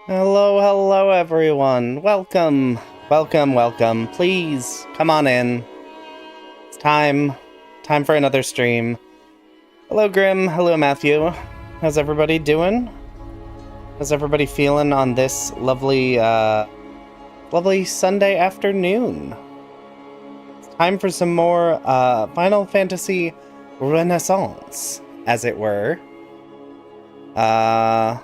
Hello, hello everyone. Welcome, welcome, welcome. Please, come on in. It's time for another stream. Hello Grim, hello Matthew. How's everybody doing? How's everybody feeling on this lovely, lovely Sunday afternoon? It's time for some more, Final Fantasy Renaissance, as it were. Yeah.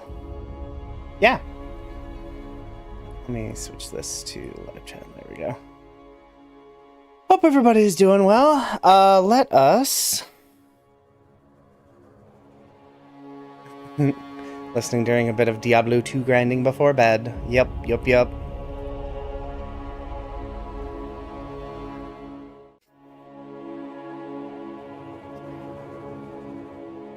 Let me switch this to live chat. There we go. Hope everybody's doing well. Let us... Listening during a bit of Diablo 2 grinding before bed. Yep.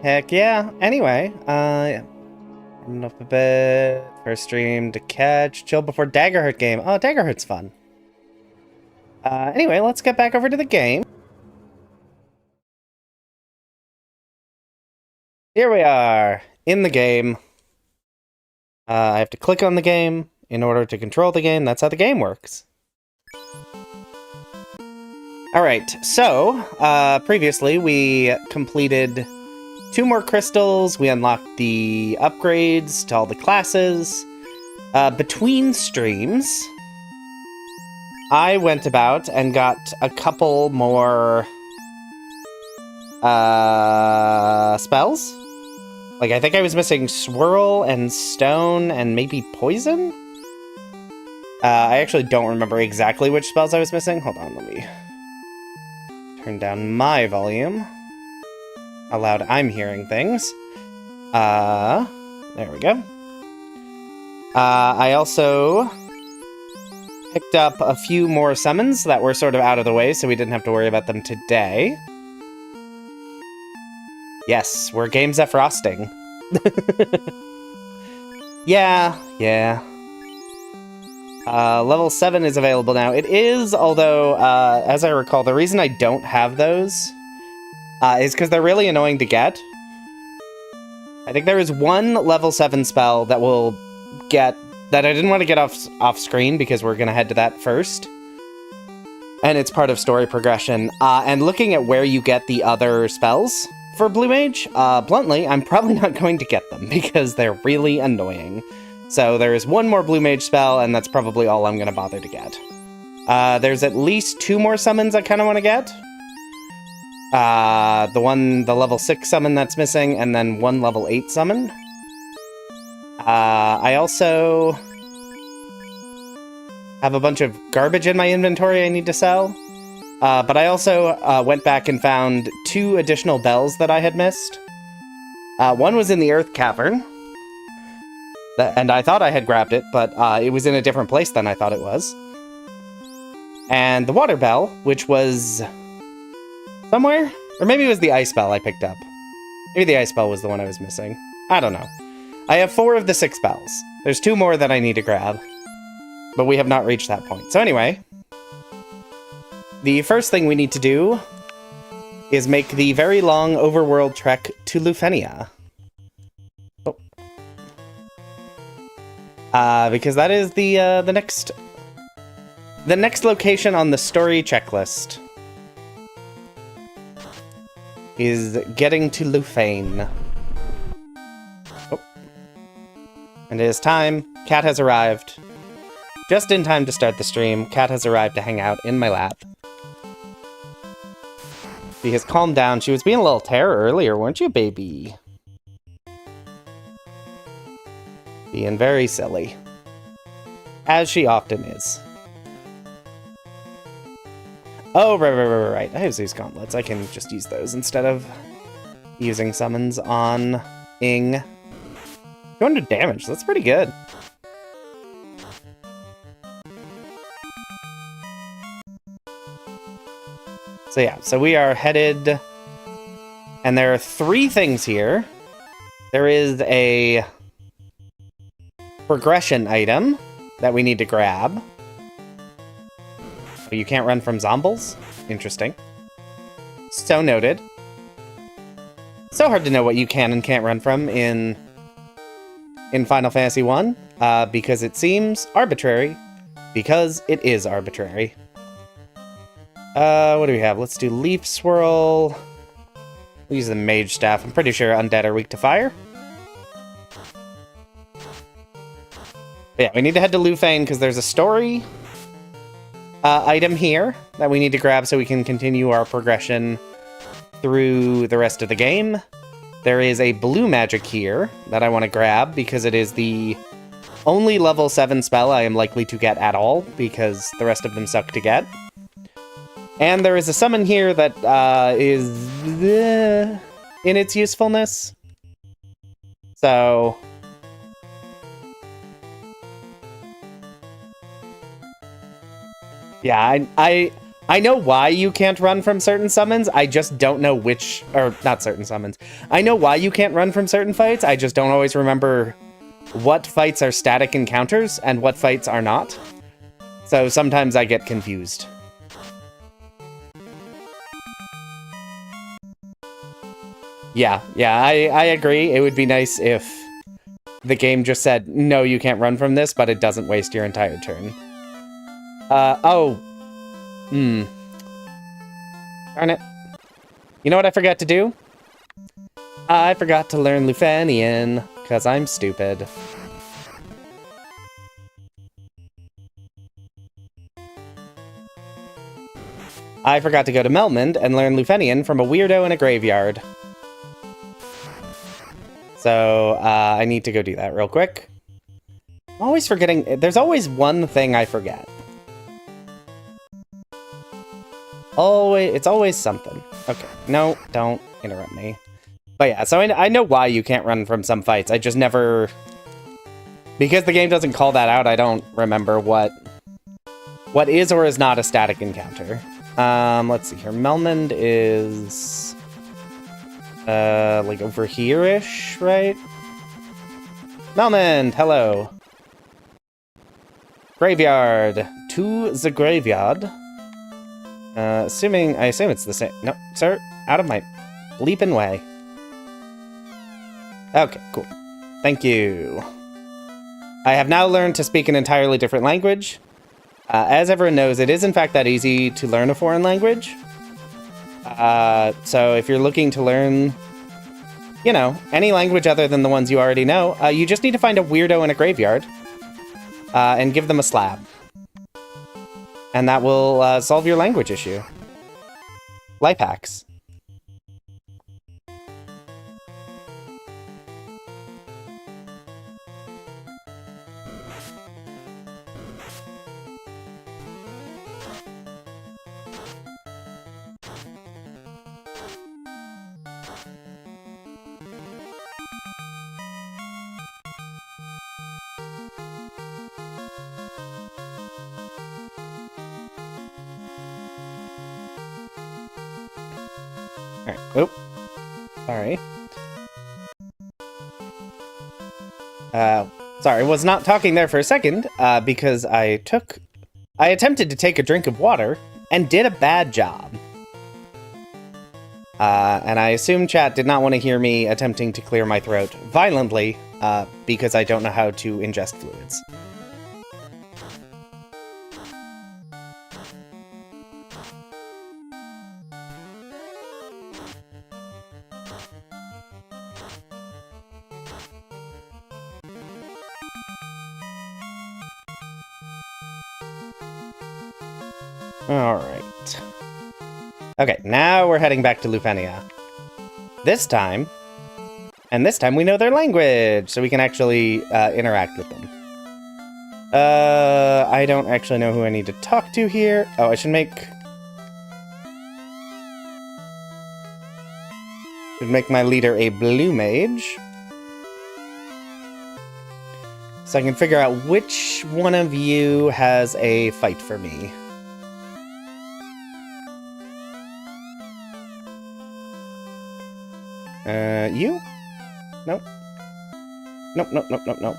Heck yeah. Anyway, warming up a bit. First stream to catch. Chill before Daggerheart game. Oh, Daggerheart's fun. Anyway, let's get back over to the game. Here we are, in the game. I have to click on the game in order to control the game. That's how the game works. Alright, so, previously we completed 2 more crystals, we unlocked the upgrades to all the classes. Between streams, I went about and got a couple more spells. Like, I think I was missing Swirl and Stone and maybe Poison? I actually don't remember exactly which spells I was missing. Hold on, let me turn down my volume. How loud I'm hearing things. There we go. I also picked up a few more summons that were sort of out of the way, so we didn't have to worry about them today. Yes, we're Game Zephyrosting. Yeah. Level 7 is available now. It is, although, as I recall, the reason I don't have those is because they're really annoying to get. I think there is one level 7 spell that will get... that I didn't want to get off screen because we're going to head to that first. And it's part of story progression. And looking at where you get the other spells for Blue Mage, bluntly, I'm probably not going to get them because they're really annoying. So there is one more Blue Mage spell, and that's probably all I'm going to bother to get. There's at least 2 more summons I kind of want to get. The level 6 summon that's missing, and then 1 level 8 summon. I also have a bunch of garbage in my inventory I need to sell. But I also went back and found 2 additional bells that I had missed. One was in the Earth Cavern. And I thought I had grabbed it, but it was in a different place than I thought it was. And the Water Bell, which was... somewhere? Or maybe it was the Ice Bell I picked up. Maybe the Ice Bell was the one I was missing. I don't know. I have 4 of the 6 bells. There's 2 more that I need to grab. But we have not reached that point. So anyway, the first thing we need to do is make the very long overworld trek to Lufenia. Oh. Because that is the next location on the story checklist. Is getting to Lufane. Oh. And it is time. Cat has arrived. Just in time to start the stream, Cat has arrived to hang out in my lap. She has calmed down. She was being a little terror earlier, weren't you, baby? Being very silly. As she often is. Oh, right. I have Zeus Gauntlets. I can just use those instead of using summons on Ing. 200 damage. That's pretty good. So yeah, so we are headed... And there are 3 things here. There is a progression item that we need to grab. You can't run from zombies? Interesting. So noted. So hard to know what you can and can't run from in Final Fantasy 1. because it seems arbitrary, because it is arbitrary. What do we have? Let's do Leaf Swirl. We'll use the Mage Staff. I'm pretty sure Undead are weak to fire. But yeah, we need to head to Lufane because there's a story item here that we need to grab so we can continue our progression through the rest of the game. There is a blue magic here that I want to grab because it is the only level 7 spell I am likely to get at all because the rest of them suck to get. And there is a summon here that is in its usefulness. So yeah, I know why you can't run from certain summons, I just don't know which, or not certain summons. I know why you can't run from certain fights, I just don't always remember what fights are static encounters and what fights are not. So sometimes I get confused. Yeah, I agree. It would be nice if the game just said, no, you can't run from this, but it doesn't waste your entire turn. Darn it. You know what I forgot to do? I forgot to learn Lufanian, because I'm stupid. I forgot to go to Melmond and learn Lufanian from a weirdo in a graveyard. So, I need to go do that real quick. I'm always forgetting. There's always one thing I forget. It's always something. Okay, no, don't interrupt me. But yeah, so I know why you can't run from some fights. I just never... Because the game doesn't call that out, I don't remember what is or is not a static encounter. Let's see here. Melmond is... like over here-ish, right? Melmond, hello. Graveyard. To the graveyard. I assume it's the same. No, sir, out of my bleeping way. Okay, cool. Thank you. I have now learned to speak an entirely different language. As everyone knows, it is in fact that easy to learn a foreign language. So if you're looking to learn, you know, any language other than the ones you already know, you just need to find a weirdo in a graveyard and give them a slab. And that will solve your language issue. Life hacks. Alright, oop. Sorry. Sorry, was not talking there for a second, because I attempted to take a drink of water, and did a bad job. And I assume chat did not want to hear me attempting to clear my throat violently, because I don't know how to ingest fluids. Alright. Okay, now we're heading back to Lufania. This time we know their language, so we can actually interact with them. I don't actually know who I need to talk to here. Oh, I should make my leader a blue mage. So I can figure out which one of you has a fight for me. You? Nope. Nope, nope, nope, nope, nope.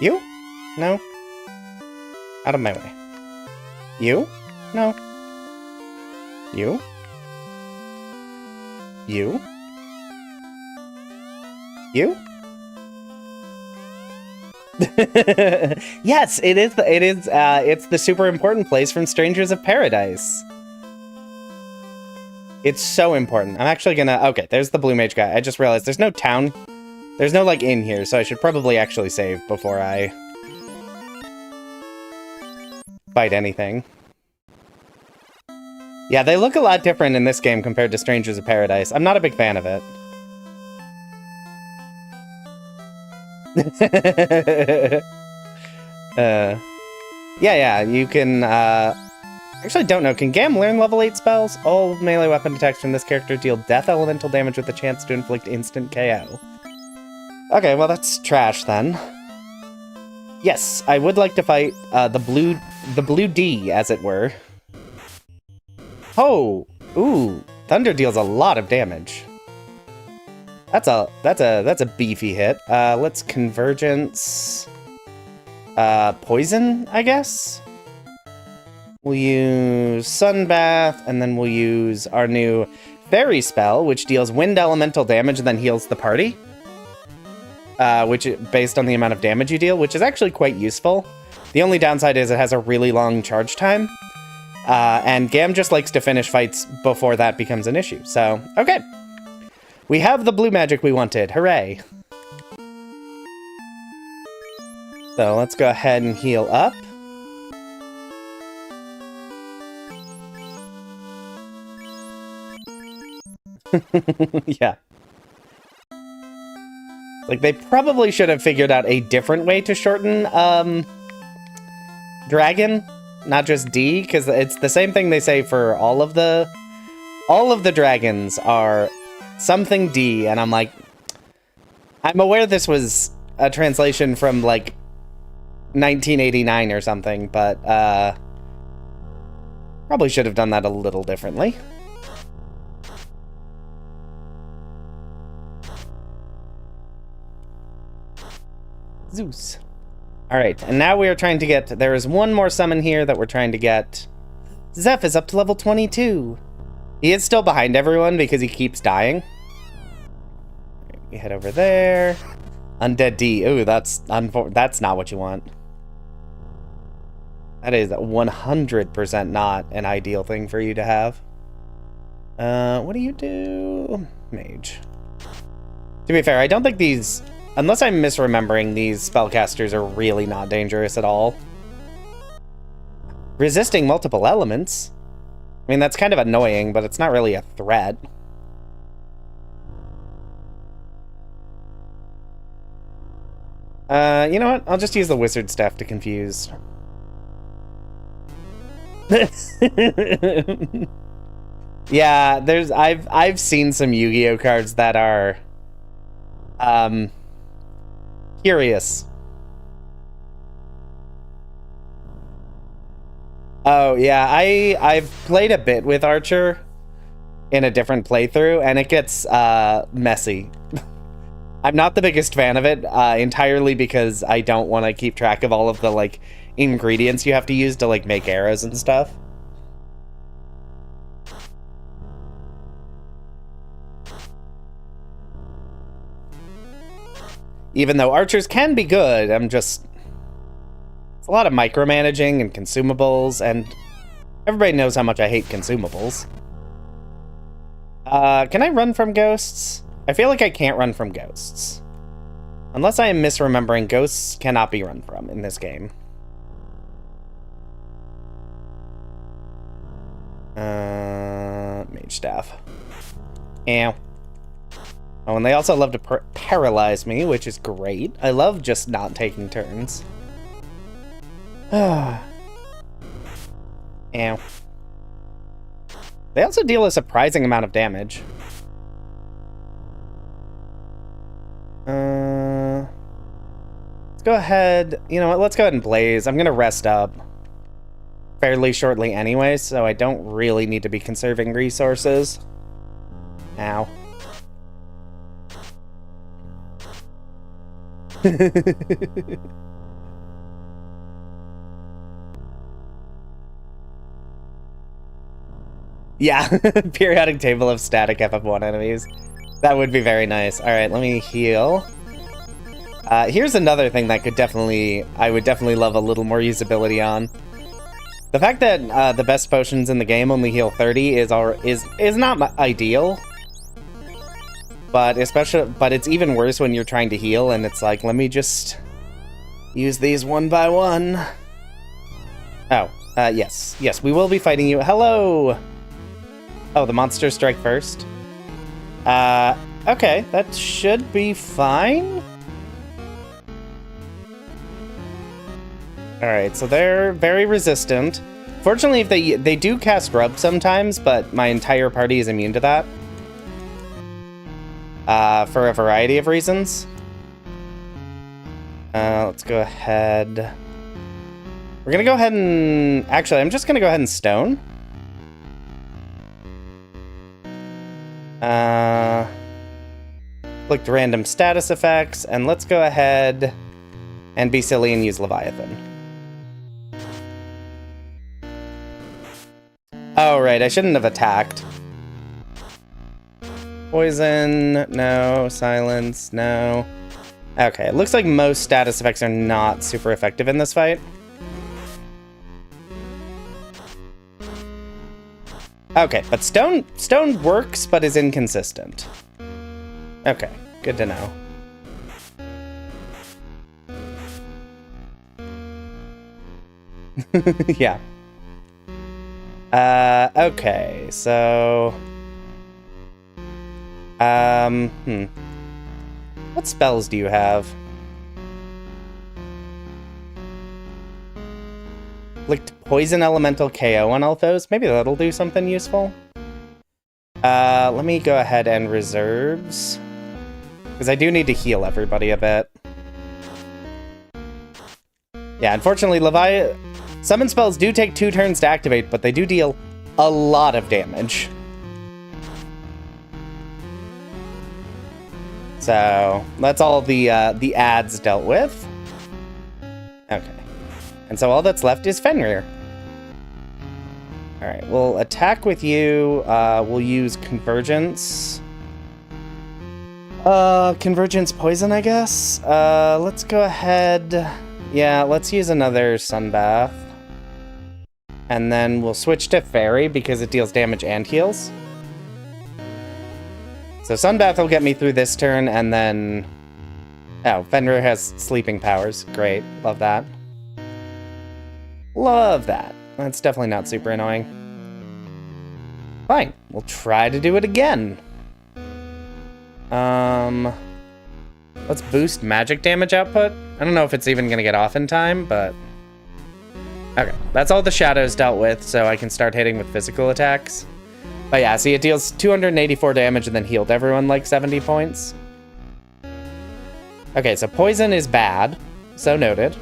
You? No. Out of my way. You? No. You? You? You? Yes, it is. It is. It's the super important place from Strangers of Paradise. It's so important. I'm actually gonna. Okay, there's the blue mage guy. I just realized there's no town. There's no like inn here, so I should probably actually save before I fight anything. Yeah, they look a lot different in this game compared to Strangers of Paradise. I'm not a big fan of it. Yeah, you can, actually don't know. Can Gam learn level 8 spells? All melee weapon attacks from this character deal death elemental damage with a chance to inflict instant KO. Okay, well that's trash then. Yes, I would like to fight, the blue D, as it were. Oh! Ooh, Thunder deals a lot of damage. That's a beefy hit. Let's Convergence. Poison, I guess? We'll use Sunbath, and then we'll use our new Fairy spell, which deals wind elemental damage and then heals the party. Which, based on the amount of damage you deal, which is actually quite useful. The only downside is it has a really long charge time. And Gam just likes to finish fights before that becomes an issue. So, okay. We have the blue magic we wanted. Hooray. So let's go ahead and heal up. Yeah. Like, they probably should have figured out a different way to shorten, Dragon, not just D, because it's the same thing they say for all of the dragons are something D, and I'm like, I'm aware this was a translation from, like, 1989 or something, but, probably should have done that a little differently. Zeus. Alright, and now we are trying to get... There is one more summon here that we're trying to get. Zeph is up to level 22. He is still behind everyone because he keeps dying. We head over there. Undead D. Ooh, that's not what you want. That is 100% not an ideal thing for you to have. What do you do? Mage. To be fair, I don't think these... Unless I'm misremembering, these spellcasters are really not dangerous at all. Resisting multiple elements? I mean, that's kind of annoying, but it's not really a threat. You know what? I'll just use the wizard staff to confuse. Yeah, I've seen some Yu-Gi-Oh cards that are curious. Oh yeah, I've played a bit with Archer in a different playthrough, and it gets messy. I'm not the biggest fan of it, entirely because I don't want to keep track of all of the like ingredients you have to use to like make arrows and stuff. Even though archers can be good, it's a lot of micromanaging and consumables, and everybody knows how much I hate consumables. Can I run from ghosts? I feel like I can't run from ghosts. Unless I am misremembering, ghosts cannot be run from in this game. Mage staff. Ow. Oh, and they also love to paralyze me, which is great. I love just not taking turns. Ow. They also deal a surprising amount of damage. Let's go ahead... You know what? Let's go ahead and blaze. I'm gonna rest up fairly shortly anyway, so I don't really need to be conserving resources. Ow. Yeah, periodic table of static FF1 enemies. That would be very nice. Alright, let me heal. Here's another thing that I would definitely love a little more usability on. The fact that the best potions in the game only heal 30 is not ideal. But it's even worse when you're trying to heal and it's like, let me just use these one by one. Oh, yes, we will be fighting you. Hello. Oh, the monsters strike first. Okay, that should be fine. Alright, so they're very resistant. Fortunately, if they do cast Rub sometimes, but my entire party is immune to that. For a variety of reasons. Let's go ahead. We're gonna go ahead and... Actually, I'm just gonna go ahead and stone. Click random status effects, and let's go ahead and be silly and use Leviathan. Oh, right, I shouldn't have attacked. Poison, no. Silence, no. Okay, it looks like most status effects are not super effective in this fight. Okay, but stone works, but is inconsistent. Okay, good to know. Yeah. Okay, so... What spells do you have? Inflict Poison Elemental KO on all foes. Maybe that'll do something useful. Let me go ahead and reserves. Because I do need to heal everybody a bit. Yeah, unfortunately, summon spells do take 2 turns to activate, but they do deal a lot of damage. So, that's all the ads dealt with. Okay. And so all that's left is Fenrir. Alright, we'll attack with you. We'll use Convergence. Convergence Poison, I guess? Let's go ahead. Yeah, let's use another Sunbath. And then we'll switch to Fairy because it deals damage and heals. So Sunbath will get me through this turn, and then... Oh, Fenrir has sleeping powers. Great. Love that. Love that. That's definitely not super annoying. Fine. We'll try to do it again. Let's boost magic damage output. I don't know if it's even going to get off in time, but... Okay. That's all the shadows dealt with, so I can start hitting with physical attacks. But yeah, see, it deals 284 damage and then healed everyone like 70 points. Okay, so poison is bad. So noted.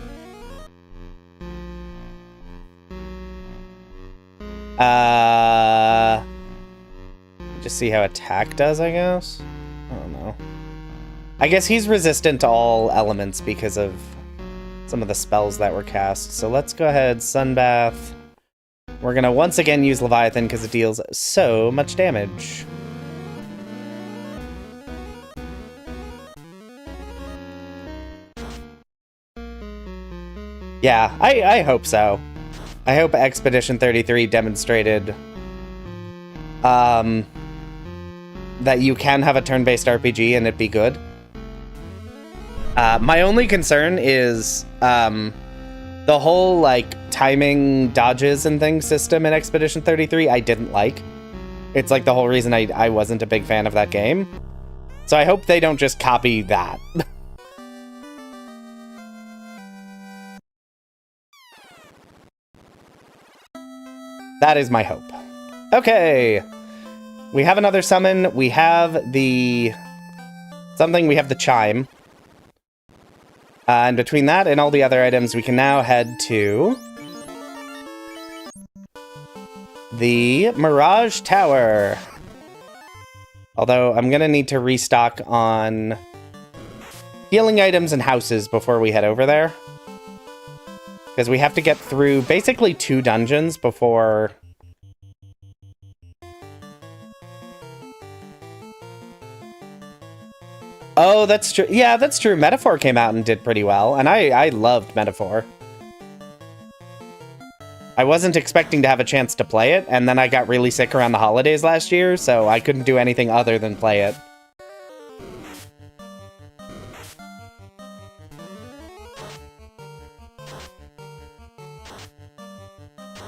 Just see how attack does, I guess? I don't know. I guess he's resistant to all elements because of some of the spells that were cast. So let's go ahead, Sunbath. We're gonna once again use Leviathan because it deals so much damage. Yeah, I hope so. I hope Expedition 33 demonstrated that you can have a turn-based RPG and it be good. My only concern is the whole, like, timing dodges and things system in Expedition 33 I didn't like. It's like the whole reason I wasn't a big fan of that game. So I hope they don't just copy that. That is my hope. Okay. We have another summon. We have the... something. We have the chime. And between that and all the other items, we can now head to... the Mirage Tower. Although, I'm gonna need to restock on... healing items and houses before we head over there. Because we have to get through basically 2 dungeons before... Oh, that's true. Yeah, that's true. Metaphor came out and did pretty well, and I loved Metaphor. I wasn't expecting to have a chance to play it, and then I got really sick around the holidays last year, so I couldn't do anything other than play it.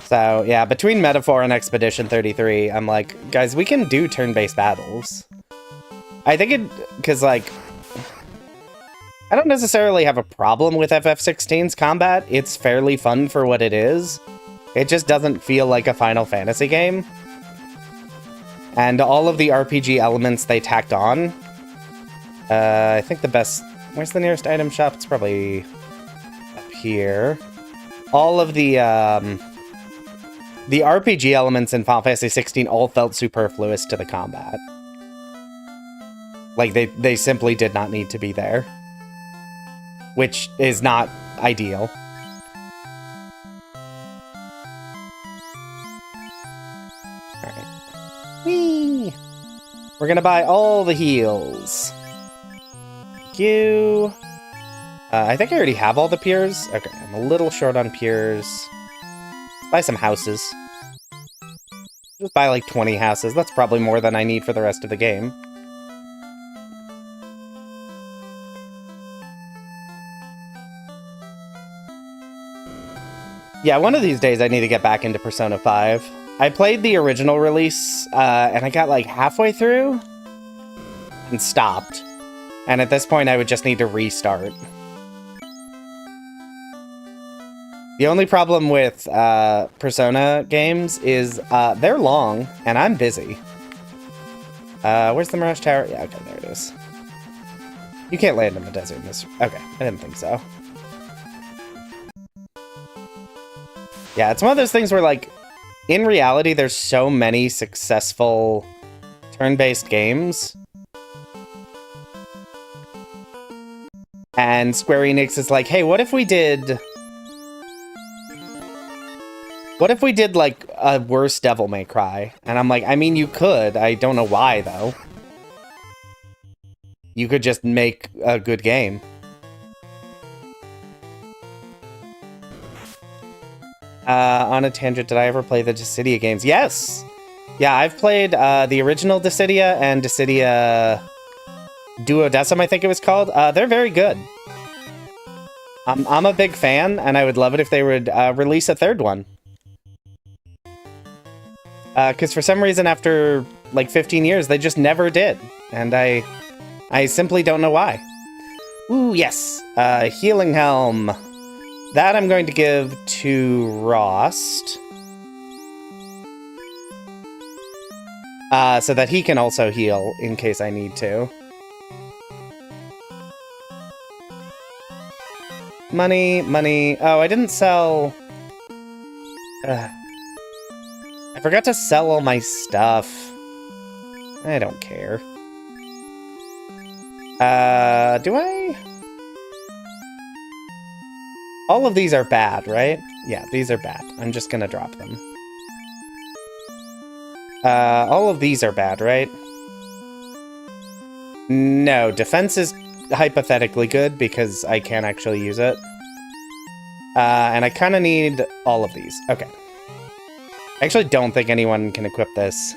So, yeah, between Metaphor and Expedition 33, I'm like, guys, we can do turn-based battles. I think it... because, like... I don't necessarily have a problem with FF16's combat. It's fairly fun for what it is. It just doesn't feel like a Final Fantasy game. And all of the RPG elements they tacked on... I think the best... Where's the nearest item shop? It's probably... up here. All of the RPG elements in Final Fantasy 16 all felt superfluous to the combat. Like, they simply did not need to be there. Which is not ideal. Alright. Whee! We're gonna buy all the heals. Thank you. I think I already have all the piers. Okay, I'm a little short on piers. Let's buy some houses. Just buy like 20 houses. That's probably more than I need for the rest of the game. Yeah, one of these days I need to get back into Persona 5. I played the original release, and I got like halfway through and stopped. And at this point I would just need to restart. The only problem with Persona games is they're long, and I'm busy. Where's the Mirage Tower? Yeah, okay, there it is. You can't land in the desert in this... Okay, I didn't think so. Yeah, it's one of those things where, like, in reality, there's so many successful turn-based games. And Square Enix is like, hey, what if we did... What if we did, like, a worse Devil May Cry? And I'm like, I mean, you could. I don't know why, though. You could just make a good game. On a tangent, did I ever play the Dissidia games? Yes! Yeah, I've played the original Dissidia and Dissidia Duodecim, I think it was called. They're very good. I'm a big fan, and I would love it if they would release a third one. Because for some reason, after like 15 years, they just never did. And I simply don't know why. Ooh, yes! Healing Helm. That I'm going to give to Rost. So that he can also heal in case I need to. Money, money. Oh, I didn't sell... I forgot to sell all my stuff. I don't care. Do I? All of these are bad, right? Yeah, these are bad. I'm just gonna drop them. All of these are bad, right? No, defense is hypothetically good because I can't actually use it. And I kind of need all of these. Okay. I actually don't think anyone can equip this.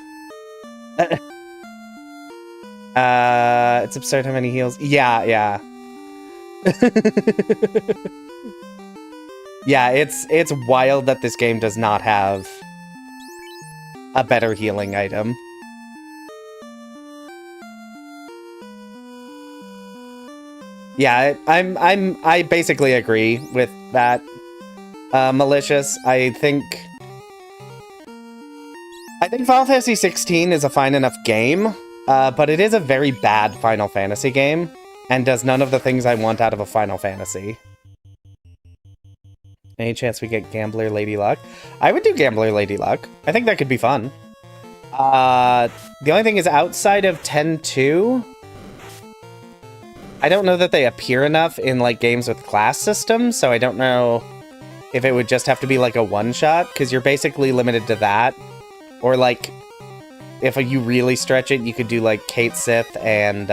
It's absurd how many heals. Yeah, yeah. Yeah, it's wild that this game does not have a better healing item. Yeah, I basically agree with that, Malicious. I think Final Fantasy 16 is a fine enough game, but it is a very bad Final Fantasy game, and does none of the things I want out of a Final Fantasy. Any chance we get Gambler Lady Luck? I would do Gambler Lady Luck. I think that could be fun. The only thing is, outside of 10-2, I don't know that they appear enough in, like, games with class systems, so I don't know if it would just have to be, like, a one-shot, because you're basically limited to that. Or, like, if you really stretch it, you could do, like, Kate Sith and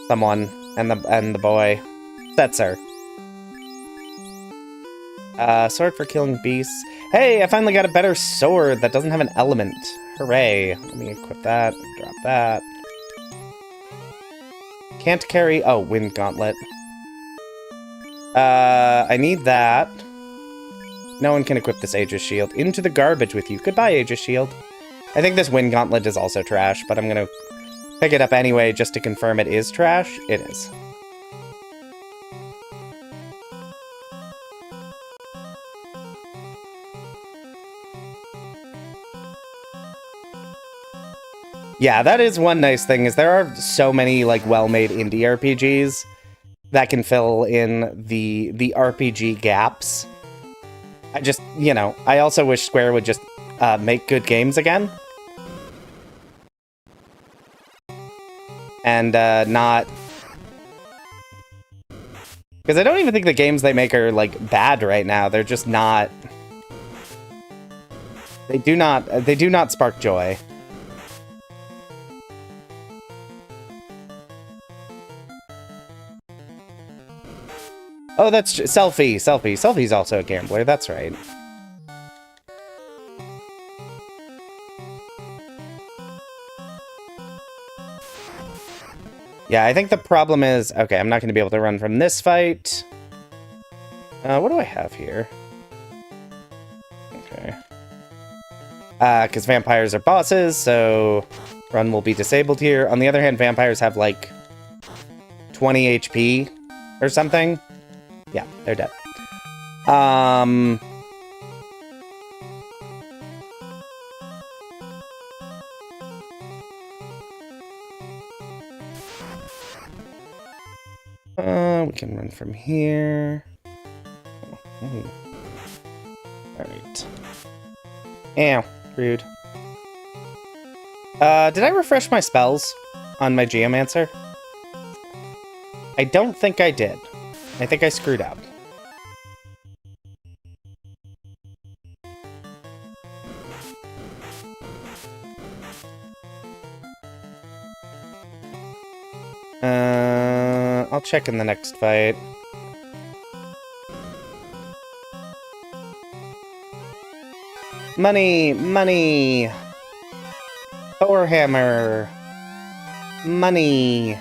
Someone and the boy. Setzer. Sword for killing beasts. Hey, I finally got a better sword that doesn't have an element. Hooray. Let me equip that. Drop that. Can't carry... Oh, Wind Gauntlet. I need that. No one can equip this Aegis Shield. Into the garbage with you. Goodbye, Aegis Shield. I think this Wind Gauntlet is also trash, but I'm gonna pick it up anyway just to confirm it is trash. It is. Yeah, that is one nice thing, is there are so many, like, well-made indie RPGs that can fill in the RPG gaps. I just, you know, I also wish Square would just make good games again. And not... Because I don't even think the games they make are, like, bad right now. They're just not... They do not spark joy. Oh, that's Selfie. Selfie's also a gambler, that's right. Yeah, I think the problem is... Okay, I'm not going to be able to run from this fight. What do I have here? Okay. Because vampires are bosses, so run will be disabled here. On the other hand, vampires have, like, 20 HP or something. Yeah, they're dead. We can run from here. Alright. Ew, rude. Did I refresh my spells on my Geomancer? I don't think I did. I think I screwed up. I'll check in the next fight. Money! Money! Thor hammer! Money!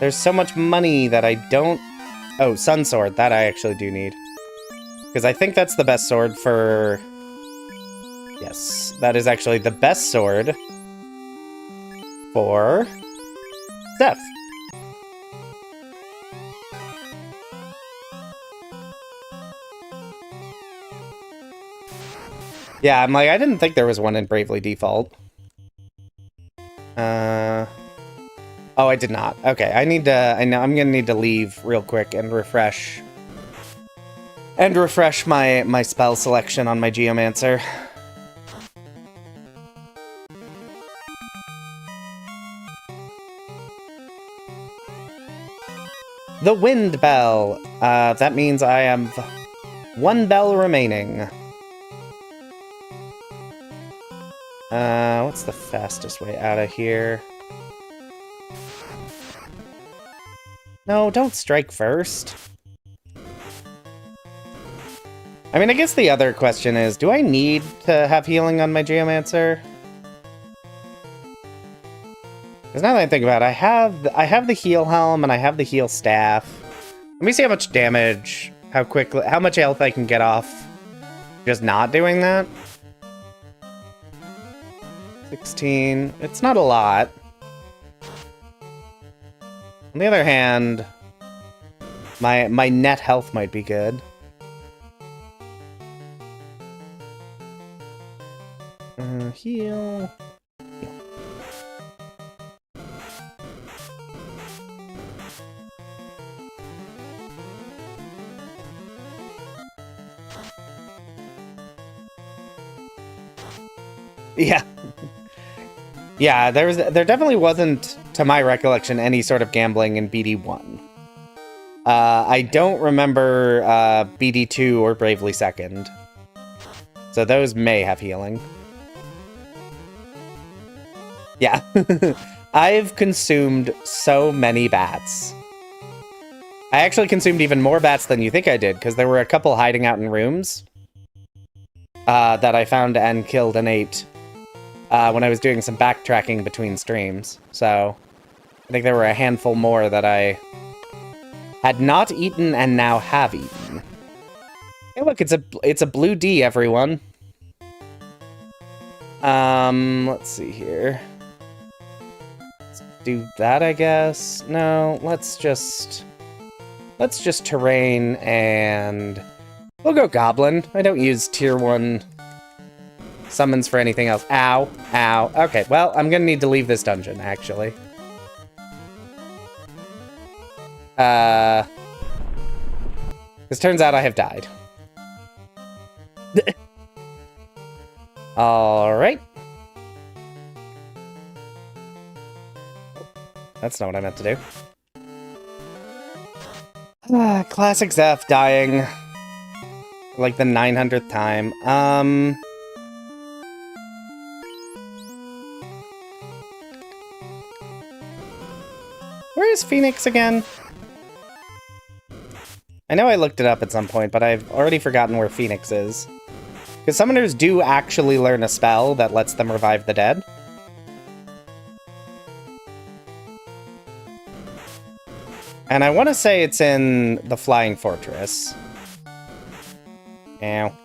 There's so much money that I don't... Oh, Sun Sword. That I actually do need. Because I think that's the best sword for... Yes, that is actually the best sword for... Seth. Yeah, I'm like, I didn't think there was one in Bravely Default. Oh, I did not. Okay, I need to... I know I'm gonna need to leave real quick and refresh. And refresh my spell selection on my Geomancer. The Wind Bell. That means I have one bell remaining. What's the fastest way out of here? No, don't strike first. I mean, I guess the other question is, do I need to have healing on my Geomancer? Because now that I think about it, I have the heal helm and I have the heal staff. Let me see how much damage, how much health I can get off just not doing that. 16. It's not a lot. On the other hand, my net health might be good. Heal. Yeah. Yeah, there definitely wasn't, to my recollection, any sort of gambling in BD1. I don't remember BD2 or Bravely Second. So those may have healing. Yeah. I've consumed so many bats. I actually consumed even more bats than you think I did, because there were a couple hiding out in rooms that I found and killed and ate when I was doing some backtracking between streams. So I think there were a handful more that I had not eaten and now have eaten. Hey, look, it's a blue D, everyone. Let's see here. Let's do that, I guess. No, let's just terrain and we'll go goblin. I don't use tier 1 summons for anything else. Ow, ow. Okay, well, I'm gonna need to leave this dungeon, actually. This turns out I have died. Alright. That's not what I meant to do. Classic Zeph dying. Like the 900th time. Where is Phoenix again? I know I looked it up at some point, but I've already forgotten where Phoenix is. Because summoners do actually learn a spell that lets them revive the dead. And I want to say it's in the Flying Fortress. Ow.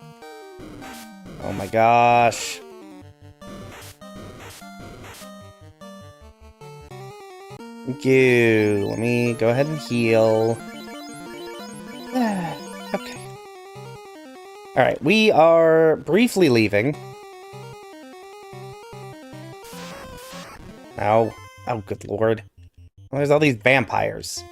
Oh my gosh. Thank you. Let me go ahead and heal. Okay. Alright, we are briefly leaving. Oh. Oh, good lord. Well, there's all these vampires.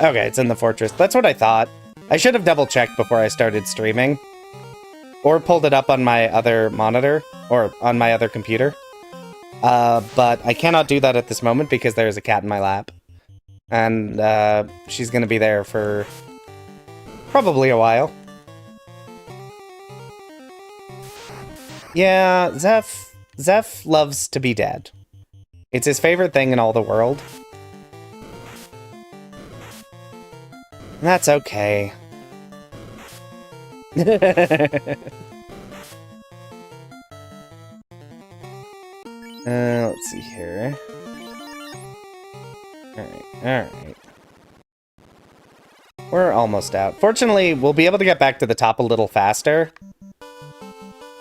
Okay, it's in the fortress. That's what I thought. I should have double-checked before I started streaming. Or pulled it up on my other monitor. Or on my other computer. But I cannot do that at this moment because there's a cat in my lap. And, she's gonna be there for probably a while. Yeah, Zeph loves to be dead. It's his favorite thing in all the world. And that's okay. Let's see here. Alright. We're almost out. Fortunately, we'll be able to get back to the top a little faster.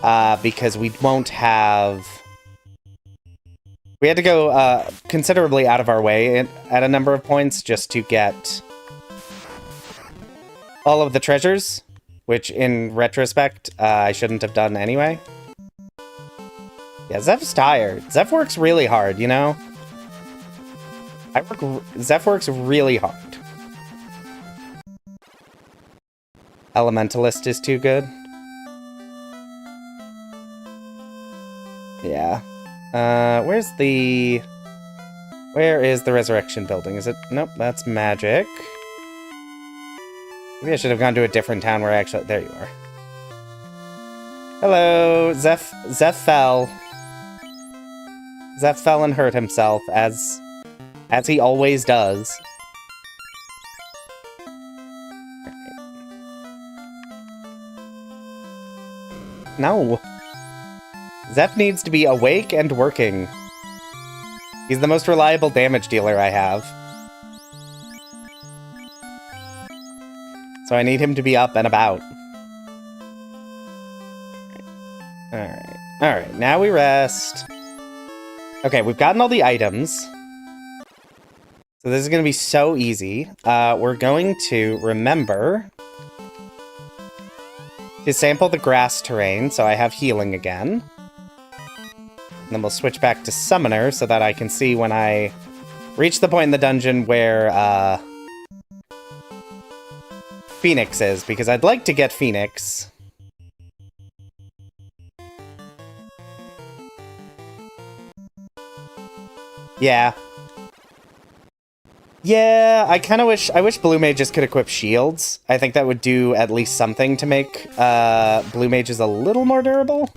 Because we won't have... We had to go considerably out of our way at a number of points just to get all of the treasures, which in retrospect, I shouldn't have done anyway. Yeah, Zeph's tired. Zeph works really hard, you know? Zeph works really hard. Elementalist is too good. Yeah. Where is the resurrection building? Is it? Nope, that's magic. Maybe I should have gone to a different town where actually... There you are. Hello, Zeph fell. Zeph fell and hurt himself, as he always does. No. Zeph needs to be awake and working. He's the most reliable damage dealer I have. So I need him to be up and about. Alright, now we rest. Okay, we've gotten all the items. So this is going to be so easy. We're going to remember to sample the grass terrain, so I have healing again. And then we'll switch back to Summoner, so that I can see when I reach the point in the dungeon where, Phoenix is, because I'd like to get Phoenix. Yeah. Yeah, I wish blue mages could equip shields. I think that would do at least something to make blue mages a little more durable.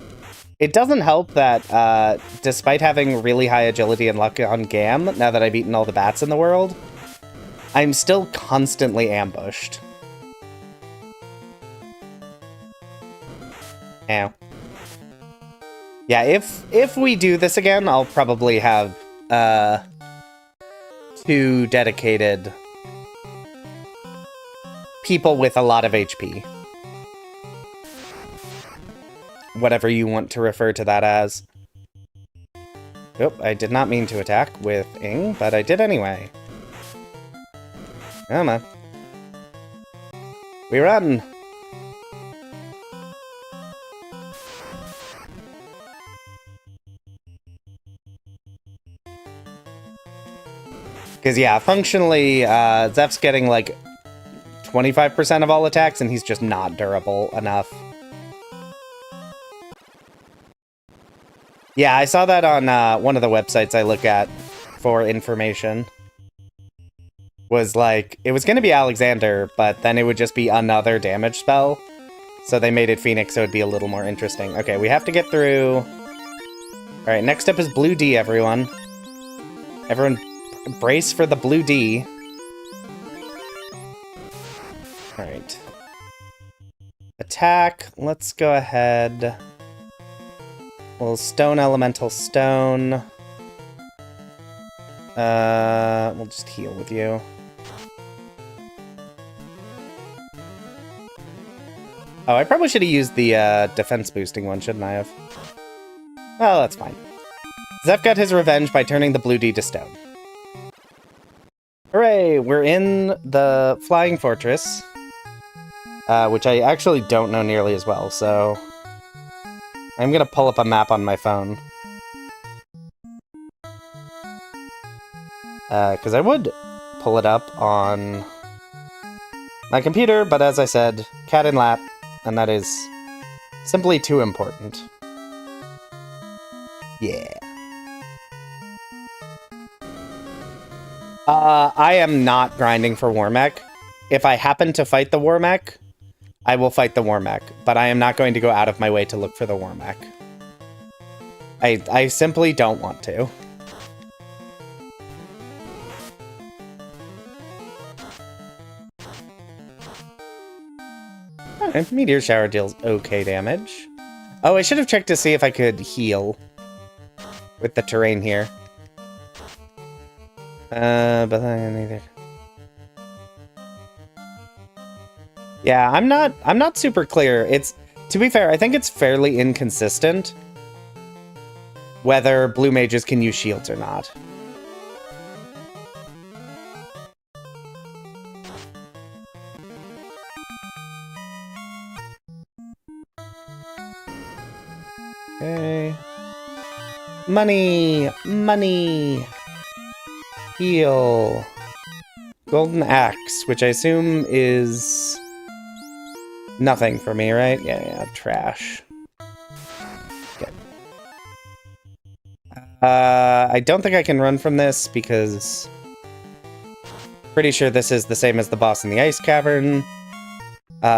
It doesn't help that despite having really high agility and luck on Gam, now that I've eaten all the bats in the world, I'm still constantly ambushed. Ow. Yeah, if we do this again, I'll probably have 2 dedicated people with a lot of HP. Whatever you want to refer to that as. Oop, I did not mean to attack with Ing, but I did anyway. Come on. We run! Because, yeah, functionally, Zeph's getting, like, 25% of all attacks, and he's just not durable enough. Yeah, I saw that on one of the websites I look at for information. Was like, it was going to be Alexander, but then it would just be another damage spell. So they made it Phoenix, so it'd be a little more interesting. Okay, we have to get through... Alright, next up is Blue D, everyone. Everyone, brace for the Blue D. Alright. Attack. Let's go ahead. We'll Stone Elemental Stone. We'll just heal with you. Oh, I probably should have used the defense boosting one, shouldn't I have? Oh, that's fine. Zeph got his revenge by turning the Blue D to stone. Hooray! We're in the Flying Fortress, which I actually don't know nearly as well, so I'm gonna pull up a map on my phone. Because I would pull it up on my computer, but as I said, cat in lap, and that is simply too important. Yeah. I am not grinding for Warmech. If I happen to fight the Warmech, I will fight the Warmech, but I am not going to go out of my way to look for the Warmech. I simply don't want to. Okay, Meteor Shower deals okay damage. Oh, I should have checked to see if I could heal with the terrain here. But neither. Yeah, I'm not super clear. It's, to be fair, I think it's fairly inconsistent whether blue mages can use shields or not. Okay. Money! Money! Heal. Golden Axe, which I assume is nothing for me, right? Yeah, trash. Okay. I don't think I can run from this because pretty sure this is the same as the boss in the Ice Cavern.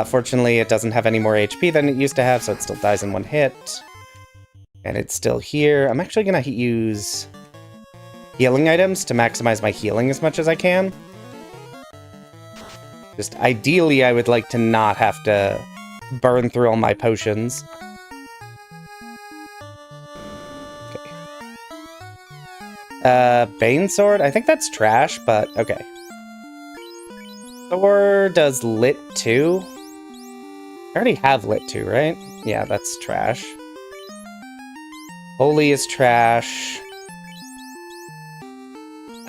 Fortunately, it doesn't have any more HP than it used to have, so it still dies in one hit. And it's still here. I'm actually gonna use healing items to maximize my healing as much as I can. Just ideally, I would like to not have to burn through all my potions. Okay. Bane Sword? I think that's trash, but okay. Thor does Lit 2. I already have Lit 2, right? Yeah, that's trash. Holy is trash.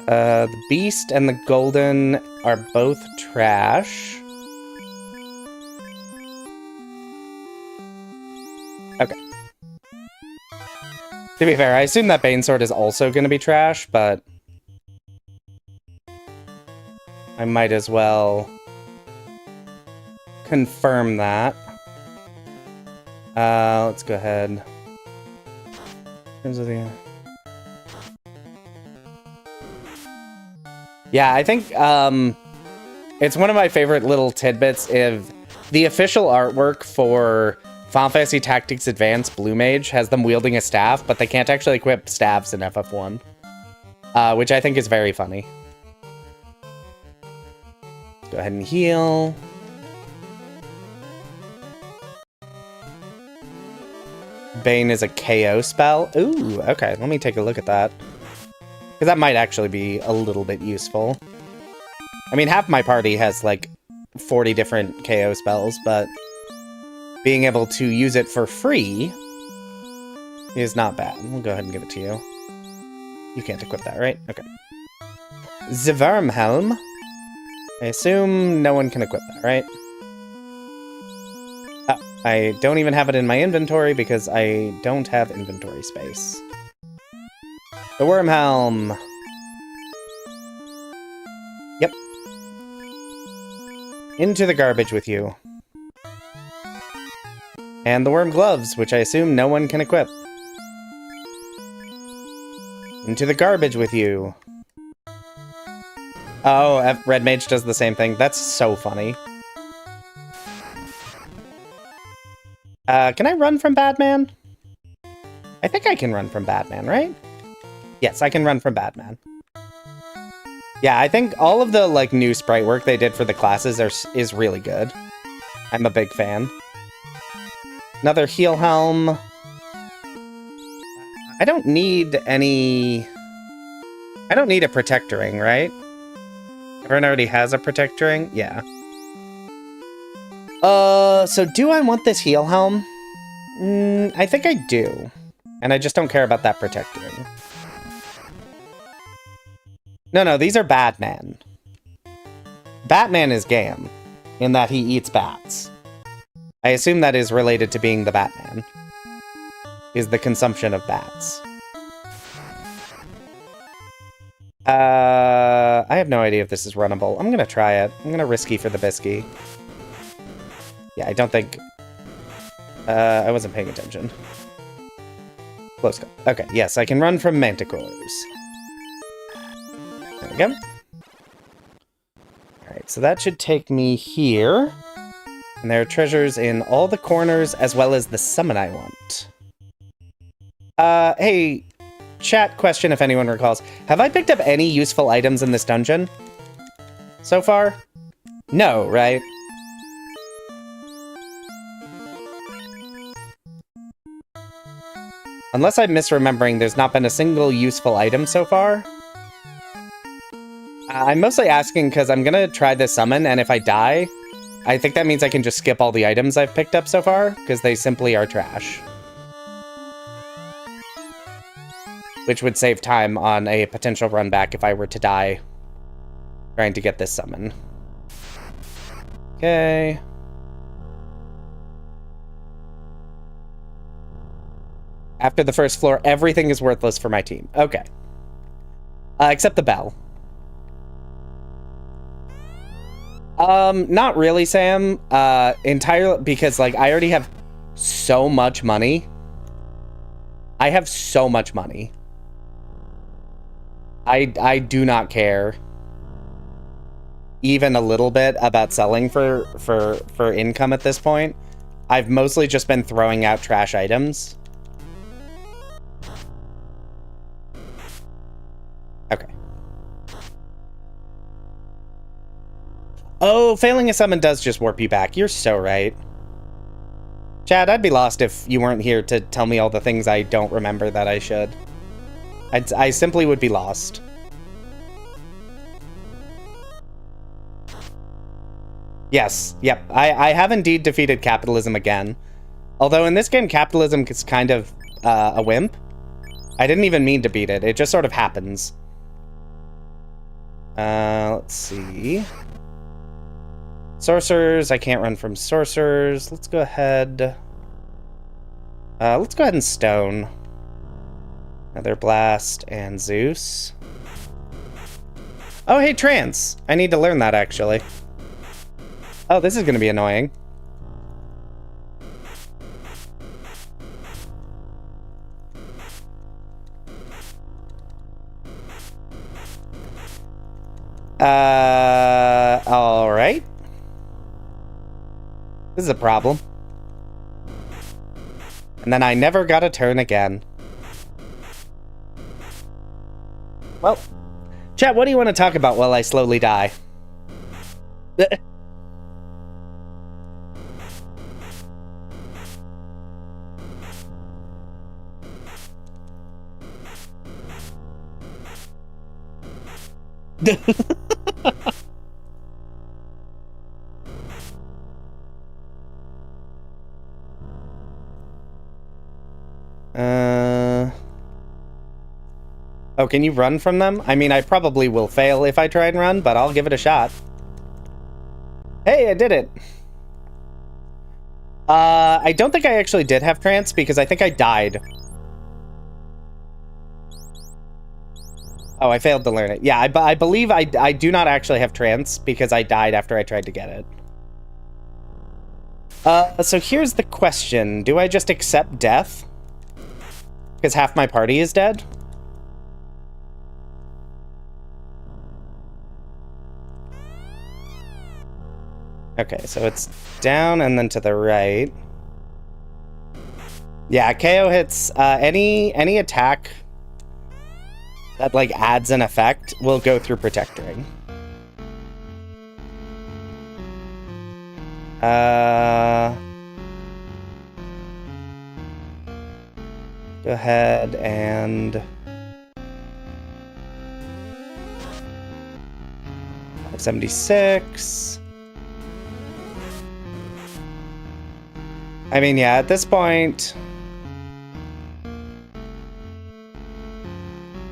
The Beast and the Golden are both trash. Okay. To be fair, I assume that Bane Sword is also going to be trash, but I might as well confirm that. Let's go ahead. Yeah, I think it's one of my favorite little tidbits. If the official artwork for Final Fantasy Tactics Advance Blue Mage has them wielding a staff, but they can't actually equip staves in FF1, which I think is very funny. Let's go ahead and heal. Bane is a KO spell. Ooh, okay, let me take a look at that. Because that might actually be a little bit useful. I mean, half my party has, like, 40 different KO spells, but being able to use it for free is not bad. We'll go ahead and give it to you. You can't equip that, right? Okay. Zvermhelm. I assume no one can equip that, right? Oh, I don't even have it in my inventory because I don't have inventory space. The Wormhelm. Yep. Into the garbage with you. And the Worm Gloves, which I assume no one can equip. Into the garbage with you. Oh, Red Mage does the same thing. That's so funny. Can I run from Batman? I think I can run from Batman, right? Yes, I can run from Batman. Yeah, I think all of the, like, new sprite work they did for the classes is really good. I'm a big fan. Another heal helm. I don't need any... I don't need a protector ring, right? Everyone already has a protector ring? Yeah. So do I want this heal helm? I think I do. And I just don't care about that protector ring. No, these are Batman. Batman is Gam, in that he eats bats. I assume that is related to being the Batman. Is the consumption of bats. I have no idea if this is runnable. I'm gonna try it. I'm gonna risky for the bisky. Yeah, I don't think... I wasn't paying attention. Close call. Okay, yes, I can run from manticores. There we go. Alright, so that should take me here. And there are treasures in all the corners, as well as the summon I want. Hey, chat question if anyone recalls. Have I picked up any useful items in this dungeon? So far? No, right? Unless I'm misremembering, there's not been a single useful item so far. I'm mostly asking because I'm gonna try this summon, and if I die, I think that means I can just skip all the items I've picked up so far, because they simply are trash. Which would save time on a potential run back if I were to die trying to get this summon. Okay. After the first floor, everything is worthless for my team. Okay. Except the bell. Not really, Sam. Entirely because, like, I already have so much money. I have so much money. I do not care even a little bit about selling for income at this point. I've mostly just been throwing out trash items. Okay. Oh, failing a summon does just warp you back. You're so right. Chad, I'd be lost if you weren't here to tell me all the things I don't remember that I should. I simply would be lost. Yes, yep. I have indeed defeated capitalism again. Although in this game, capitalism is kind of a wimp. I didn't even mean to beat it. It just sort of happens. Let's see. Sorcerers. I can't run from sorcerers. Let's go ahead. Let's go ahead and stone. Another blast and Zeus. Oh, hey, trance. I need to learn that, actually. Oh, this is going to be annoying. Alright. This is a problem. And then I never got a turn again. Well, chat, what do you want to talk about while I slowly die? Oh, can you run from them? I mean, I probably will fail if I try and run, but I'll give it a shot. Hey, I did it! I don't think I actually did have trance, because I think I died. Oh, I failed to learn it. Yeah, I believe I do not actually have trance, because I died after I tried to get it. So here's the question. Do I just accept death? Because half my party is dead? Okay, so it's down and then to the right. Yeah, KO hits any attack that like adds an effect will go through protecting. Go ahead and 576. I mean, yeah, at this point...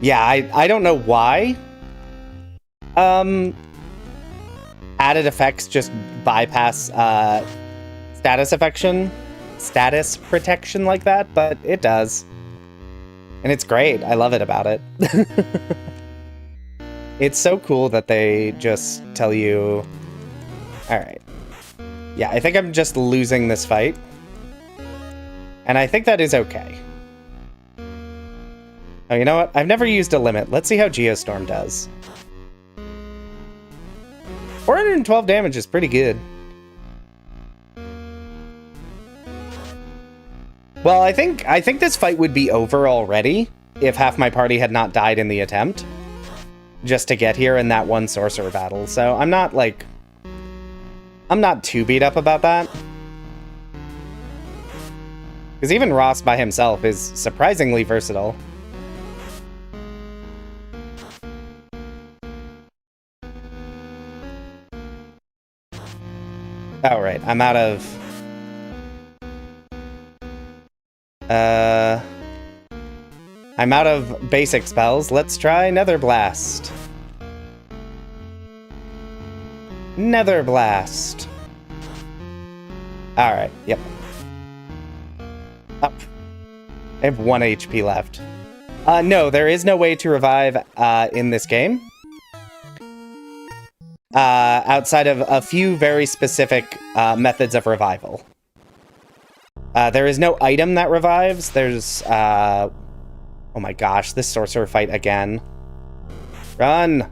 Yeah, I don't know why. Added effects just bypass status protection like that, but it does. And it's great. I love it about it. It's so cool that they just tell you... Alright. Yeah, I think I'm just losing this fight. And I think that is okay. Oh, you know what? I've never used a limit. Let's see how Geostorm does. 412 damage is pretty good. Well, I think this fight would be over already if half my party had not died in the attempt. Just to get here in that one sorcerer battle. So I'm not, like... I'm not too beat up about that. Because even Ross by himself is surprisingly versatile. Oh, right. I'm out of... I'm out of basic spells. Let's try Nether Blast. Nether Blast. Alright, yep. Up. I have 1 HP left. No, there is no way to revive in this game. Outside of a few very specific methods of revival. There is no item that revives. There's, oh my gosh, this sorcerer fight again. Run!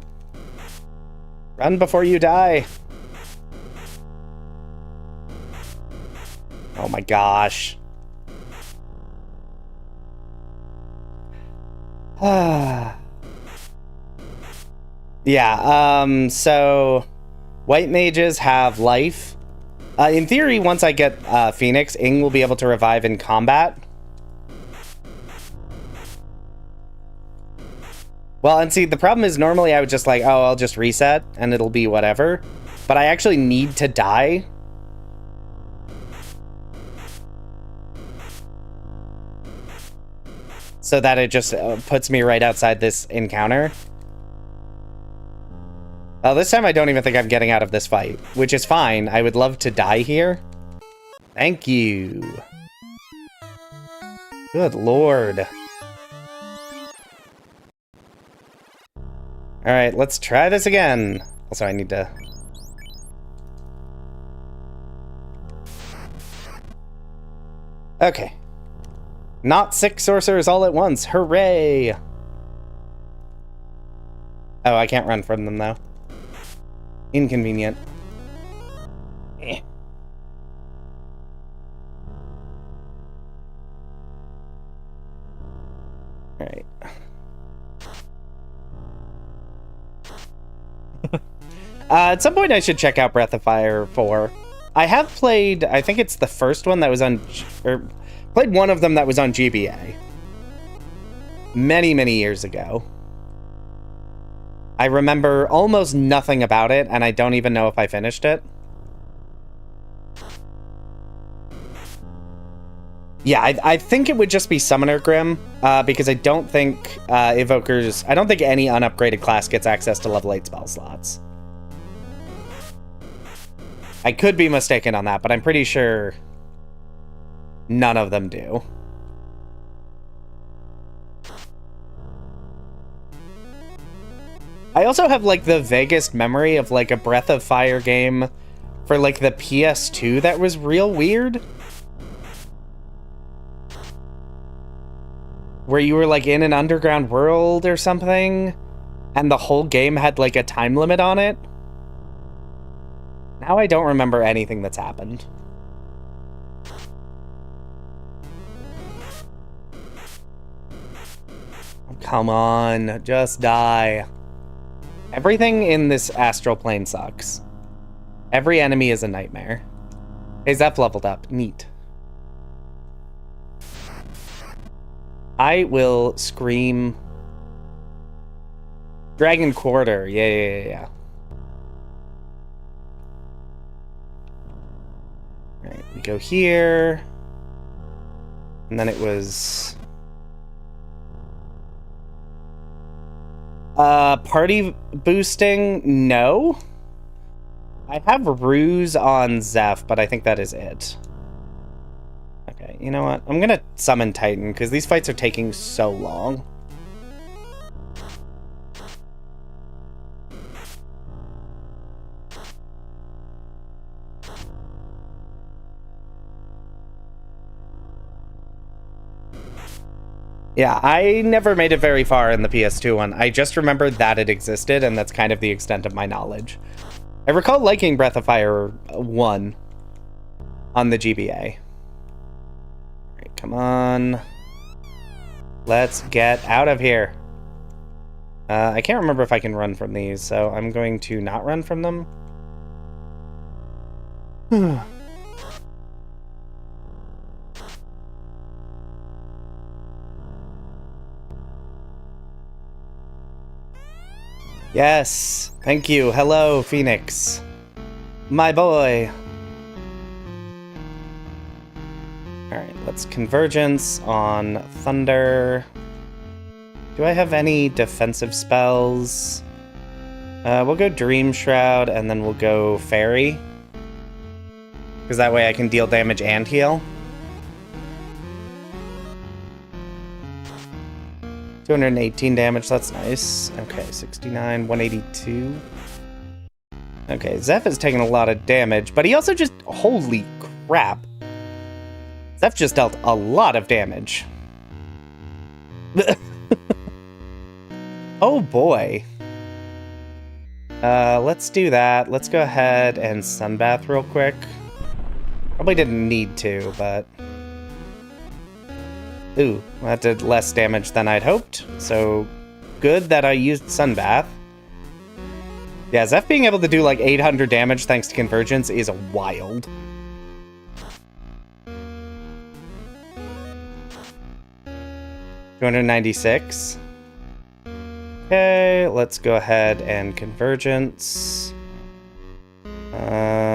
Run before you die! Oh my gosh. Yeah, so... White mages have life. In theory, once I get Phoenix, Ing will be able to revive in combat. Well, and see, the problem is normally I would just like, oh, I'll just reset and it'll be whatever. But I actually need to die. So that it just puts me right outside this encounter. Well, this time I don't even think I'm getting out of this fight, which is fine. I would love to die here. Thank you. Good lord. Alright, let's try this again. Also, I need to... Okay. Not 6 sorcerers all at once. Hooray! Oh, I can't run from them, though. Inconvenient. Eh. Alright. At some point I should check out Breath of Fire 4. I have played, I think it's the first one that was on, or played one of them that was on GBA. Many, many years ago. I remember almost nothing about it, and I don't even know if I finished it. Yeah, I think it would just be Summoner Grim, because I don't think Evokers, I don't think any unupgraded class gets access to level 8 spell slots. I could be mistaken on that, but I'm pretty sure none of them do. I also have, like, the vaguest memory of, like, a Breath of Fire game for, like, the PS2 that was real weird. Where you were, like, in an underground world or something, and the whole game had, like, a time limit on it. Now I don't remember anything that's happened. Oh, come on, just die. Everything in this astral plane sucks. Every enemy is a nightmare. Hey, Zeph leveled up. Neat. I will scream. Dragon Quarter. Yeah. Alright, we go here. And then it was... party boosting? No. I have Ruse on Zeph, but I think that is it. Okay, you know what? I'm gonna summon Titan, because these fights are taking so long. Yeah, I never made it very far in the PS2 one. I just remember that it existed, and that's kind of the extent of my knowledge. I recall liking Breath of Fire 1 on the GBA. Alright, come on. Let's get out of here. I can't remember if I can run from these, so I'm going to not run from them. Yes, thank you. Hello, Phoenix. My boy. Alright, let's Convergence on Thunder. Do I have any defensive spells? We'll go Dream Shroud, and then we'll go Fairy. Because that way I can deal damage and heal. 218 damage, that's nice. Okay, 69, 182. Okay, Zeph is taking a lot of damage, but he also just... Holy crap. Zeph just dealt a lot of damage. Oh boy. Let's do that. Let's go ahead and Sunbath real quick. Probably didn't need to, but... Ooh, that did less damage than I'd hoped, so good that I used Sunbath. Yeah, Zeph being able to do like 800 damage thanks to Convergence is wild. $296. Okay, let's go ahead and Convergence.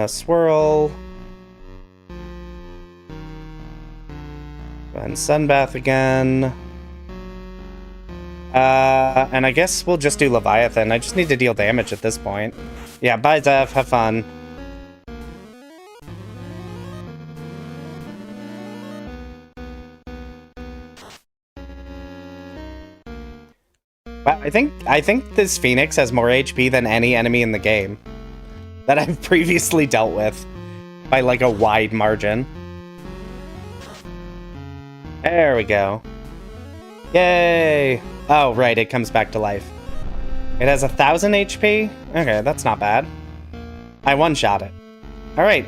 Swirl. And Sunbath again. And I guess we'll just do Leviathan. I just need to deal damage at this point. Yeah, bye Zeph, have fun. Wow, I think this Phoenix has more HP than any enemy in the game that I've previously dealt with by like a wide margin. There we go. Yay! Oh, right, it comes back to life. It has 1,000 HP? Okay, that's not bad. I one-shot it. Alright.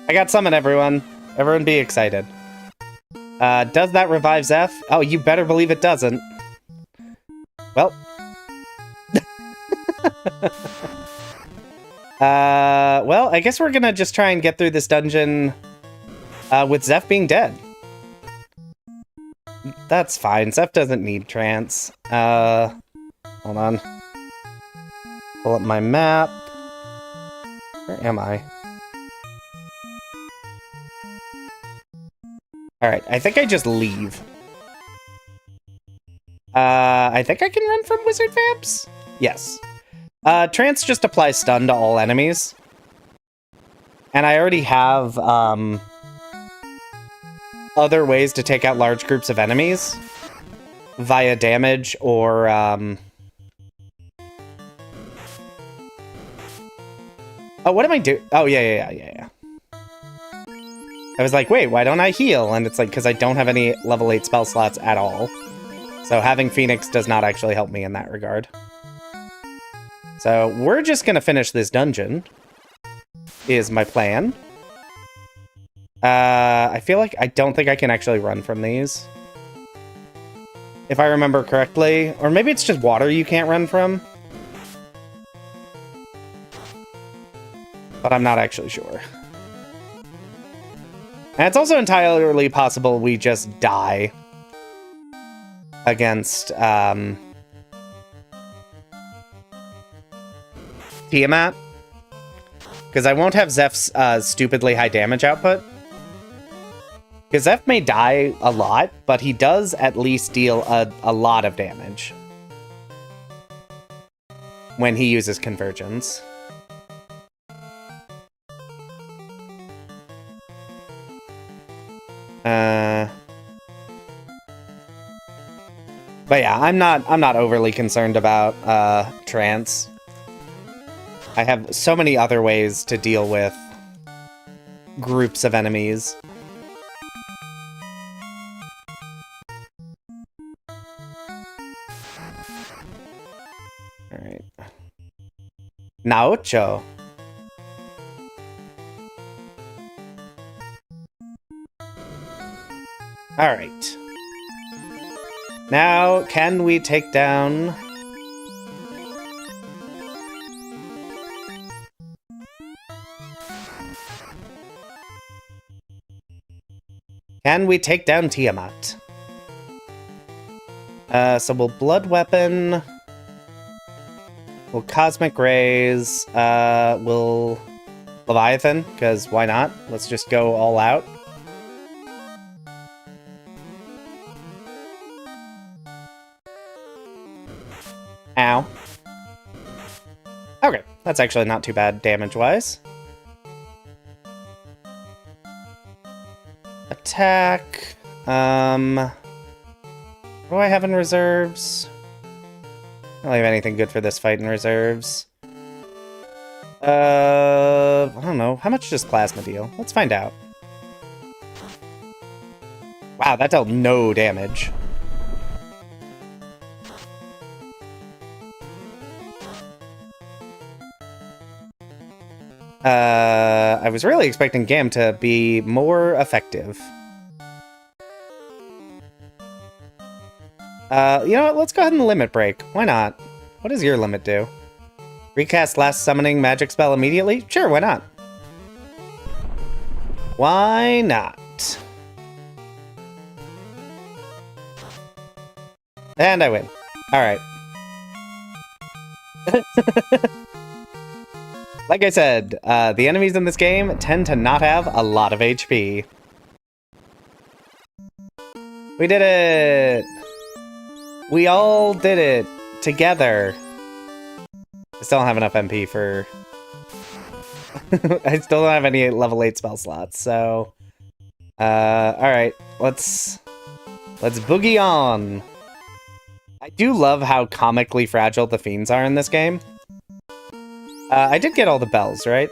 I got summon, everyone. Everyone be excited. Does that revive Zeph? Oh, you better believe it doesn't. Well. Well, I guess we're gonna just try and get through this dungeon with Zeph being dead. That's fine. Zeph doesn't need trance. Hold on. Pull up my map. Where am I? Alright, I think I just leave. I think I can run from Wizard Vamps? Yes. Trance just applies stun to all enemies. And I already have, other ways to take out large groups of enemies. Via damage or, Oh, what am I doing? Oh, yeah. I was like, wait, why don't I heal? And it's like, because I don't have any level 8 spell slots at all. So having Phoenix does not actually help me in that regard. So we're just gonna finish this dungeon, is my plan. I feel like I don't think I can actually run from these. If I remember correctly. Or maybe it's just water you can't run from. But I'm not actually sure. And it's also entirely possible we just die against Tiamat. Because I won't have Zeph's stupidly high damage output. Because Zeph may die a lot, but he does at least deal a lot of damage when he uses Convergence. But yeah, I'm not overly concerned about trance. I have so many other ways to deal with groups of enemies. All right. Naocho. All right. Now, can we take down... Can we take down Tiamat? So we'll Blood Weapon. We'll Cosmic Rays. We'll Leviathan, because why not? Let's just go all out. Ow. Okay, that's actually not too bad damage-wise. Attack. What do I have in reserves? I don't have anything good for this fight in reserves. I don't know. How much does Plasma deal? Let's find out. Wow, that dealt no damage. I was really expecting Gam to be more effective. You know what? Let's go ahead and limit break. Why not? What does your limit do? Recast last summoning magic spell immediately? Sure, why not? Why not? And I win. Alright. Like I said, the enemies in this game tend to not have a lot of HP. We did it! We all did it! Together! I still don't have enough MP for... I still don't have any level 8 spell slots, so... alright, let's boogie on! I do love how comically fragile the fiends are in this game. I did get all the bells, right?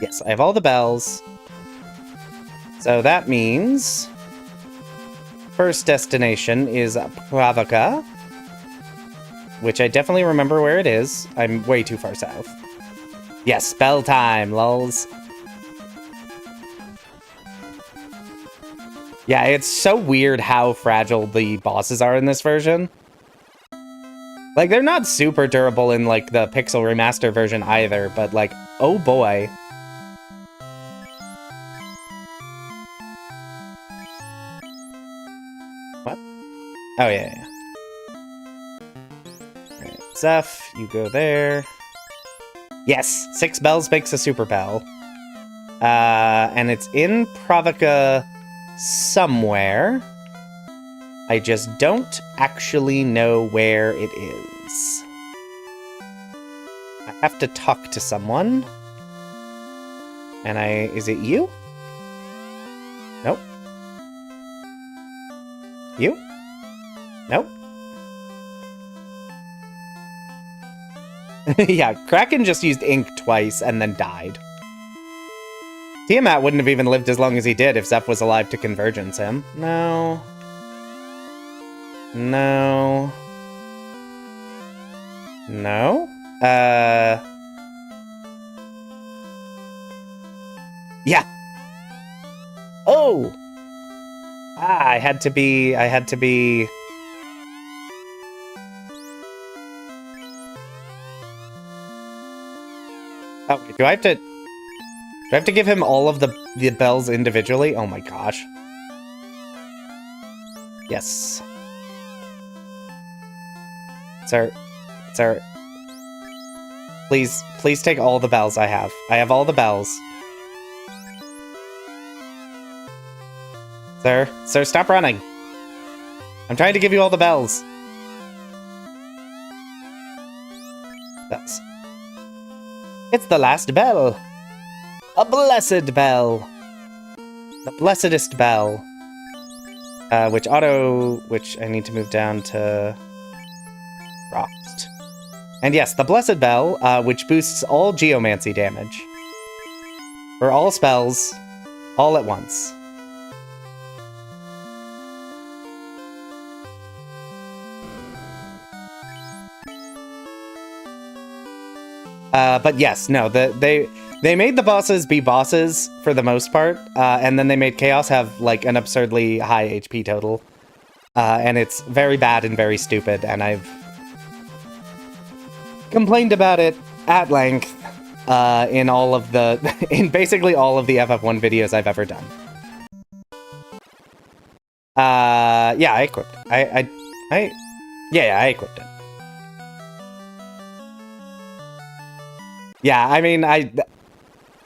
Yes, I have all the bells. So that means... First destination is Pravaka. which I definitely remember where it is. I'm way too far south. Yes, spell time, lulz. Yeah, it's so weird how fragile the bosses are in this version. Like, they're not super durable in, like, the Pixel Remaster version either, but, like, oh boy. What? Oh, yeah. Alright, Zeph, you go there. Yes, 6 bells makes a super bell. And it's in Provoca somewhere. I just don't actually know where it is. I have to talk to someone. And is it you? Nope. You? Nope. Yeah, Kraken just used ink twice and then died. Tiamat wouldn't have even lived as long as he did if Zeph was alive to convergence him. No. No. No? Yeah. Oh! Ah, I had to be... Oh, wait, do I have to give him all of the bells individually? Oh my gosh. Yes. Sir. Please take all the bells I have. I have all the bells. Sir, stop running. I'm trying to give you all the bells. Bells. It's the last bell. A blessed bell. The blessedest bell. Which I need to move down to Frost. And yes, the blessed bell, which boosts all geomancy damage. For all spells, all at once. But yes, no, they made the bosses be bosses for the most part, and then they made Chaos have, like, an absurdly high HP total. And it's very bad and very stupid, and I've complained about it at length in basically all of the FF1 videos I've ever done. Yeah, I equipped it. Yeah, I equipped it. Yeah, I mean,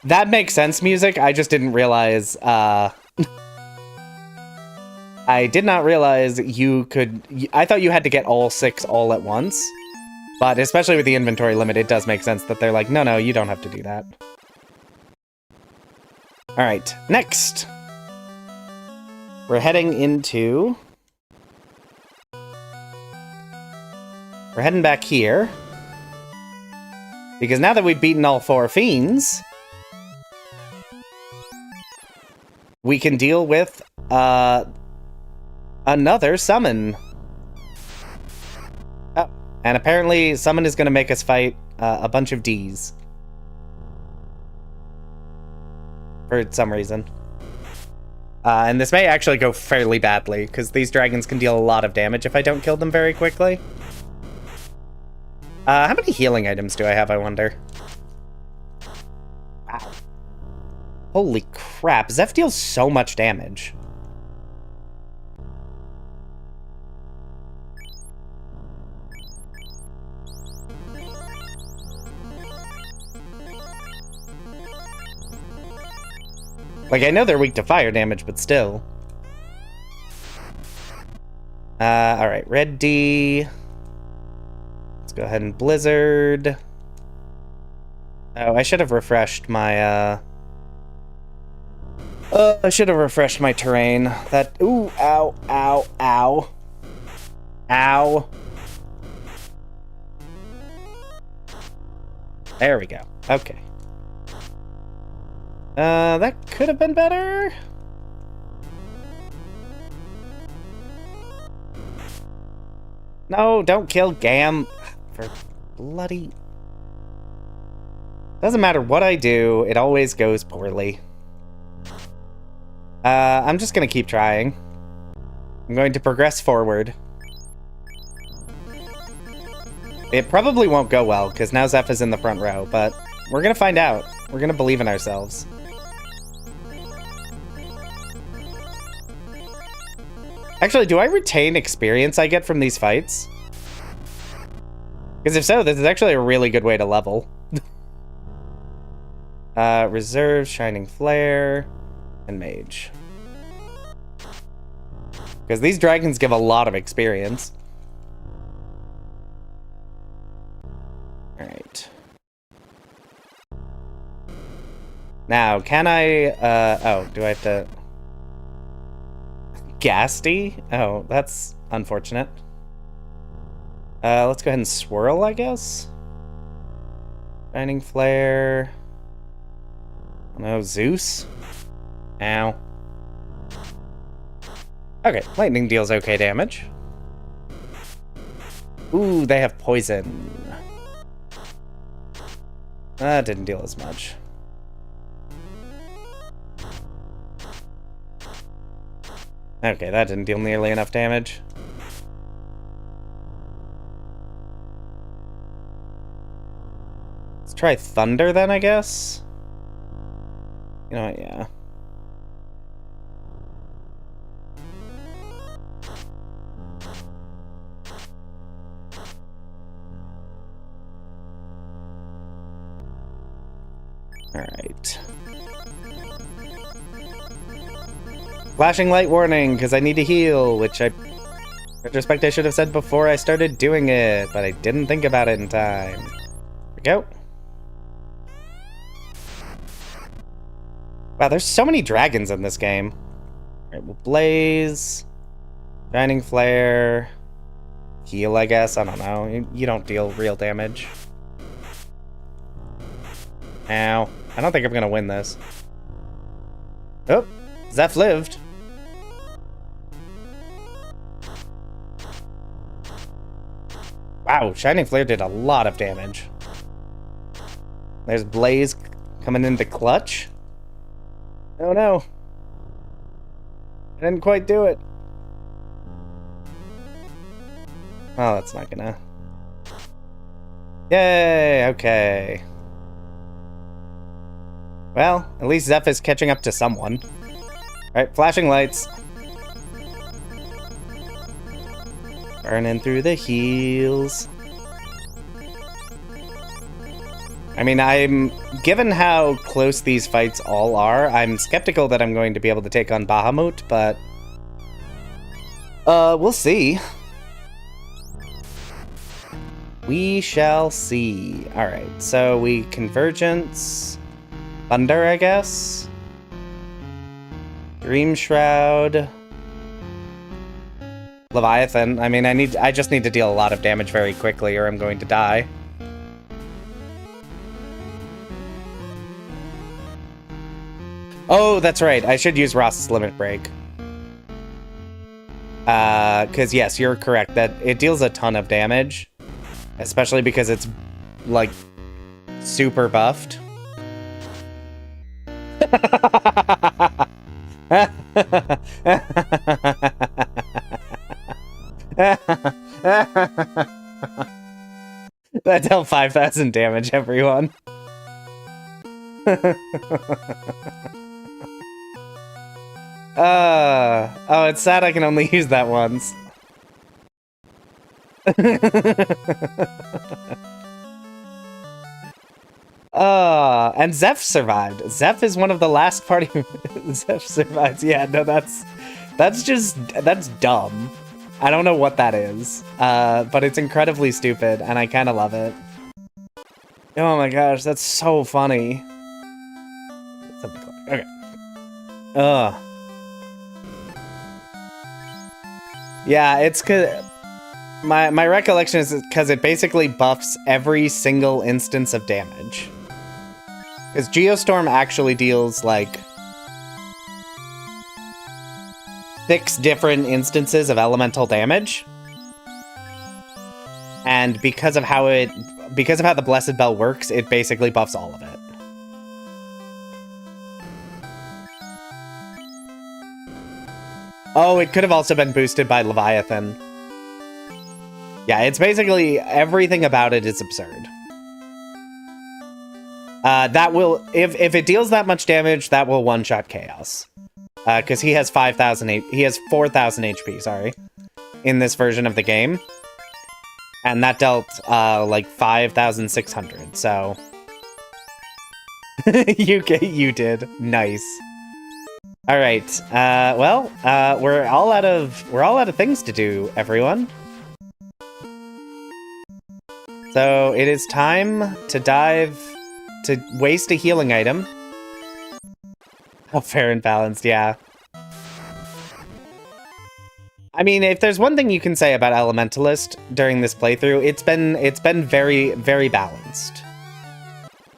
that makes sense, music. I just didn't realize, I did not realize you could... I thought you had to get all 6 all at once. But especially with the inventory limit, it does make sense that they're like, no, you don't have to do that. Alright, next! We're heading into... We're heading back here. Because now that we've beaten all 4 fiends, we can deal with, another summon. Oh, and apparently summon is going to make us fight, a bunch of Ds. For some reason. And this may actually go fairly badly, because these dragons can deal a lot of damage if I don't kill them very quickly. How many healing items do I have, I wonder? Wow. Holy crap, Zeph deals so much damage. Like, I know they're weak to fire damage, but still. Alright, Red D. Let's go ahead and Blizzard. Oh, I should have refreshed my, I should have refreshed my terrain. That... Ooh, ow, ow, ow. Ow. There we go. Okay. That could have been better. No, don't kill Gam. for bloody... Doesn't matter what I do, it always goes poorly. I'm just gonna keep trying. I'm going to progress forward. It probably won't go well, because now Zeph is in the front row, but we're gonna find out. We're gonna believe in ourselves. Actually, do I retain experience I get from these fights? Because if so, this is actually a really good way to level. Reserve, Shining Flare, and Mage. Because these dragons give a lot of experience. Alright. Now, can I, oh, do I have to... Gasty? Oh, that's unfortunate. Let's go ahead and swirl, I guess? Shining Flare... No, Zeus? Ow. Okay, lightning deals okay damage. Ooh, they have poison. That didn't deal as much. Okay, that didn't deal nearly enough damage. Let's try Thunder then, I guess? You know what, yeah. Alright. Flashing light warning, because I need to heal, which in retrospect I should have said before I started doing it, but I didn't think about it in time. There we go. Wow, there's so many dragons in this game. Alright, well, Blaze, Shining Flare, heal, I guess. I don't know. You don't deal real damage. Ow. I don't think I'm gonna win this. Oh, Zeph lived. Wow, Shining Flare did a lot of damage. There's Blaze coming into clutch. Oh no. I didn't quite do it. Oh, that's not gonna... Yay, okay. Well, at least Zeph is catching up to someone. Alright, flashing lights. Burning through the heels. I mean, given how close these fights all are, I'm skeptical that I'm going to be able to take on Bahamut, but... we'll see. We shall see. Alright, so we Convergence... Thunder, I guess? Dream Shroud... Leviathan. I mean, I just need to deal a lot of damage very quickly or I'm going to die. Oh, that's right. I should use Ross's Limit Break. Because yes, you're correct. That it deals a ton of damage. Especially because it's, like, super buffed. That dealt 5,000 damage, everyone. Oh, it's sad I can only use that once. And Zeph survived. Zeph is one of the last party... Zeph survives. Yeah, no, that's dumb. I don't know what that is. But it's incredibly stupid, and I kind of love it. Oh my gosh, that's so funny. Okay. Yeah, it's cause... My recollection is because it basically buffs every single instance of damage. Because Geostorm actually deals, like, 6 different instances of elemental damage. And because of how the Blessed Bell works, it basically buffs all of it. Oh, it could have also been boosted by Leviathan. Yeah, it's basically everything about it is absurd. That will, if it deals that much damage, that will one-shot Chaos. Because he has 4,000 HP, sorry, in this version of the game. And that dealt, like 5,600, so... you did. Nice. Alright, we're all out of things to do, everyone. So, it is time to waste a healing item. Oh, fair and balanced, yeah. I mean, if there's one thing you can say about Elementalist during this playthrough, it's been very, very balanced.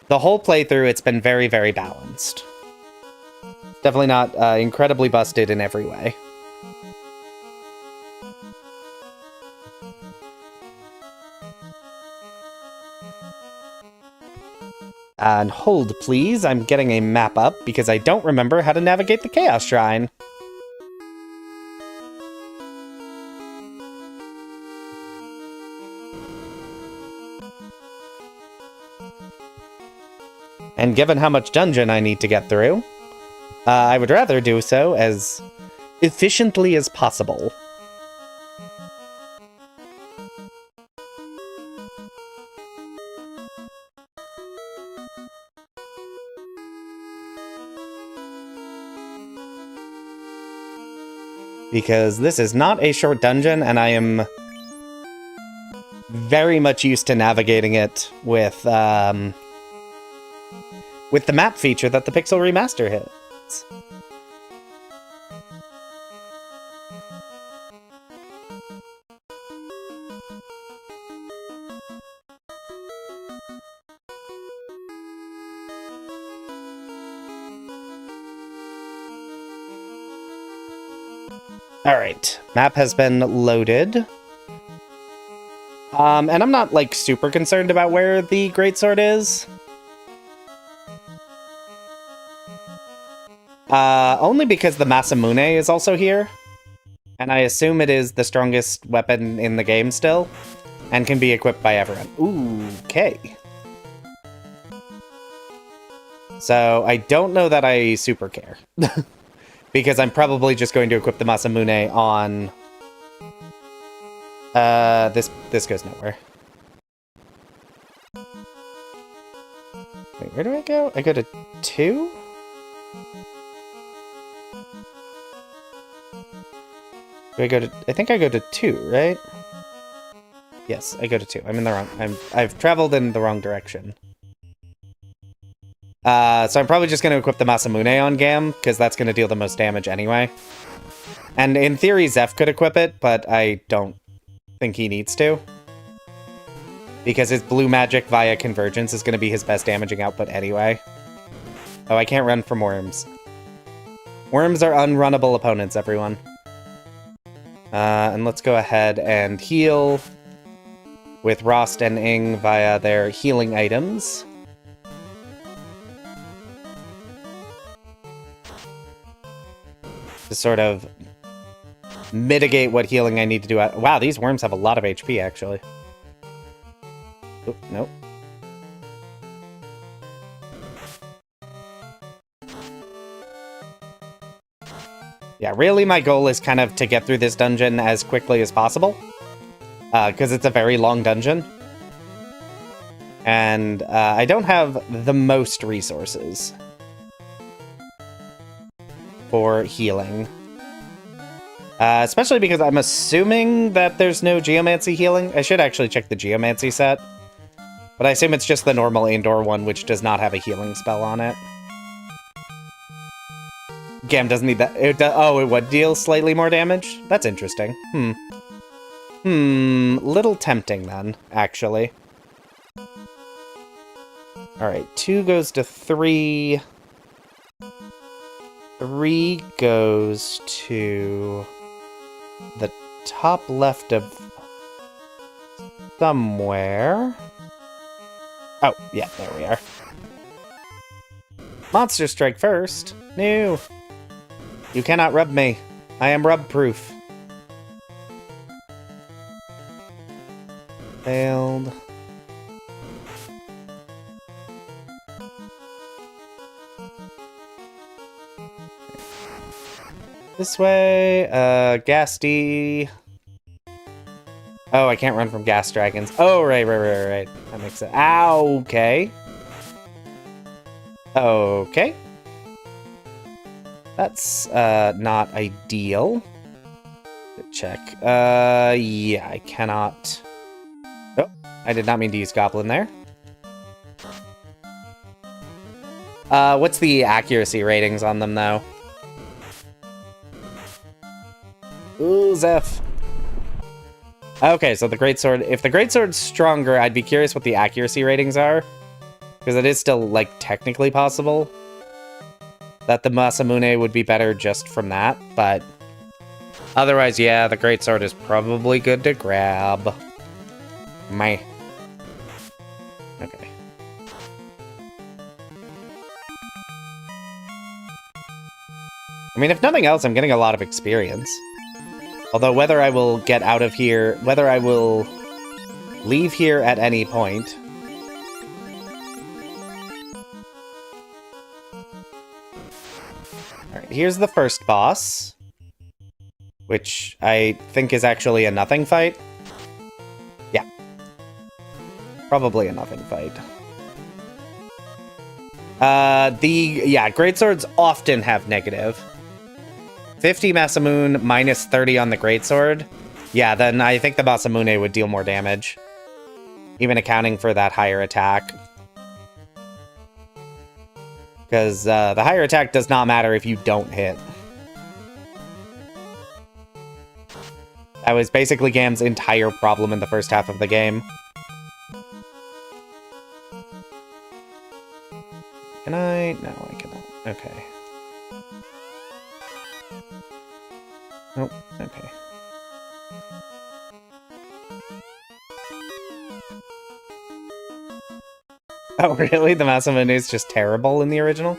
The whole playthrough, it's been very, very balanced. Definitely not incredibly busted in every way. And hold, please. I'm getting a map up because I don't remember how to navigate the Chaos Shrine. And given how much dungeon I need to get through, I would rather do so as efficiently as possible. Because this is not a short dungeon, and I am very much used to navigating it with the map feature that the Pixel Remaster hits. Alright, map has been loaded. And I'm not, like, super concerned about where the greatsword is. Only because the Masamune is also here. And I assume it is the strongest weapon in the game still. And can be equipped by everyone. Ooh, okay. So, I don't know that I super care. Because I'm probably just going to equip the Masamune on... this goes nowhere. Wait, where do I go? I go to 2? Do I go to... I think I go to 2, right? Yes, I go to 2. I'm in the wrong... I've traveled in the wrong direction. So I'm probably just going to equip the Masamune on Gam, because that's going to deal the most damage anyway. And in theory, Zeph could equip it, but I don't think he needs to. Because his blue magic via convergence is going to be his best damaging output anyway. Oh, I can't run from worms. Worms are unrunnable opponents, everyone. And let's go ahead and heal with Rost and Ing via their healing items. To sort of mitigate what healing I need to do. Wow, these worms have a lot of HP, actually. Oh, nope. Yeah, really my goal is kind of to get through this dungeon as quickly as possible. Because it's a very long dungeon. And I don't have the most resources for healing. Especially because I'm assuming that there's no Geomancy healing. I should actually check the Geomancy set. But I assume it's just the normal indoor one, which does not have a healing spell on it. Gam doesn't need that. Oh, it would deal slightly more damage? That's interesting. Little tempting then, actually. Alright, 2 goes to 3. 3 goes to the top left of... somewhere. Oh, yeah, there we are. Monster strike first. No. You cannot rub me. I am rub-proof. Failed. This way. Gasty. Oh, I can't run from gas dragons. Oh, right. That makes sense. Ow, okay. Okay. That's, not ideal. Check. Yeah, I cannot... Oh, I did not mean to use Goblin there. What's the accuracy ratings on them, though? Ooh, Zeph. Okay, so the Greatsword... If the Greatsword's stronger, I'd be curious what the accuracy ratings are. Because it is still, like, technically possible that the Masamune would be better just from that, but... Otherwise, yeah, the Greatsword is probably good to grab. Meh. Okay. I mean, if nothing else, I'm getting a lot of experience. Although whether I will get out of here, whether I will leave here at any point... Alright, here's the first boss. Which I think is actually a nothing fight. Yeah. Probably a nothing fight. Yeah, Greatswords often have negative. 50 Masamune minus 30 on the Greatsword. Yeah, then I think the Masamune would deal more damage. Even accounting for that higher attack. Because the higher attack does not matter if you don't hit. That was basically Gam's entire problem in the first half of the game. Can I? No, I cannot. Okay. Nope. Okay. Oh, really? The Masamune is just terrible in the original?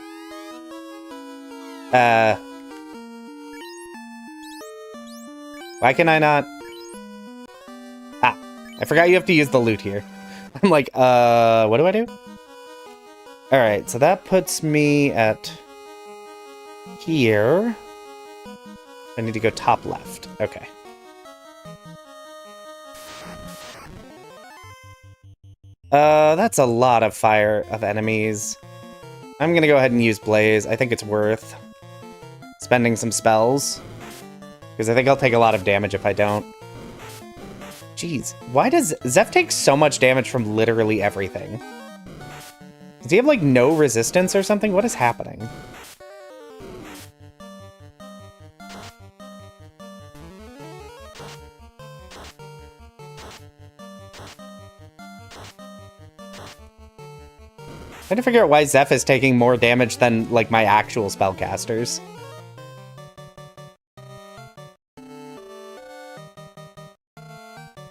Why can I not... Ah, I forgot you have to use the loot here. I'm like, what do I do? Alright, so that puts me at... here. I need to go top left. Okay. That's a lot of fire of enemies. I'm gonna go ahead and use Blaze. I think it's worth spending some spells. Because I think I'll take a lot of damage if I don't. Jeez, why does Zeph take so much damage from literally everything? Does he have, like, no resistance or something? What is happening? Trying to figure out why Zeph is taking more damage than, like, my actual spellcasters.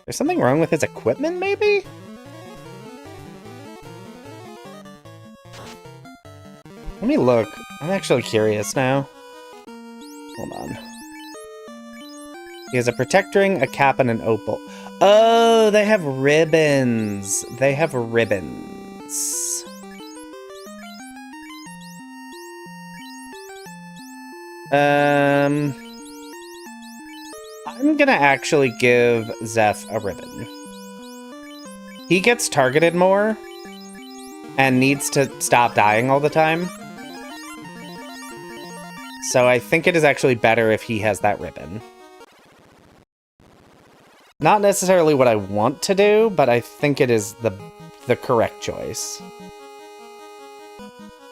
There's something wrong with his equipment, maybe? Let me look. I'm actually curious now. Hold on. He has a protect ring, a cap, and an opal. Oh, they have ribbons. They have ribbons. I'm gonna actually give Zeph a ribbon. He gets targeted more and needs to stop dying all the time. So I think it is actually better if he has that ribbon. Not necessarily what I want to do, but I think it is the correct choice.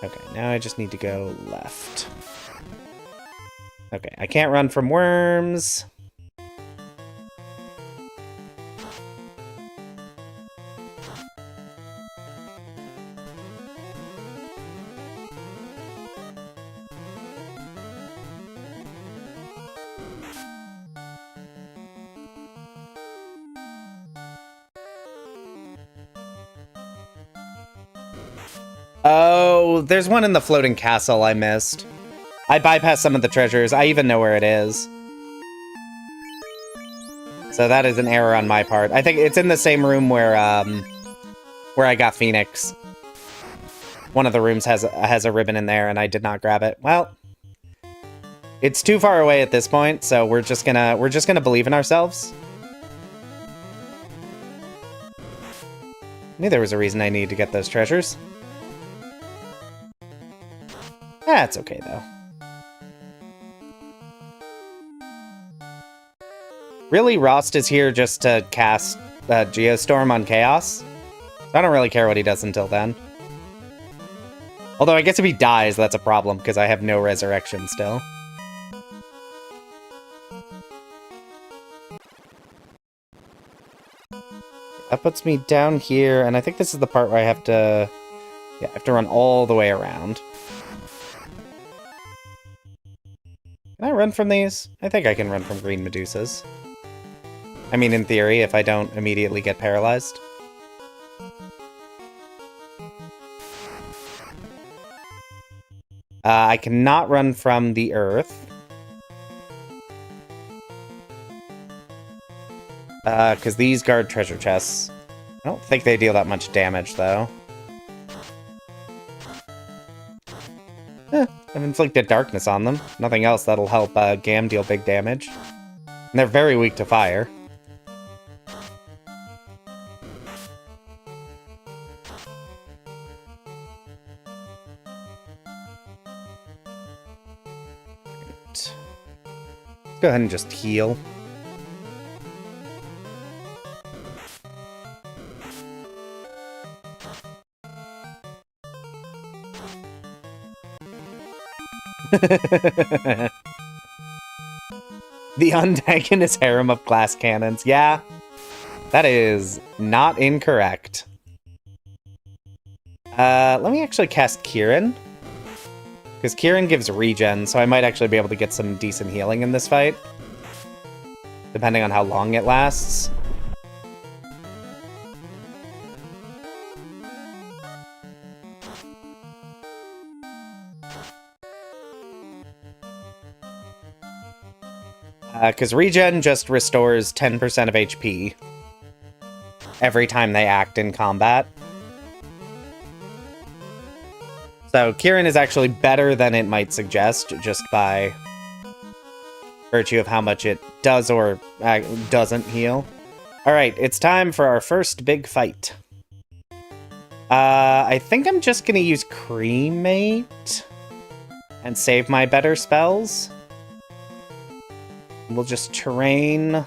Okay, now I just need to go left. Okay, I can't run from worms. Oh, there's one in the floating castle I missed. I bypassed some of the treasures. I even know where it is. So that is an error on my part. I think it's in the same room where I got Phoenix. One of the rooms has a ribbon in there, and I did not grab it. Well, it's too far away at this point, so we're just gonna believe in ourselves. Knew there was a reason I needed to get those treasures. That's okay though. Really, Rost is here just to cast Geostorm on Chaos. So I don't really care what he does until then. Although I guess if he dies, that's a problem, because I have no resurrection still. That puts me down here, and I think this is the part where I have to... Yeah, I have to run all the way around. Can I run from these? I think I can run from green Medusas. I mean, in theory, if I don't immediately get paralyzed. I cannot run from the earth. Because these guard treasure chests. I don't think they deal that much damage, though. I've inflicted darkness on them. Nothing else that'll help Gam deal big damage. And they're very weak to fire. Let's go ahead and just heal. The antagonist harem of glass cannons. Yeah, that is not incorrect. Let me actually cast Kieran. Because Kieran gives regen, so I might actually be able to get some decent healing in this fight. Depending on how long it lasts. Because regen just restores 10% of HP every time they act in combat. So Kieran is actually better than it might suggest, just by virtue of how much it does or doesn't heal. Alright, it's time for our first big fight. I think I'm just gonna use Cremate and save my better spells. We'll just terrain. I'm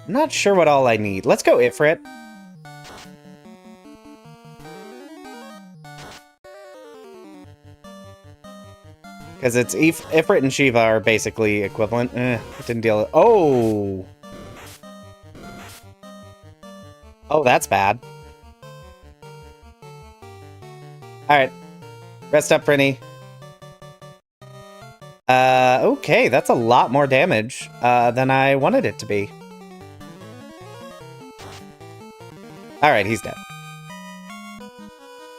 not sure what all I need. Let's go Ifrit. Because it's Ifrit and Shiva are basically equivalent. Didn't deal with... Oh! Oh, that's bad. Alright. Rest up, Frinny. Okay, that's a lot more damage than I wanted it to be. Alright, he's dead.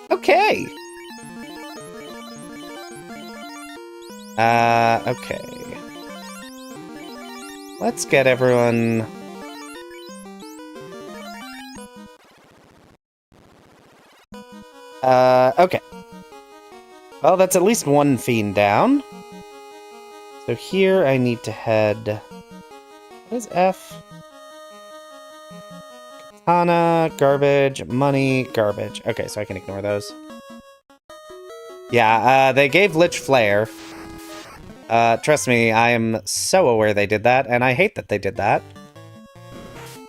Okay. Okay. Let's get everyone... Okay. Well, that's at least one fiend down. So here I need to head... What is F? Katana, garbage, money, garbage. Okay, so I can ignore those. Yeah, they gave Lich Flare. Trust me, I am so aware they did that, and I hate that they did that.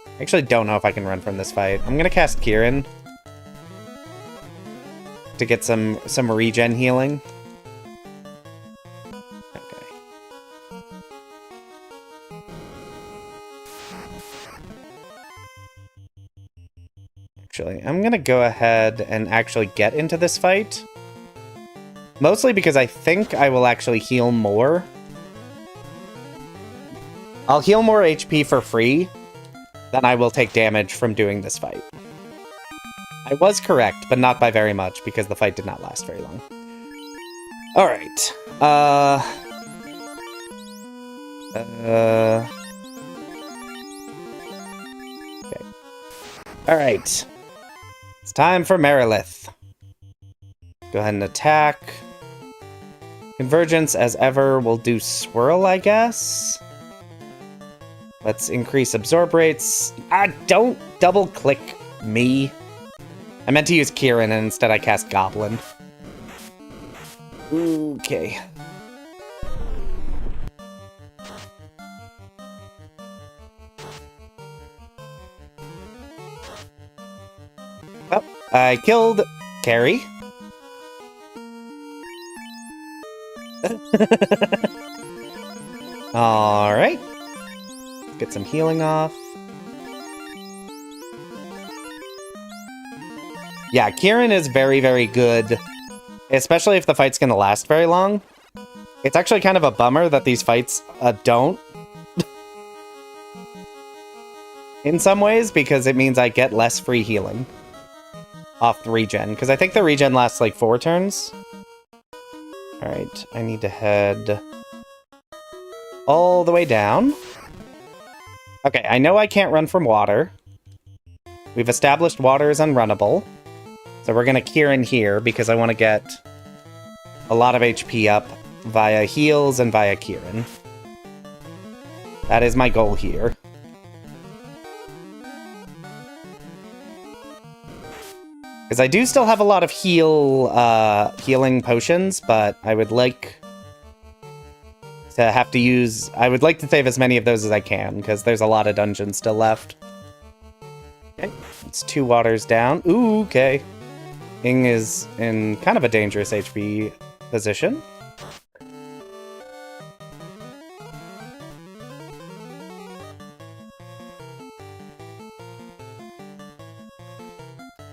I actually don't know if I can run from this fight. I'm gonna cast Kieran to get some regen healing. Okay. Actually, I'm gonna go ahead and actually get into this fight. Mostly because I think I will actually heal more. I'll heal more HP for free than I will take damage from doing this fight. I was correct, but not by very much, because the fight did not last very long. Alright. Okay. Alright. It's time for Merilith. Go ahead and attack. Convergence, as ever, will do Swirl, I guess? Let's increase absorb rates. Don't double-click me. I meant to use Kieran, and instead I cast Goblin. Okay. Well, I killed Carrie. Alright. Get some healing off. Yeah, Kieran is very, very good, especially if the fight's gonna last very long. It's actually kind of a bummer that these fights don't. In some ways, because it means I get less free healing off the regen, because I think the regen lasts like 4 turns. Alright, I need to head all the way down. Okay, I know I can't run from water. We've established water is unrunnable. So we're gonna Kieran here, because I want to get a lot of HP up via heals and via Kieran. That is my goal here. Because I do still have a lot of healing potions, but I would like to have to use... I would like to save as many of those as I can, because there's a lot of dungeons still left. Okay, it's 2 waters down. Ooh, okay. Ing is in kind of a dangerous HP position.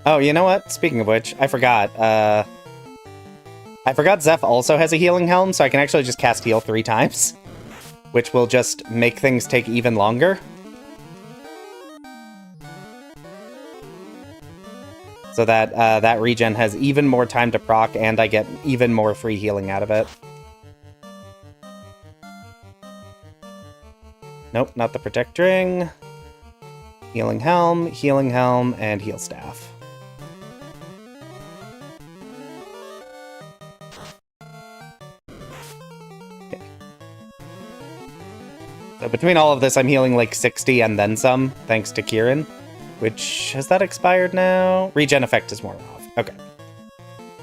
Oh, you know what? Speaking of which, I forgot. Zeph also has a healing helm, so I can actually just cast heal 3 times, which will just make things take even longer. So that that regen has even more time to proc, and I get even more free healing out of it. Nope, not the Protect Ring. Healing Helm, and Heal Staff. Okay. So between all of this, I'm healing like 60 and then some, thanks to Kieran. Which, has that expired now? Regen effect is worn off. Okay.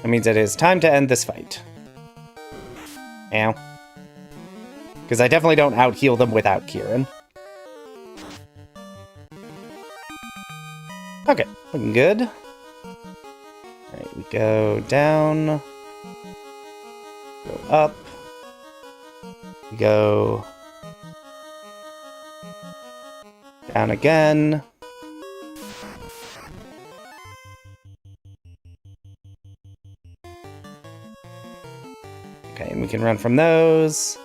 That means it is time to end this fight. Ow. Because I definitely don't out-heal them without Kieran. Okay, looking good. Alright, we go down. Go up. We go... down again. Okay, and we can run from those.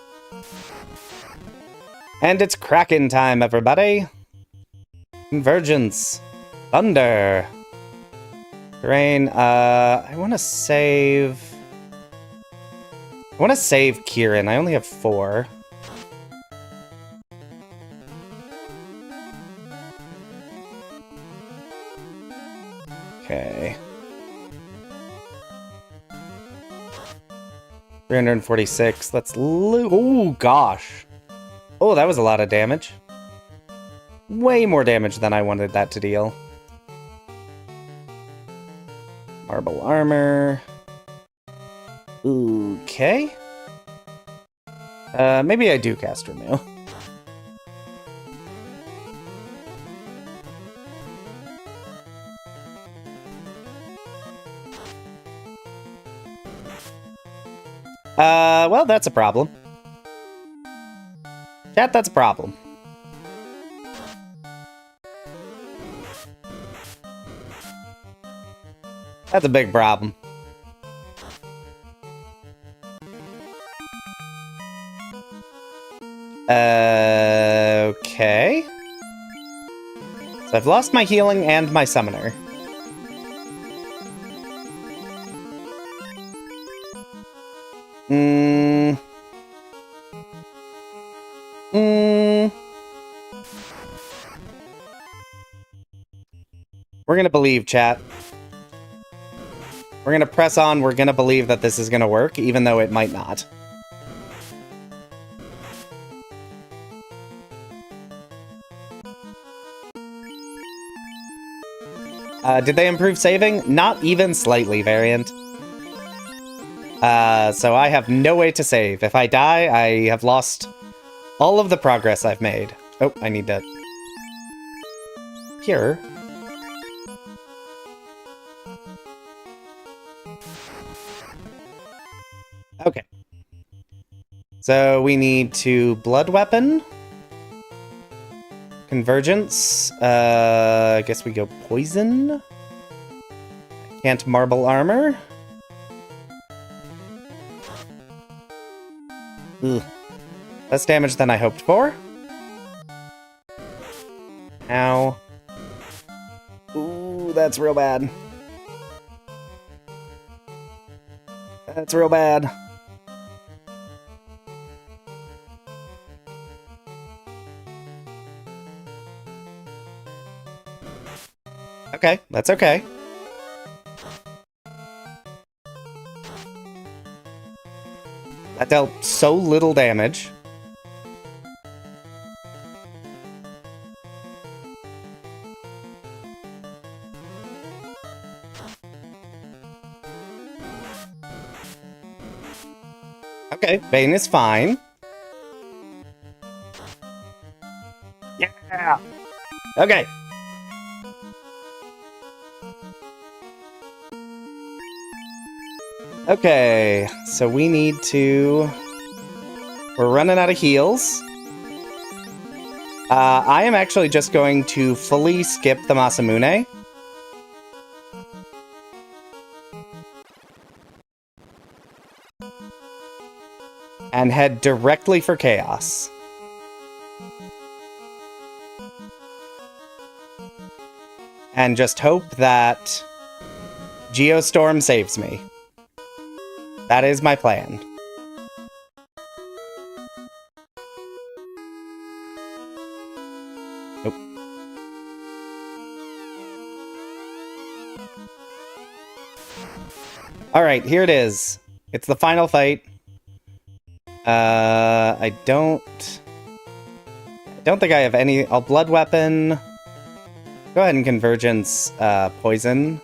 And it's Kraken time, everybody! Convergence. Thunder. Terrain, I want to save... I want to save Kieran. I only have 4. Okay. 346. Let's oh, gosh. Oh, that was a lot of damage. Way more damage than I wanted that to deal. Marble armor. Okay. Maybe I do cast Renew. Well, that's a problem. Chat, that's a problem. That's a big problem. Okay. So I've lost my healing and my summoner. We're gonna believe, chat. We're gonna press on. We're gonna believe that this is gonna work, even though it might not. Did they improve saving? Not even slightly, Variant. So I have no way to save. If I die, I have lost all of the progress I've made. Oh, I need to... Cure. Okay. So we need to Blood Weapon. Convergence. I guess we go Poison. Can't Marble Armor. Ugh. Less damage than I hoped for. Ow. Ooh, that's real bad. That's real bad. Okay, that's okay. That dealt so little damage. Okay, Bane is fine. Yeah! Okay. Okay, so we need to... We're running out of heals. I am actually just going to fully skip the Masamune. And head directly for Chaos. And just hope that Geostorm saves me. That is my plan. Nope. Alright, here it is. It's the final fight. I don't think I have any... I'll Blood Weapon. Go ahead and Convergence, Poison.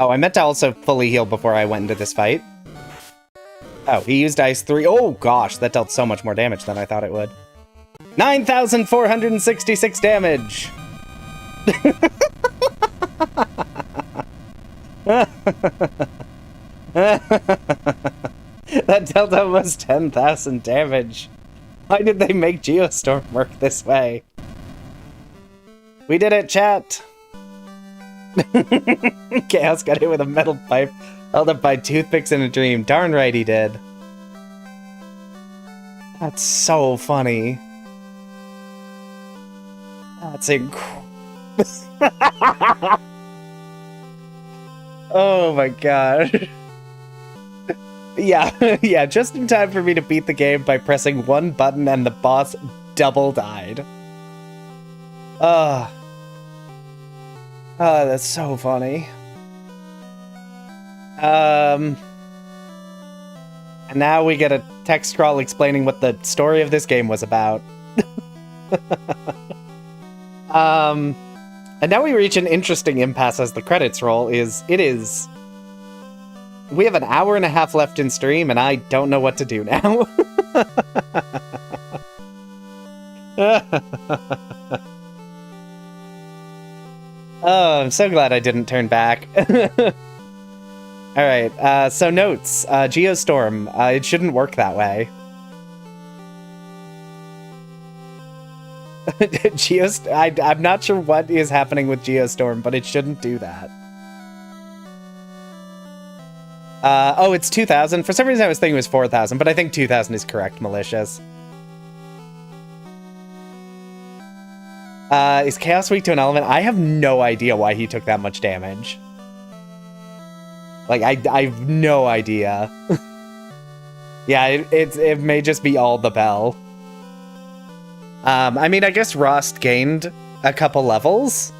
Oh, I meant to also fully heal before I went into this fight. Oh, he used Ice 3. Oh, gosh, that dealt so much more damage than I thought it would. 9,466 damage! That dealt almost 10,000 damage. Why did they make Geostorm work this way? We did it, chat! Chaos got hit with a metal pipe held up by toothpicks in a dream. Darn right he did. That's so funny. That's incredible. Oh my god. Yeah, yeah, just in time for me to beat the game by pressing one button and the boss double died. Oh, that's so funny. And now we get a text scroll explaining what the story of this game was about. And now we reach an interesting impasse as the credits roll. We have an hour and a half left in stream, and I don't know what to do now. Oh, I'm so glad I didn't turn back. Alright, so notes. Geostorm. It shouldn't work that way. I'm not sure what is happening with Geostorm, but it shouldn't do that. Oh, it's 2,000. For some reason I was thinking it was 4,000, but I think 2,000 is correct, Malicious. Is Chaos weak to an element? I have no idea why he took that much damage. Like, I have no idea. Yeah, it may just be all the bell. I mean, I guess Rost gained a couple levels.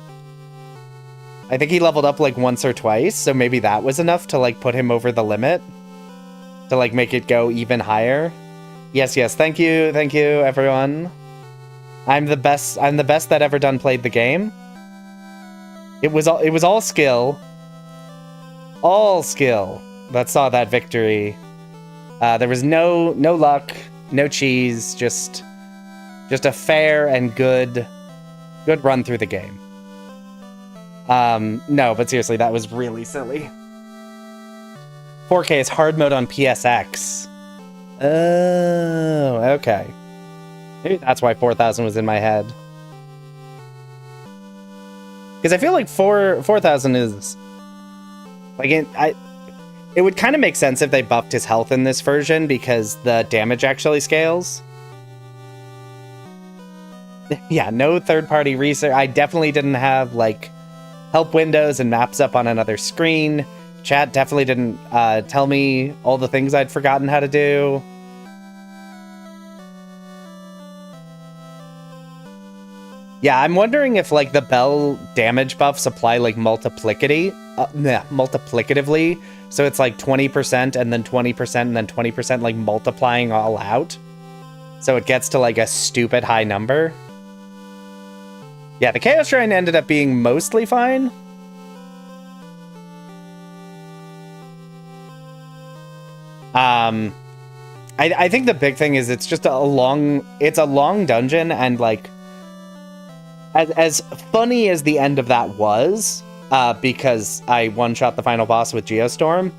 I think he leveled up like once or twice, so maybe that was enough to like put him over the limit. To like make it go even higher. Yes, thank you, everyone. I'm the best that ever done played the game. It was all skill. All skill that saw that victory. There was no luck, no cheese, just a fair and good run through the game. No, but seriously, that was really silly. 4K is hard mode on PSX. Oh, okay. Maybe that's why 4000 was in my head. Because I feel like 4000 is like it would kind of make sense if they buffed his health in this version because the damage actually scales. Yeah, no third-party research. I definitely didn't have like help windows and maps up on another screen. Chat definitely didn't tell me all the things I'd forgotten how to do. Yeah, I'm wondering if like the bell damage buffs apply like multiplicatively. So it's like 20% and then 20% and then 20% like multiplying all out. So it gets to like a stupid high number. Yeah, the Chaos Shrine ended up being mostly fine. I think the big thing is it's just a long dungeon, and like as funny as the end of that was, because I one-shot the final boss with Geostorm,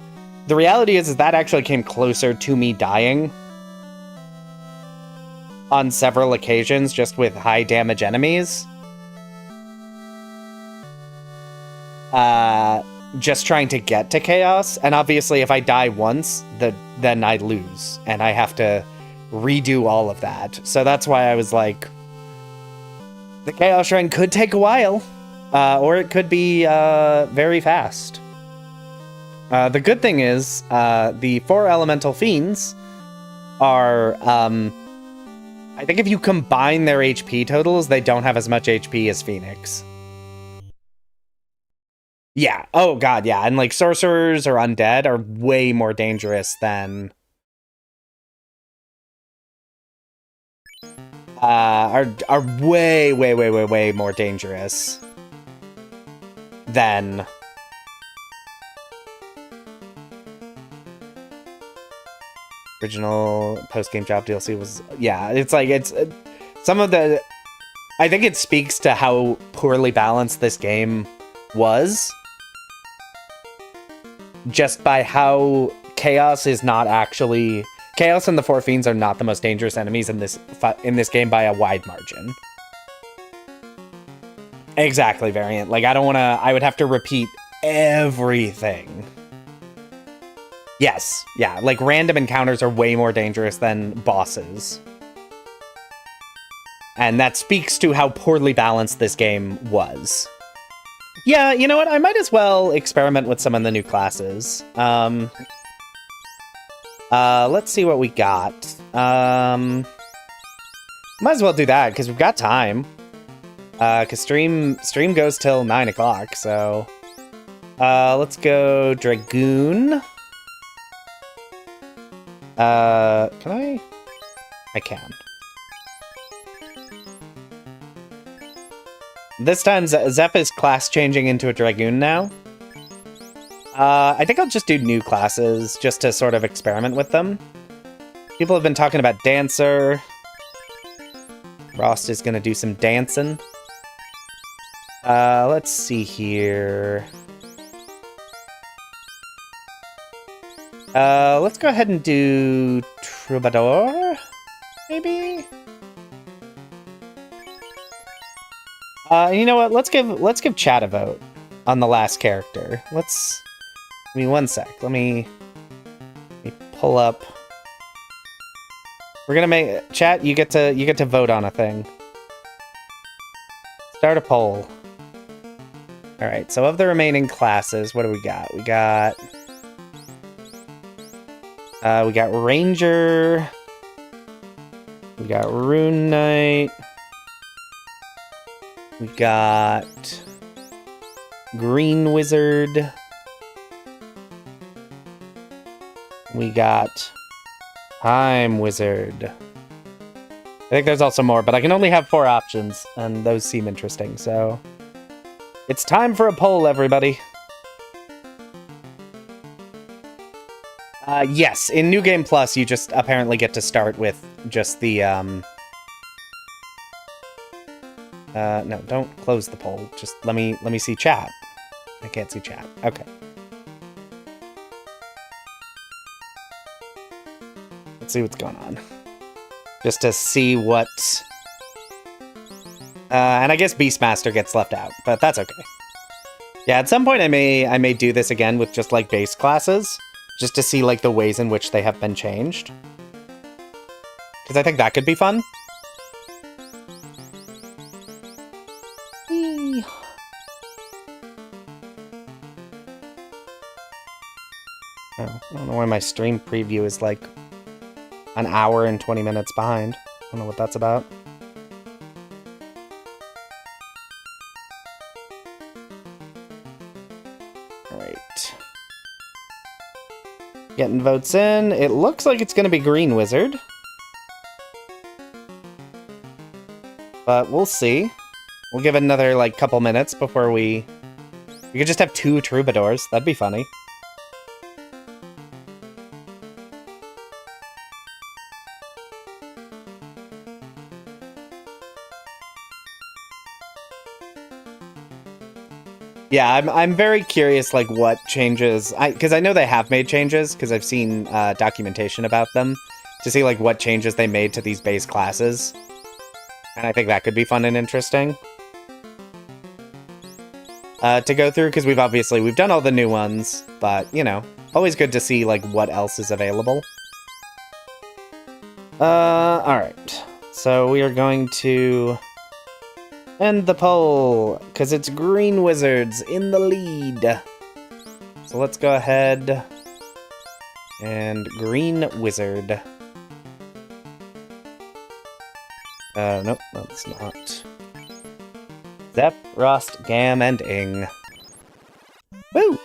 the reality is that actually came closer to me dying on several occasions just with high damage enemies. Just trying to get to Chaos, and obviously if I die once, then I lose, and I have to redo all of that. So that's why I was like, the Chaos Shrine could take a while, or it could be very fast. The good thing is, the 4 elemental fiends are, I think if you combine their HP totals, they don't have as much HP as Phoenix. Yeah. Oh god, yeah. And like sorcerers or undead are way more dangerous than are way more dangerous than original post-game job DLC was. Yeah, it's like it's some of the I think it speaks to how poorly balanced this game was. Just by how Chaos is not actually... Chaos and the 4 Fiends are not the most dangerous enemies in this game by a wide margin. Exactly, Variant. Like, I don't want to... I would have to repeat everything. Yes, yeah. Like, random encounters are way more dangerous than bosses. And that speaks to how poorly balanced this game was. Yeah, you know what? I might as well experiment with some of the new classes. Let's see what we got. Might as well do that, because we've got time. Because stream goes till 9 o'clock, so... let's go Dragoon. Can I? I can. This time, Zep is class changing into a Dragoon now. I think I'll just do new classes, just to sort of experiment with them. People have been talking about Dancer. Rost is gonna do some dancing. Let's see here. Let's go ahead and do Troubadour, maybe? You know what? Let's give chat a vote on the last character. Give me one sec. Let me pull up. We're gonna make chat. You get to vote on a thing. Start a poll. All right. So of the remaining classes, what do we got? We got Ranger. We got Rune Knight. We got Green Wizard. We got Time Wizard. I think there's also more, but I can only have 4 options, and those seem interesting, so... It's time for a poll, everybody. Yes, in New Game Plus, you just apparently get to start with just the, no, don't close the poll. Just let me see chat. I can't see chat. Okay. Let's see what's going on. Just to see what... and I guess Beastmaster gets left out, but that's okay. Yeah, at some point I may do this again with just, like, base classes, just to see, like, the ways in which they have been changed. Because I think that could be fun. Oh, I don't know why my stream preview is, like, an hour and 20 minutes behind. I don't know what that's about. Alright. Getting votes in. It looks like it's going to be Green Wizard. But we'll see. We'll give it another, like, couple minutes before we... We could just have 2 troubadours. That'd be funny. Yeah, I'm very curious, like, what changes... Because I know they have made changes, because I've seen documentation about them, to see, like, what changes they made to these base classes. And I think that could be fun and interesting. To go through, because we've done all the new ones, but, you know, always good to see, like, what else is available. Alright. So we are going to... end the poll, because it's Green Wizards in the lead. So let's go ahead and Green Wizard. Nope, that's not. Zep, Rust, Gam, and Ing. Woo!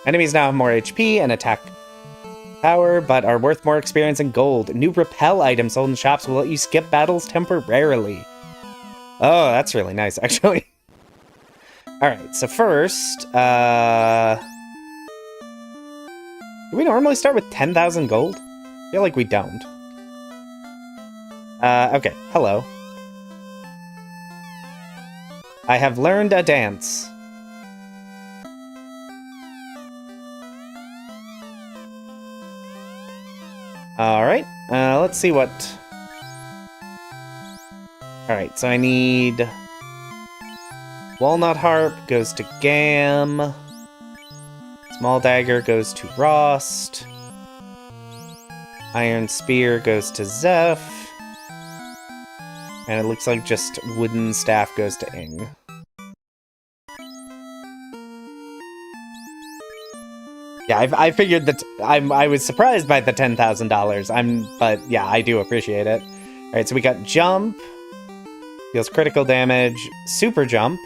Enemies now have more HP and attack power, but are worth more experience and gold. New repel items sold in shops will let you skip battles temporarily. Oh, that's really nice, actually. Alright, so first, do we normally start with 10,000 gold? I feel like we don't. Okay, hello. I have learned a dance. Alright, let's see what... Alright, so I need... Walnut Harp goes to Gam. Small Dagger goes to Rost. Iron Spear goes to Zeph. And it looks like just Wooden Staff goes to Ing. Yeah, I figured that... I was surprised by the $10,000. But yeah, I do appreciate it. Alright, so we got Jump. Deals critical damage. Super Jump.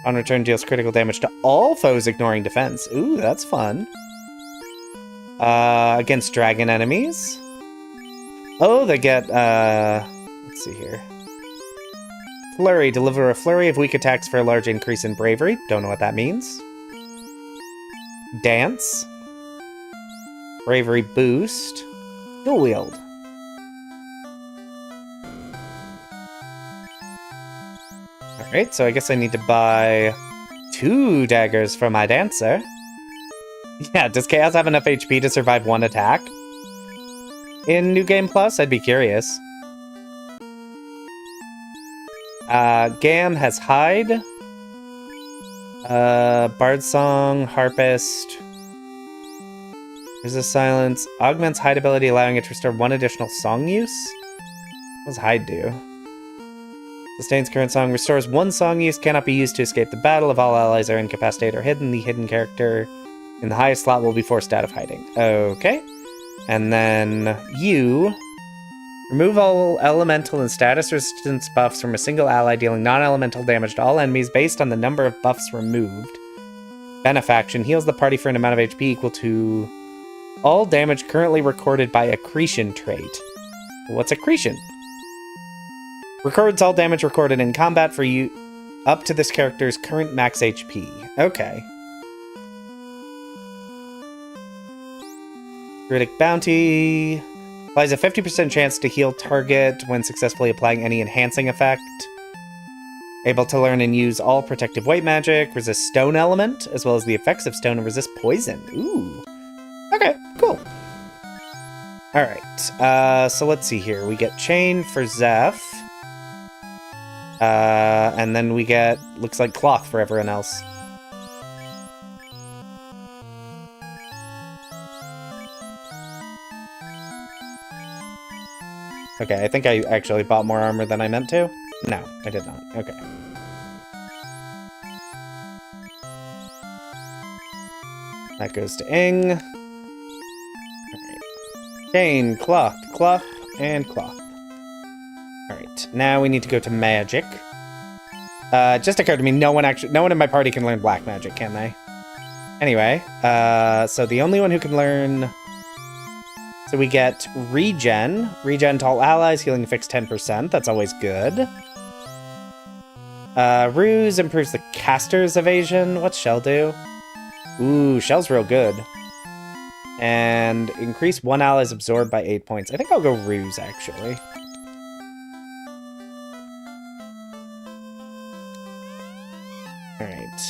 On return, deals critical damage to all foes ignoring defense. Ooh, that's fun. Against dragon enemies. Oh, they get, let's see here. Flurry. Deliver a flurry of weak attacks for a large increase in bravery. Don't know what that means. Dance. Bravery boost. Dual wield. Alright, so I guess I need to buy 2 daggers for my dancer. Yeah, does Chaos have enough HP to survive 1 attack? In New Game Plus? I'd be curious. Gam has Hide. Bard Song, Harpist. Resist Silence. Augments Hide ability, allowing it to restore 1 additional song use? What does Hide do? Sustains current song. Restores 1 song use. Cannot be used to escape the battle. If all allies are incapacitated or hidden, the hidden character in the highest slot will be forced out of hiding. Okay. And then you Remove all elemental and status resistance buffs from a single ally, dealing non-elemental damage to all enemies based on the number of buffs removed. Benefaction heals the party for an amount of HP equal to all damage currently recorded by accretion trait. What's accretion? Records all damage recorded in combat for you up to this character's current max HP. Okay. Critic Bounty applies a 50% chance to heal target when successfully applying any enhancing effect. Able to learn and use all protective white magic, resist stone element, as well as the effects of stone and resist poison. Ooh. Okay, cool. Alright, so let's see here. We get chain for Zeph. And then we get, looks like cloth for everyone else. Okay, I think I actually bought more armor than I meant to. No, I did not. Okay. That goes to Ing. Alright. Chain, cloth, cloth, and cloth. Alright, now we need to go to magic. It just occurred to me, no one in my party can learn black magic, can they? Anyway, so the only one who can learn... So we get regen. Regen to all allies, healing a fixed 10%. That's always good. Ruse improves the caster's evasion. What's Shell do? Ooh, Shell's real good. And increase one ally's absorbed by 8 points. I think I'll go Ruse, actually. Alright.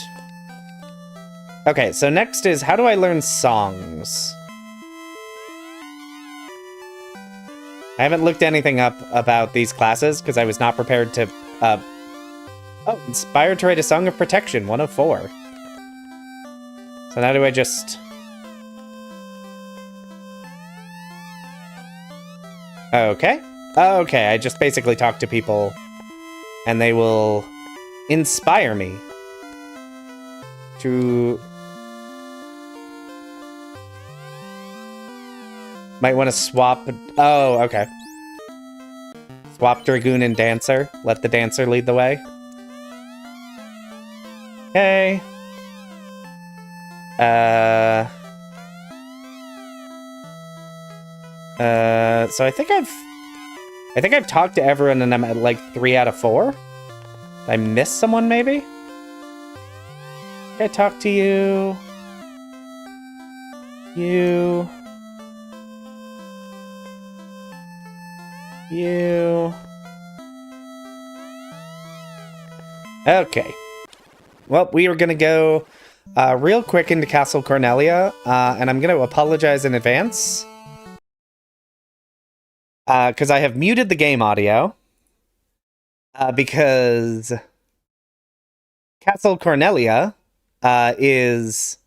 Okay, so next is, how do I learn songs? I haven't looked anything up about these classes, because I was not prepared to, Oh, inspired to write a Song of Protection, 104. So now do I just... Okay. Okay, I just basically talk to people, and they will inspire me to... Might want to swap... Oh, okay. Swap Dragoon and Dancer. Let the Dancer lead the way. Okay. So I think I've talked to everyone and I'm at like 3 out of 4. Did I miss someone maybe? Did I talk to you? You. Okay. Well, we are going to go real quick into Castle Cornelia, and I'm going to apologize in advance. Because I have muted the game audio. Because Castle Cornelia is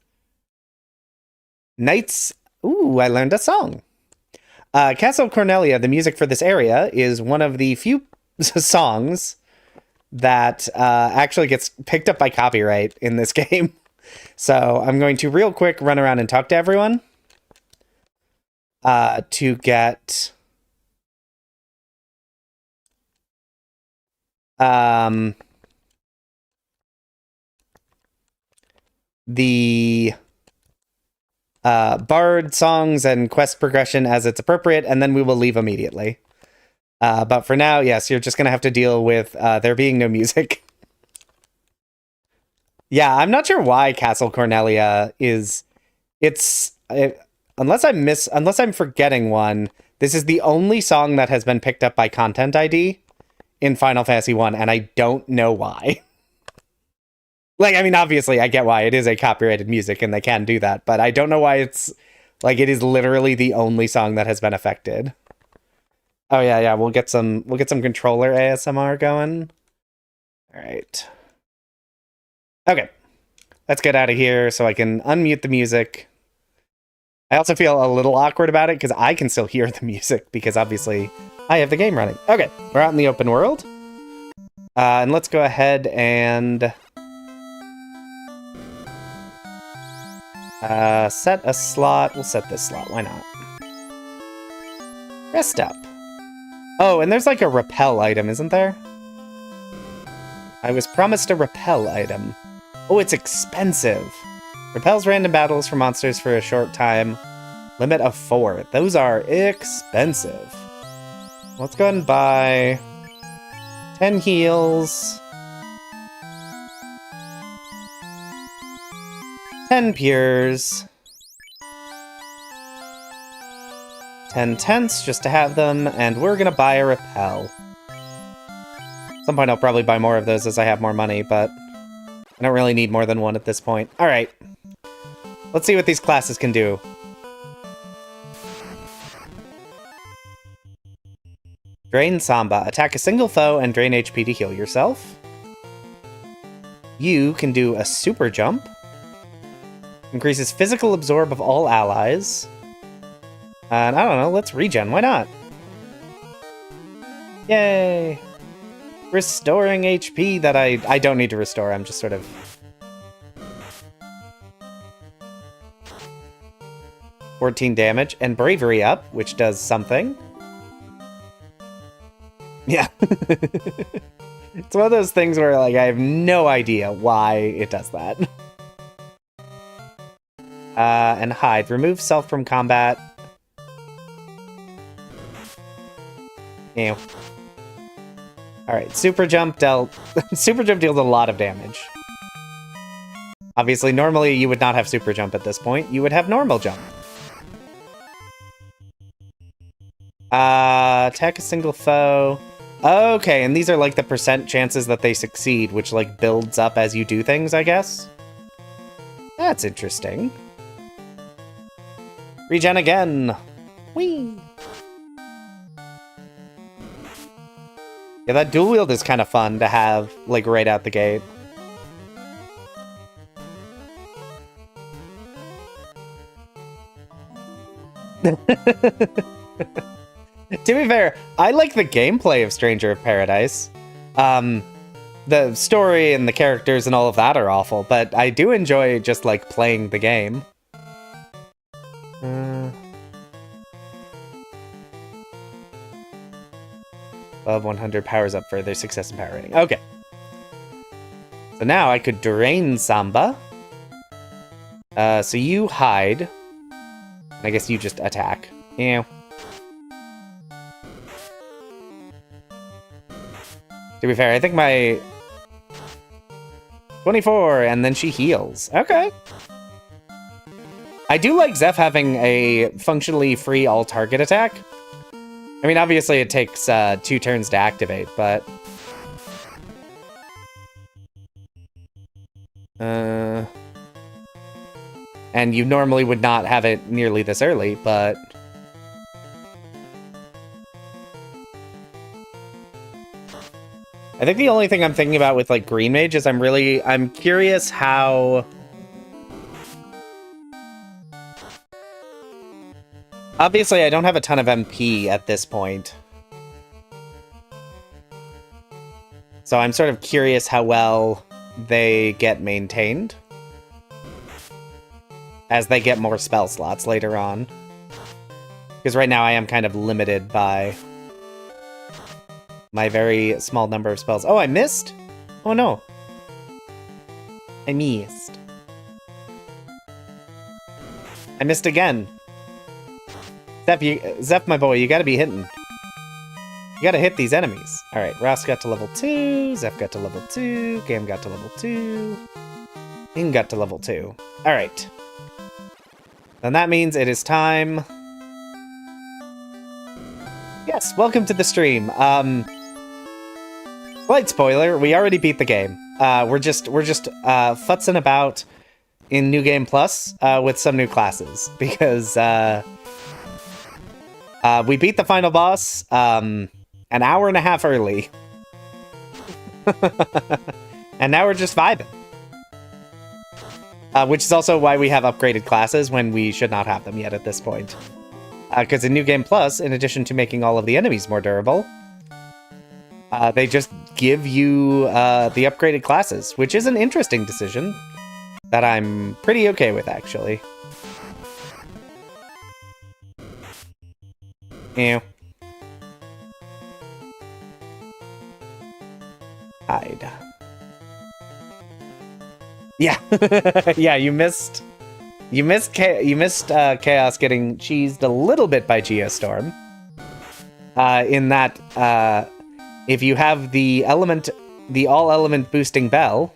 Knights... Ooh, I learned a song. Castle Cornelia, the music for this area, is one of the few songs that actually gets picked up by copyright in this game. So I'm going to real quick run around and talk to everyone to get the bard songs and quest progression as it's appropriate, and then we will leave immediately. But for now, yes, you're just going to have to deal with there being no music. Yeah, I'm not sure why Castle Cornelia is... Unless I'm forgetting one, this is the only song that has been picked up by Content ID in Final Fantasy 1, and I don't know why. Like, I mean, obviously, I get why it is a copyrighted music, and they can do that, but I don't know why it's... Like, it is literally the only song that has been affected. Oh, yeah, we'll get some controller ASMR going. Alright. Okay. Let's get out of here so I can unmute the music. I also feel a little awkward about it, because I can still hear the music, because obviously I have the game running. Okay, we're out in the open world. And let's go ahead and... set a slot. We'll set this slot. Why not? Rest up. Oh, and there's like a repel item, isn't there? I was promised a repel item. Oh, it's expensive. Repels random battles for monsters for a short time. Limit of 4. Those are expensive. Let's go ahead and buy 10 heals, 10 pures, 10 tents just to have them, and we're gonna buy a repel. At some point I'll probably buy more of those as I have more money, but I don't really need more than one at this point. Alright. Let's see what these classes can do. Drain Samba. Attack a single foe and drain HP to heal yourself. You can do a super jump. Increases physical absorb of all allies. And I don't know, let's regen. Why not? Yay! Restoring HP that I don't need to restore. I'm just sort of... 14 damage. And bravery up, which does something. Yeah. It's one of those things where, like, I have no idea why it does that. And hide. Remove self from combat. Ew. Alright, super jump dealt... super jump deals a lot of damage. Obviously, normally you would not have super jump at this point. You would have normal jump. Attack a single foe. Okay, and these are like the percent chances that they succeed, which like builds up as you do things, I guess. That's interesting. Regen again. Whee! Yeah, that dual wield is kind of fun to have, like, right out the gate. To be fair, I like the gameplay of Stranger of Paradise. The story and the characters and all of that are awful, but I do enjoy just, like, playing the game. Above 100 powers up further success and power rating. Okay. So now I could drain Samba. So you hide. I guess you just attack. Ew. To be fair, I think my 24, and then she heals. Okay. I do like Zeph having a functionally free all-target attack. I mean, obviously it takes 2 turns to activate, but... And you normally would not have it nearly this early, but... I think the only thing I'm thinking about with, like, Green Mage is I'm curious how... Obviously, I don't have a ton of MP at this point. So I'm sort of curious how well they get maintained as they get more spell slots later on. Because right now I am kind of limited by my very small number of spells. Oh, I missed? Oh no. I missed. I missed again. Zeph, my boy, you gotta be hitting. You gotta hit these enemies. Alright, Ross got to level 2, Zeph got to level 2, Gam got to level 2, Ing got to level 2. Alright. Then that means it is time... Yes, welcome to the stream. Slight spoiler, we already beat the game. We're just futzing about in New Game Plus with some new classes, because we beat the final boss an hour and a half early. And now we're just vibing. Which is also why we have upgraded classes when we should not have them yet at this point. Because in New Game Plus, in addition to making all of the enemies more durable, they just give you the upgraded classes, which is an interesting decision that I'm pretty okay with, actually. Ew. Hide. Yeah. Yeah, you missed Chaos getting cheesed a little bit by Geostorm. In that, if you have the all-element boosting bell,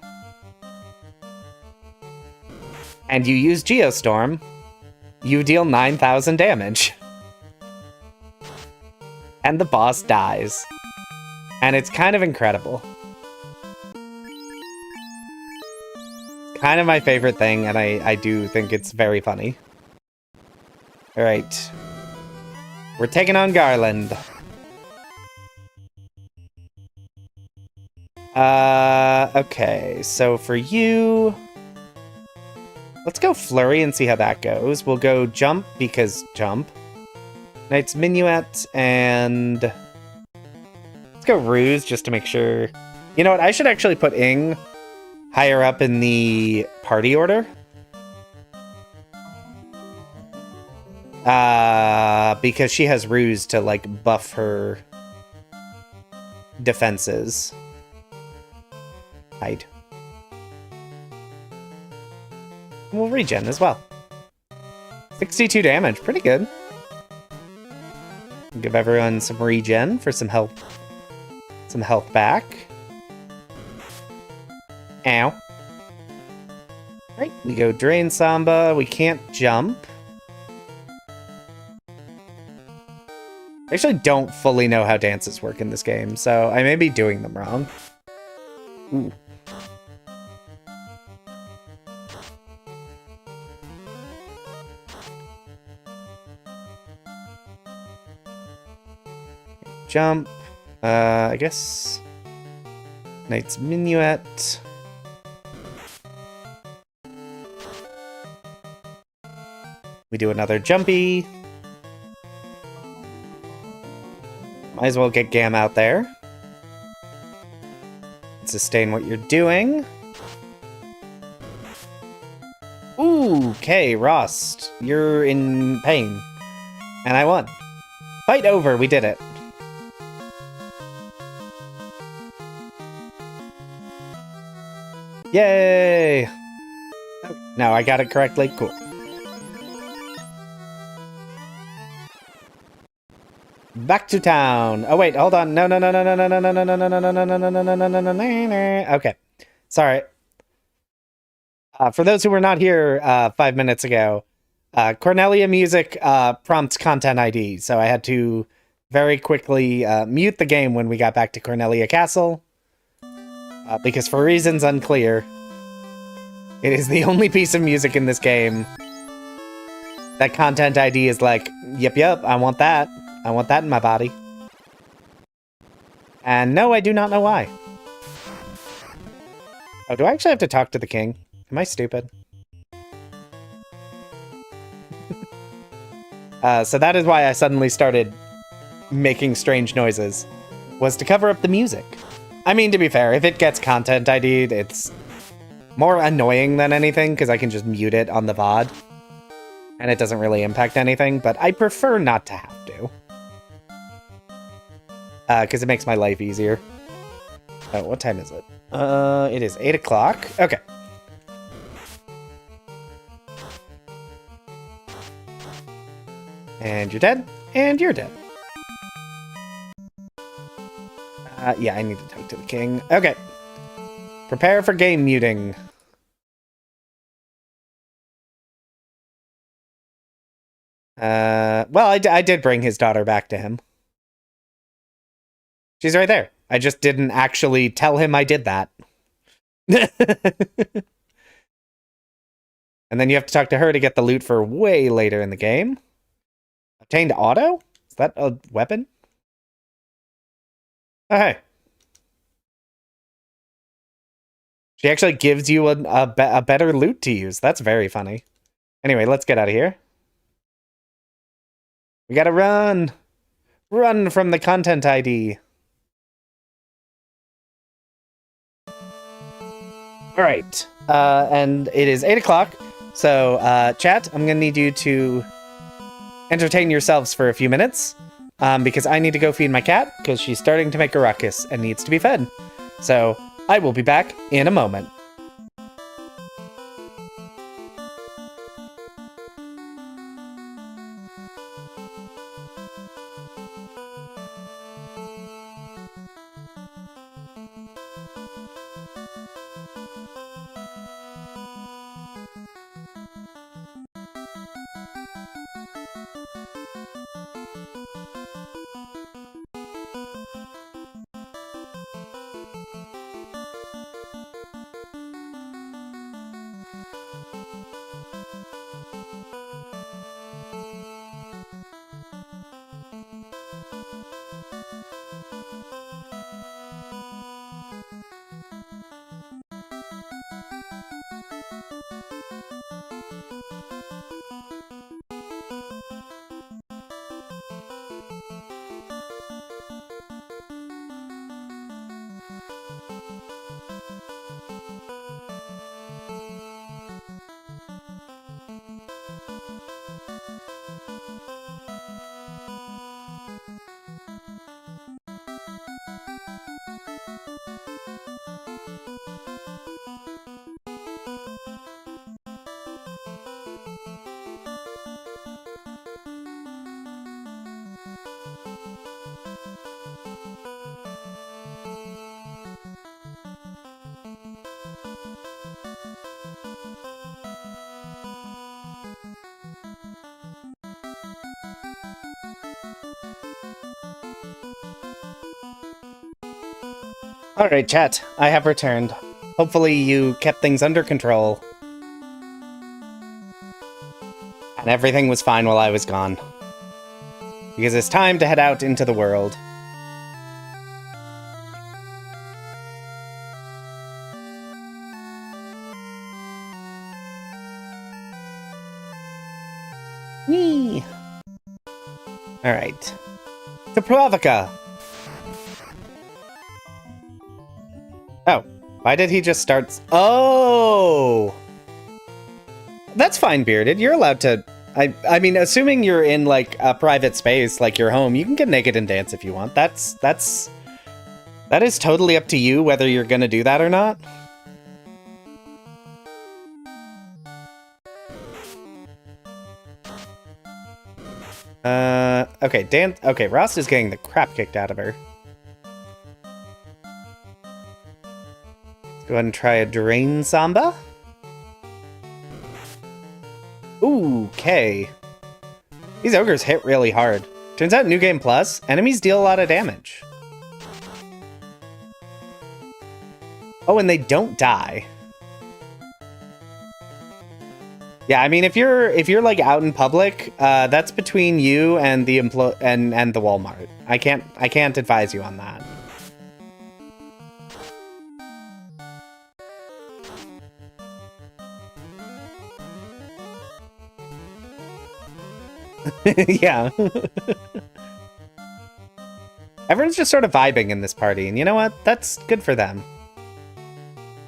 and you use Geostorm, you deal 9,000 damage. And the boss dies. And it's kind of incredible. Kind of my favorite thing, and I do think it's very funny. Alright. We're taking on Garland. Okay, so for you... Let's go Flurry and see how that goes. We'll go Jump, because Jump. Knight's Minuet, and... Let's go Ruse, just to make sure... You know what, I should actually put Ing higher up in the party order. Because she has Ruse to, like, buff her defenses. Hide. We'll regen as well. 62 damage, pretty good. Give everyone some regen for some health back. Ow. Right, we go Drain Samba. We can't jump. I actually don't fully know how dances work in this game, so I may be doing them wrong. Ooh. Jump. I guess... Knight's Minuet. We do another jumpy. Might as well get Gam out there. Sustain what you're doing. Ooh, okay, Rost. You're in pain. And I won. Fight over, we did it. Yay! Oh, no, I got it correctly. Cool. Back to town. Oh wait, hold on. No. Okay. Sorry. For those who were not here 5 minutes ago, Cornelia music prompts content ID, so I had to very quickly mute the game when we got back to Cornelia Castle. Because for reasons unclear, it is the only piece of music in this game that content ID is like, yep, I want that. I want that in my body. And no, I do not know why. Oh, do I actually have to talk to the king? Am I stupid? So that is why I suddenly started making strange noises, was to cover up the music. I mean, to be fair, if it gets content ID'd, it's more annoying than anything, because I can just mute it on the VOD. And it doesn't really impact anything, but I prefer not to have to. Because it makes my life easier. Oh, what time is it? It is 8 o'clock. Okay. And you're dead. And you're dead. Yeah, I need to talk to the king. Okay. Prepare for game muting. Well, I did bring his daughter back to him. She's right there. I just didn't actually tell him I did that. And then you have to talk to her to get the loot for way later in the game. Obtained auto? Is that a weapon? Oh, hey. She actually gives you a better loot to use. That's very funny. Anyway, let's get out of here. We gotta run! Run from the content ID. Alright. And it is 8 o'clock. So, chat, I'm gonna need you to entertain yourselves for a few minutes. Because I need to go feed my cat, because she's starting to make a ruckus and needs to be fed. So I will be back in a moment. Alright, chat. I have returned. Hopefully you kept things under control. And everything was fine while I was gone. Because it's time to head out into the world. Whee! Alright. To Pravaka! Oh, why did he just start? Oh! That's fine, Bearded. You're allowed to... I mean, assuming you're in, like, a private space, like your home, you can get naked and dance if you want. That is totally up to you whether you're gonna do that or not. Okay, okay, Rost is getting the crap kicked out of her. Go ahead and try a Drain Samba. Ooh, okay. These ogres hit really hard. Turns out New Game Plus, enemies deal a lot of damage. Oh, and they don't die. Yeah, I mean, if you're like out in public, that's between you and the and the Walmart. I can't advise you on that. Yeah. Everyone's just sort of vibing in this party, and you know what? That's good for them.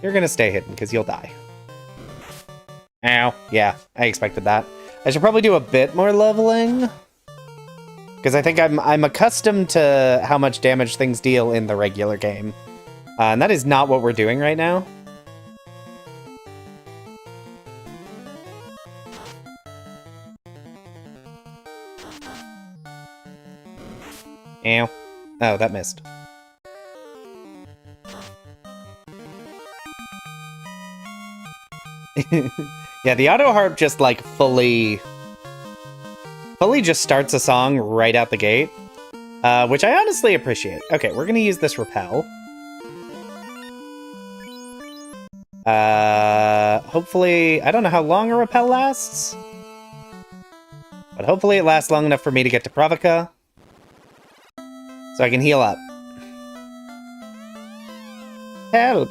You're gonna stay hidden, because you'll die. Ow. Yeah, I expected that. I should probably do a bit more leveling. Because I think I'm accustomed to how much damage things deal in the regular game. And that is not what we're doing right now. Ow. Oh, that missed. Yeah, the auto harp just like fully just starts a song right out the gate, which I honestly appreciate. Okay, we're gonna use this repel. Hopefully, I don't know how long a repel lasts, but hopefully it lasts long enough for me to get to Pravaka, so I can heal up. Help!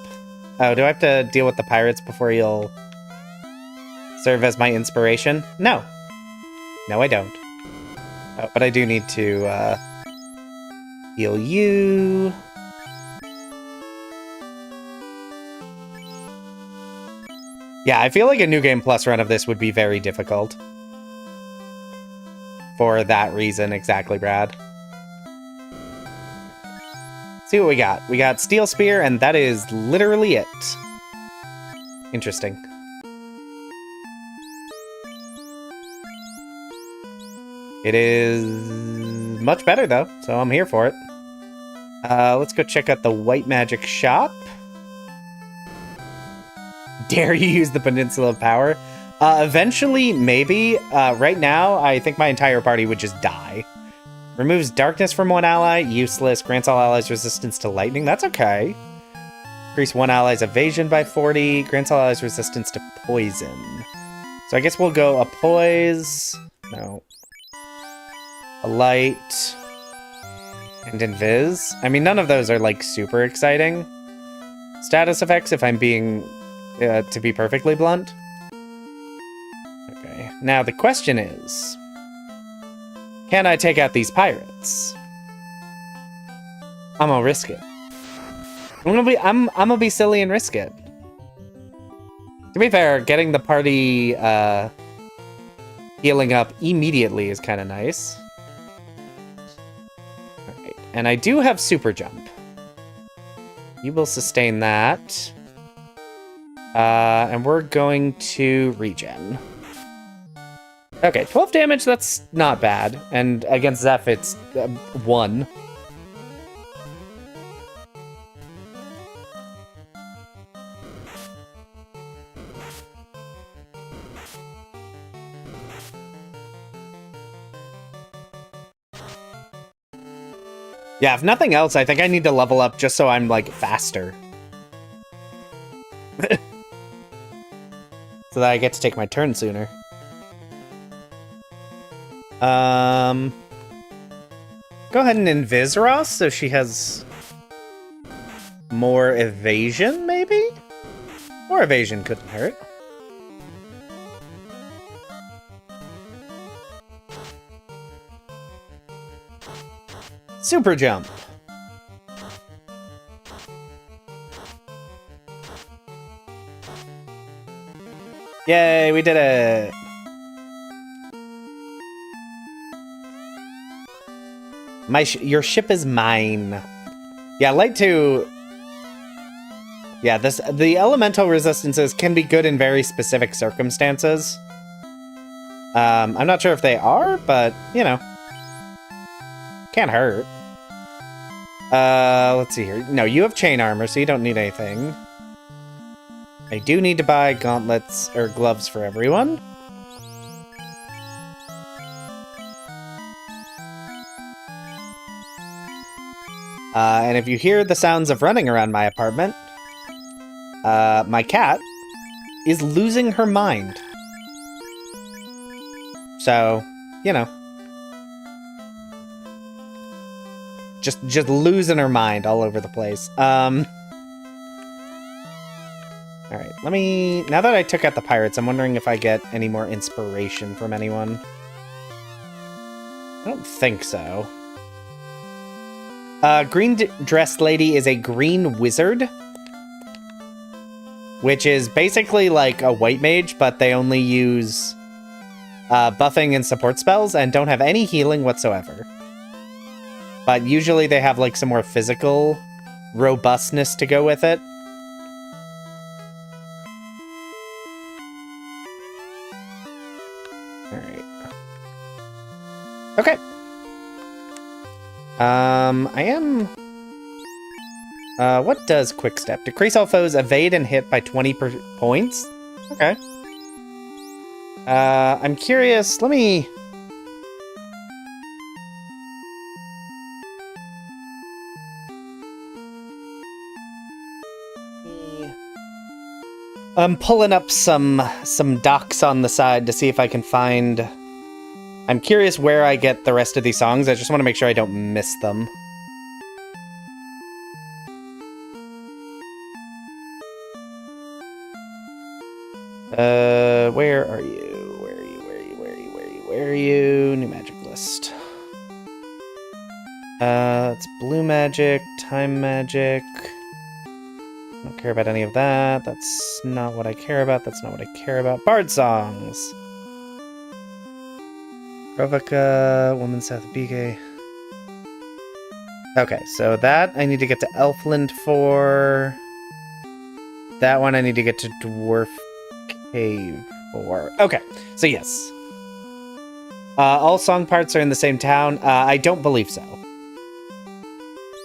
Oh, do I have to deal with the pirates before you'll serve as my inspiration? No. No, I don't. Oh, but I do need to, heal you. Yeah, I feel like a New Game Plus run of this would be very difficult. For that reason, exactly, Brad. See what we got. We got Steel Spear, and that is literally it. Interesting. It is much better, though, so I'm here for it. Let's go check out the White Magic Shop. Dare you use the Peninsula of Power? Eventually, maybe. Right now, I think my entire party would just die. Removes darkness from one ally, useless. Grants all allies resistance to lightning, that's okay. Increase one ally's evasion by 40. Grants all allies resistance to poison. So I guess we'll go a poise. No. A light. And invis. I mean, none of those are, like, super exciting status effects, if I'm being, to be perfectly blunt. Okay, now the question is, can I take out these pirates? I'm gonna risk it. I'm gonna be silly and risk it. To be fair, getting the party healing up immediately is kind of nice. Alright, and I do have super jump. You will sustain that. And we're going to regen. Okay, 12 damage, that's not bad. And against Zeph, it's 1. Yeah, if nothing else, I think I need to level up just so I'm, like, faster. So that I get to take my turn sooner. Go ahead and invis Ross so she has more evasion, maybe? More evasion couldn't hurt. Super jump. Yay, we did it! Your ship is mine. Yeah, light 2. Yeah, the elemental resistances can be good in very specific circumstances. I'm not sure if they are, but you know, can't hurt. Let's see here. No, you have chain armor, so you don't need anything. I do need to buy gauntlets or gloves for everyone. And if you hear the sounds of running around my apartment, my cat is losing her mind. So, you know. Just losing her mind all over the place. Alright, now that I took out the pirates, I'm wondering if I get any more inspiration from anyone. I don't think so. Green dressed lady is a green wizard, which is basically like a white mage, but they only use buffing and support spells and don't have any healing whatsoever. But usually they have like some more physical robustness to go with it. Alright. Okay. I am... what does Quick Step? Decrease all foes evade and hit by 20 points? Okay. I'm curious, let me... I'm pulling up some docs on the side to see if I can find... I'm curious where I get the rest of these songs. I just want to make sure I don't miss them. Where are you? Where are you? Where are you? Where are you? Where are you? Where are you? New magic list. It's blue magic, time magic. I don't care about any of that. That's not what I care about. That's not what I care about. Bard songs. Rovaka, Woman South of BK. Okay, so that I need to get to Elfland for. That one I need to get to Dwarf Cave for. Okay, so yes. All song parts are in the same town. I don't believe so.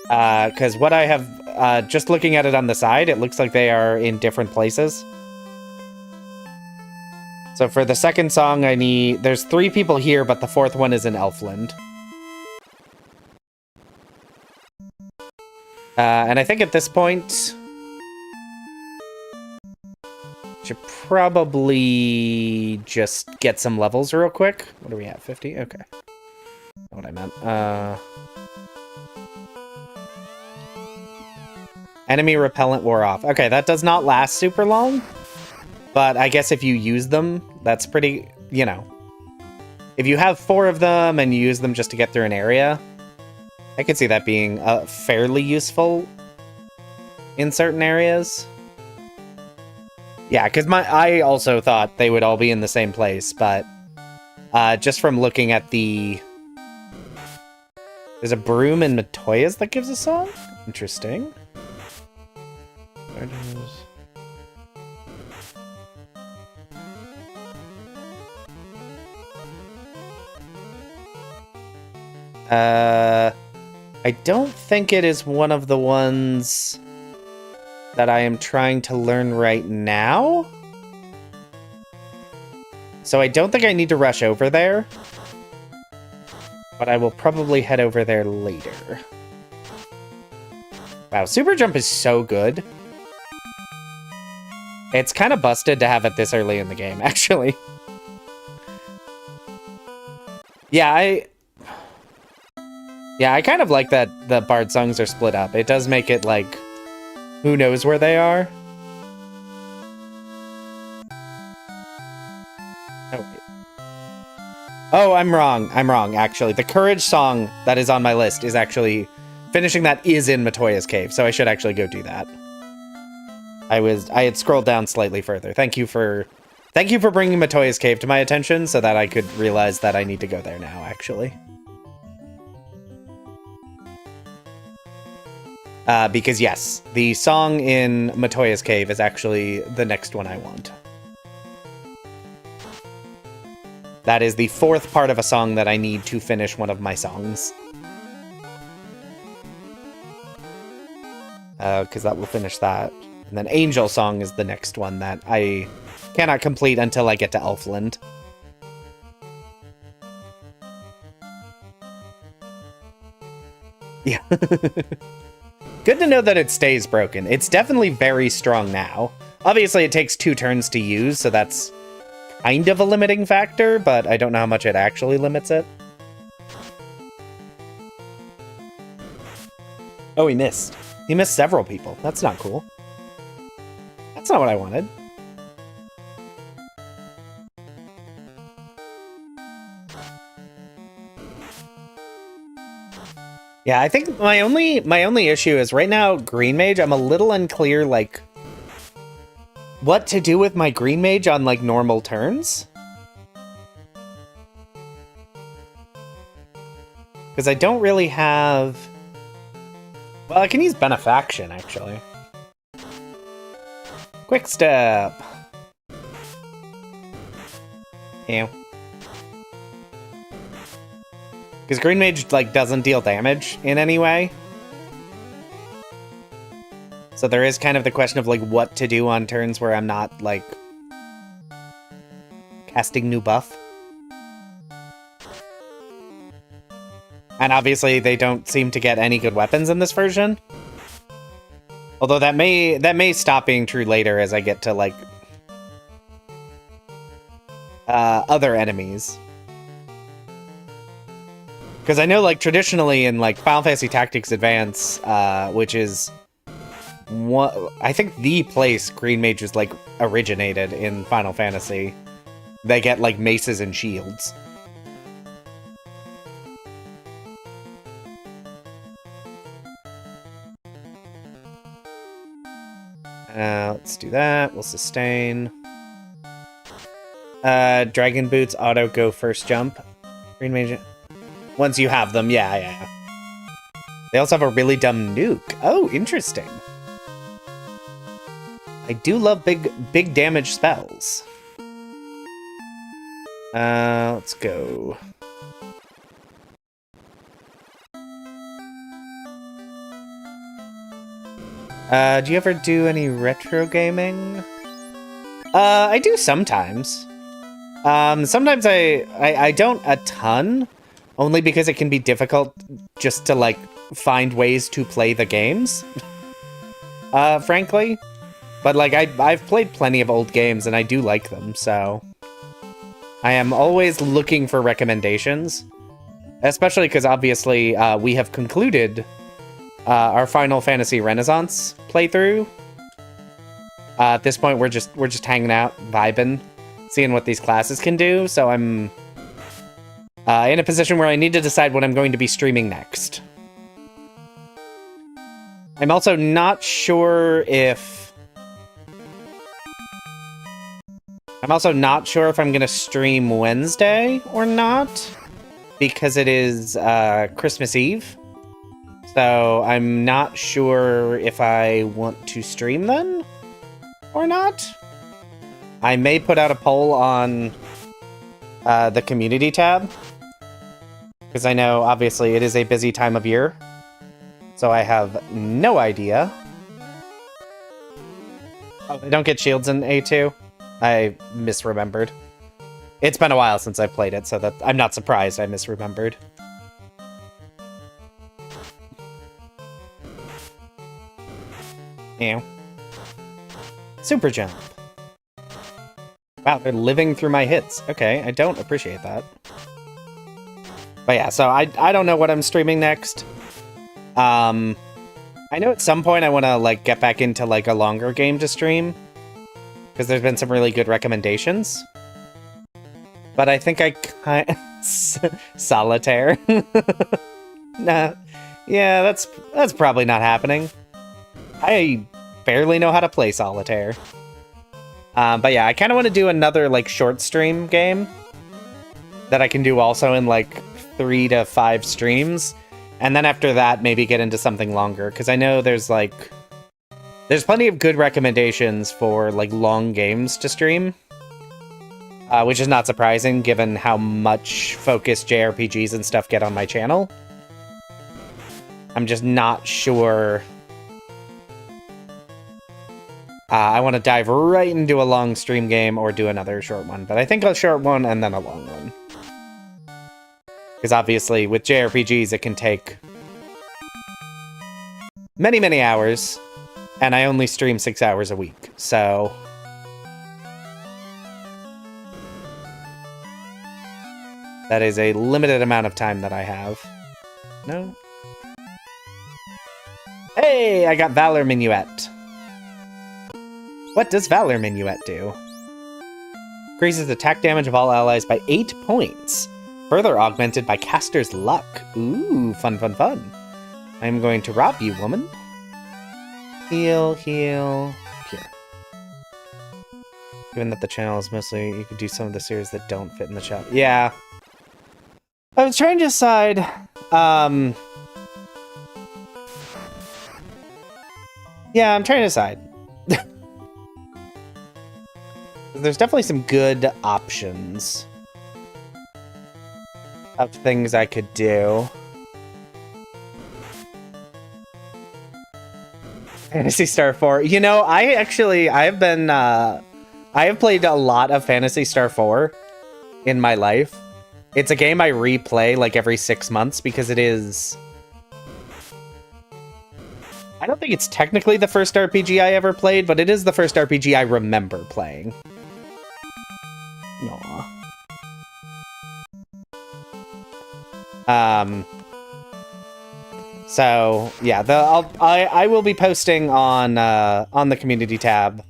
Because what I have, just looking at it on the side, it looks like they are in different places. So for the second song, there's 3 people here, but the 4th one is in Elfland. And I think at this point, should probably just get some levels real quick. What are we at, 50? Okay. Not what I meant. Enemy repellent wore off. Okay, that does not last super long. But I guess if you use them, that's pretty, you know. If you have 4 of them and you use them just to get through an area, I could see that being fairly useful in certain areas. Yeah, because I also thought they would all be in the same place, but just from looking at there's a broom in Matoya's that gives a song? Interesting. Where does... I don't think it is one of the ones that I am trying to learn right now. So I don't think I need to rush over there. But I will probably head over there later. Wow, Super Jump is so good. It's kind of busted to have it this early in the game, actually. Yeah, I kind of like that the Bard songs are split up. It does make it, like, who knows where they are? Oh, wait. Oh, I'm wrong, actually. The Courage song that is on my list is actually... Finishing that is in Matoya's Cave, so I should actually go do that. I had scrolled down slightly further. Thank you for bringing Matoya's Cave to my attention so that I could realize that I need to go there now, actually. Because yes, the song in Matoya's Cave is actually the next one I want. That is the 4th part of a song that I need to finish one of my songs. Because that will finish that. And then Angel Song is the next one that I cannot complete until I get to Elfland. Yeah. Good to know that it stays broken. It's definitely very strong now. Obviously, it takes 2 turns to use, so that's kind of a limiting factor, but I don't know how much it actually limits it. Oh, he missed. He missed several people. That's not cool. That's not what I wanted. Yeah, I think my only issue is right now, Green Mage, I'm a little unclear, like, what to do with my Green Mage on, like, normal turns. Because I don't really have... Well, I can use Benefaction, actually. Quick Step! Ew. Because Green Mage, like, doesn't deal damage in any way. So there is kind of the question of, like, what to do on turns where I'm not, like, casting new buff. And obviously they don't seem to get any good weapons in this version. Although that may stop being true later as I get to, like, other enemies. Because I know, like, traditionally in, like, Final Fantasy Tactics Advance, which is I think the place Green Mages, like, originated in Final Fantasy, they get, like, maces and shields. Let's do that. We'll sustain. Dragon Boots auto go first jump. Green Mage. Once you have them, yeah. They also have a really dumb nuke. Oh, interesting. I do love big damage spells. Let's go. Do you ever do any retro gaming? I do sometimes. Sometimes I don't a ton, only because it can be difficult just to, like, find ways to play the games, frankly. But, like, I've played plenty of old games, and I do like them, so... I am always looking for recommendations, especially because, obviously, we have concluded our Final Fantasy Renaissance playthrough. At this point, we're just hanging out, vibing, seeing what these classes can do, so I'm in a position where I need to decide what I'm going to be streaming next. I'm also not sure if... I'm going to stream Wednesday or not, because it is Christmas Eve. So I'm not sure if I want to stream then or not. I may put out a poll on the community tab, because I know, obviously, it is a busy time of year. So I have no idea. Oh, they don't get shields in A2? I misremembered. It's been a while since I played it, so that I'm not surprised I misremembered. Ew. Super jump. Wow, they're living through my hits. Okay, I don't appreciate that. But yeah, so I don't know what I'm streaming next. I know at some point I want to, like, get back into, like, a longer game to stream, because there's been some really good recommendations. But I think I Solitaire. Nah. Yeah, that's probably not happening. I barely know how to play Solitaire. But yeah, I kind of want to do another, like, short stream game that I can do also in, like, 3 to 5 streams. And then after that, maybe get into something longer, because I know there's plenty of good recommendations for, like, long games to stream, which is not surprising given how much focus JRPGs and stuff get on my channel. I'm just not sure I want to dive right into a long stream game or do another short one, but I think a short one and then a long one. Because obviously, with JRPGs, it can take many, many hours, and I only stream 6 hours a week, so... that is a limited amount of time that I have. No? Hey, I got Valor Minuet. What does Valor Minuet do? Increases attack damage of all allies by 8 points. Further augmented by caster's luck. Ooh, fun, fun, fun. I'm going to rob you, woman. Heal, heal, cure. Given that the channel is mostly, you could do some of the series that don't fit in the chat. Yeah. I was trying to decide, yeah, I'm trying to decide. There's definitely some good options of things I could do. Phantasy Star 4. You know, I have played a lot of Phantasy Star 4 in my life. It's a game I replay like every 6 months because it is... I don't think it's technically the first RPG I ever played, but it is the first RPG I remember playing. Aww. So yeah, I will be posting on the community tab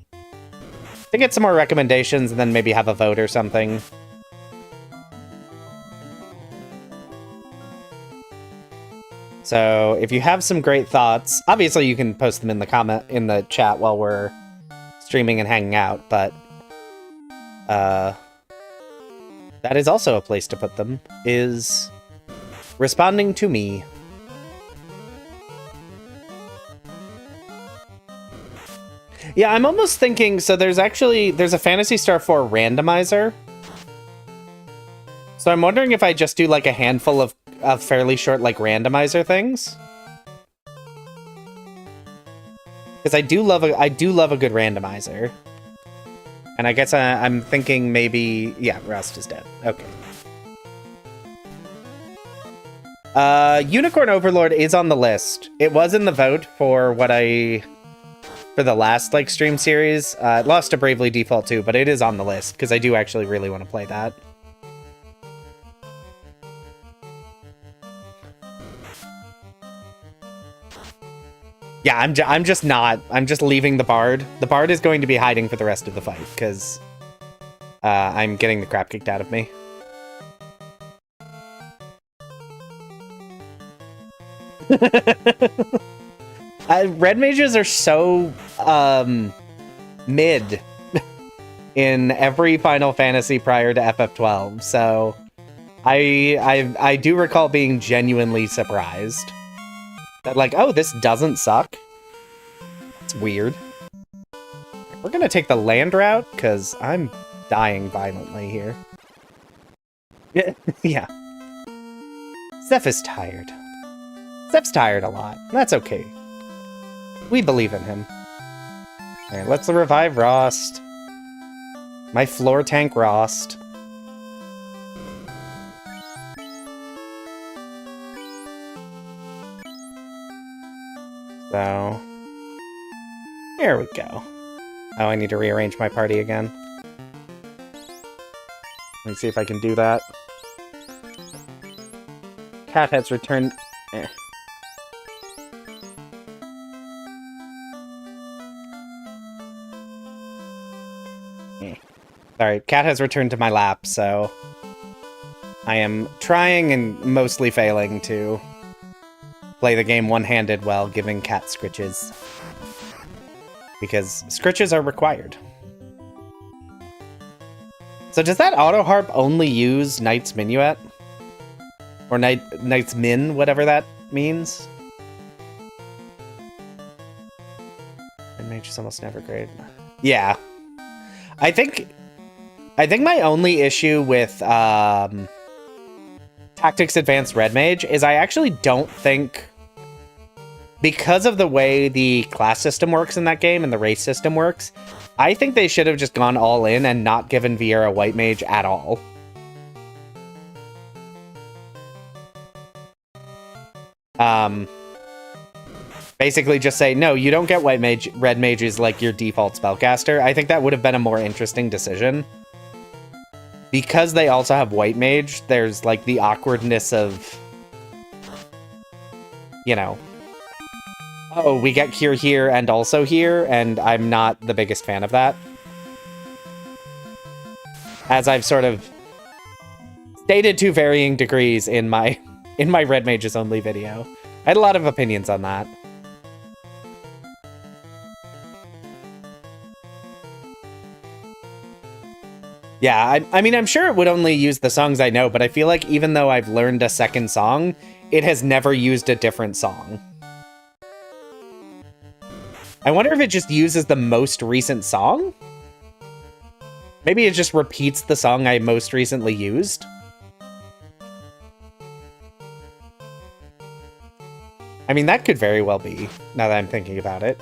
to get some more recommendations and then maybe have a vote or something. So if you have some great thoughts, obviously you can post them in the chat while we're streaming and hanging out, but that is also a place to put them, is responding to me. Yeah, I'm almost thinking, so there's a Phantasy Star 4 randomizer. So I'm wondering if I just do like a handful of fairly short like randomizer things. Because I do love a good randomizer. And I guess I'm thinking maybe, yeah, Rust is dead. Okay. Unicorn Overlord is on the list. It was in the vote for for the last like stream series. It lost to Bravely Default 2, but it is on the list because I do actually really want to play that. Yeah, I'm just leaving the Bard. The Bard is going to be hiding for the rest of the fight because I'm getting the crap kicked out of me. Red mages are so mid in every Final Fantasy prior to FF12, so I do recall being genuinely surprised that like, oh, this doesn't suck. It's weird. We're gonna take the land route because I'm dying violently here. Yeah, yeah. Zeph is tired. Zeph's tired a lot. That's okay. We believe in him. Alright, let's revive Rost. My floor tank Rost. So... there we go. Oh, I need to rearrange my party again. Let me see if I can do that. Cat has returned... eh. Sorry, Cat has returned to my lap, so I am trying and mostly failing to play the game one-handed while giving Cat scritches. Because scritches are required. So does that auto-harp only use Knight's Minuet? Or Knight's Min, whatever that means? And Mage is almost never great. Yeah. I think my only issue with Tactics Advanced Red Mage is I actually don't think, because of the way the class system works in that game and the race system works, I think they should have just gone all in and not given Viera White Mage at all. Basically just say, no, you don't get White Mage, Red Mage is like your default spellcaster. I think that would have been a more interesting decision. Because they also have White Mage, there's like the awkwardness of, you know, oh, we get Cure here and also here, and I'm not the biggest fan of that. As I've sort of stated to varying degrees in my Red Mages Only video. I had a lot of opinions on that. Yeah, I mean, I'm sure it would only use the songs I know, but I feel like even though I've learned a second song, it has never used a different song. I wonder if it just uses the most recent song? Maybe it just repeats the song I most recently used? I mean, that could very well be, now that I'm thinking about it.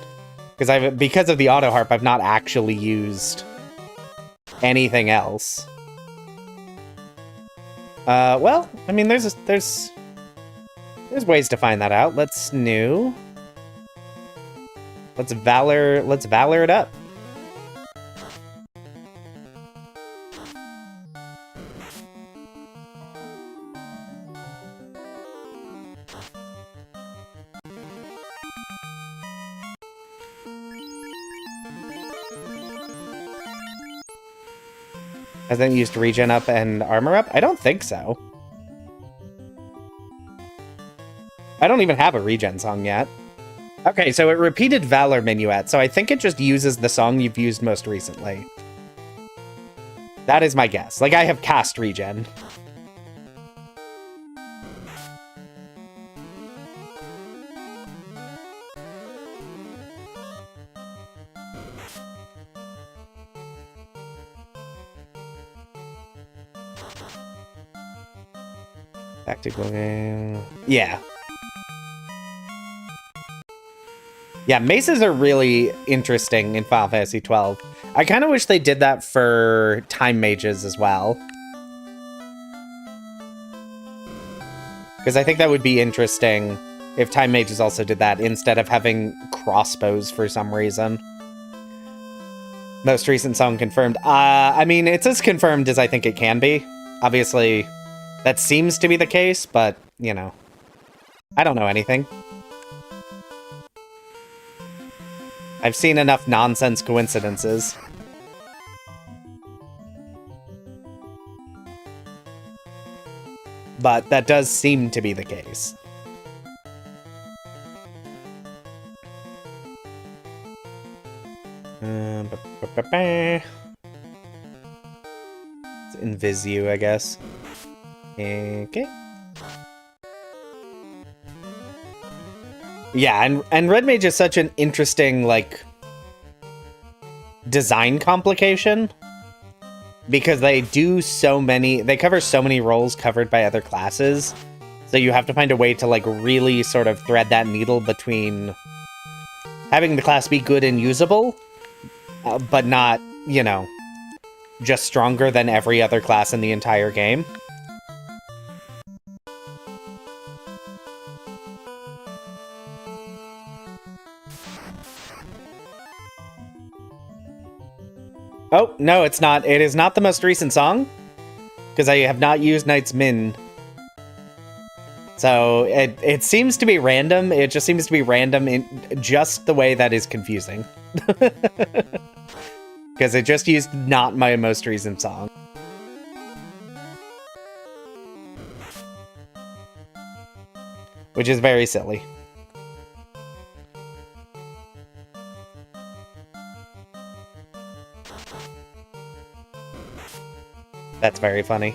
Because of the auto-harp, I've not actually used anything else. Well, I mean, there's ways to find that out. Let's new. Let's valor it up. Hasn't used regen up and armor up? I don't think so. I don't even have a regen song yet. Okay, so it repeated Valor Minuet, so I think it just uses the song you've used most recently. That is my guess. Like, I have cast regen. Tactical game. Yeah. Yeah, maces are really interesting in Final Fantasy XII. I kind of wish they did that for time mages as well. Because I think that would be interesting if time mages also did that instead of having crossbows for some reason. Most recent song confirmed. I mean, it's as confirmed as I think it can be. Obviously, that seems to be the case, but, you know, I don't know anything. I've seen enough nonsense coincidences. But that does seem to be the case. It's Invisiu, I guess. Okay. Yeah, and Red Mage is such an interesting, like, design complication. Because they do they cover so many roles covered by other classes. So you have to find a way to, like, really sort of thread that needle between having the class be good and usable, but not, you know, just stronger than every other class in the entire game. Oh, no, it's not. It is not the most recent song, because I have not used Knight's Min. So it seems to be random. It just seems to be random in just the way that is confusing. Because it just used not my most recent song. Which is very silly. That's very funny.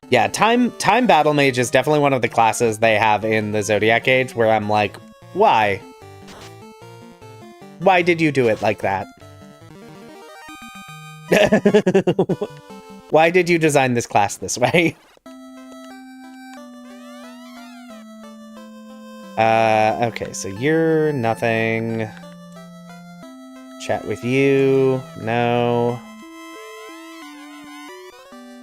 Yeah, Time Battle Mage is definitely one of the classes they have in the Zodiac Age where I'm like, why? Why did you do it like that? Why did you design this class this way? Okay, so you're nothing. Chat with you. No.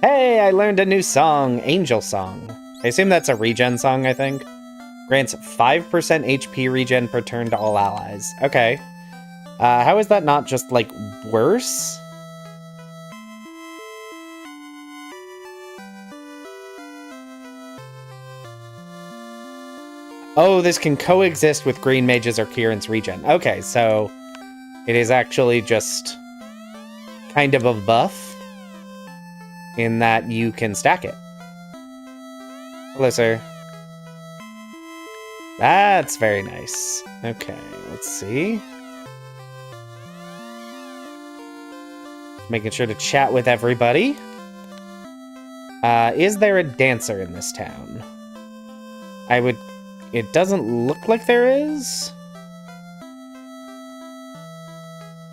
Hey, I learned a new song. Angel Song. I assume that's a regen song, I think. Grants 5% HP regen per turn to all allies. Okay. How is that not just, like, worse? Oh, this can coexist with Green Mage's or Kieran's regen. Okay, so it is actually just kind of a buff in that you can stack it. Hello, sir. That's very nice. Okay, let's see. Making sure to chat with everybody. Is there a dancer in this town? It doesn't look like there is.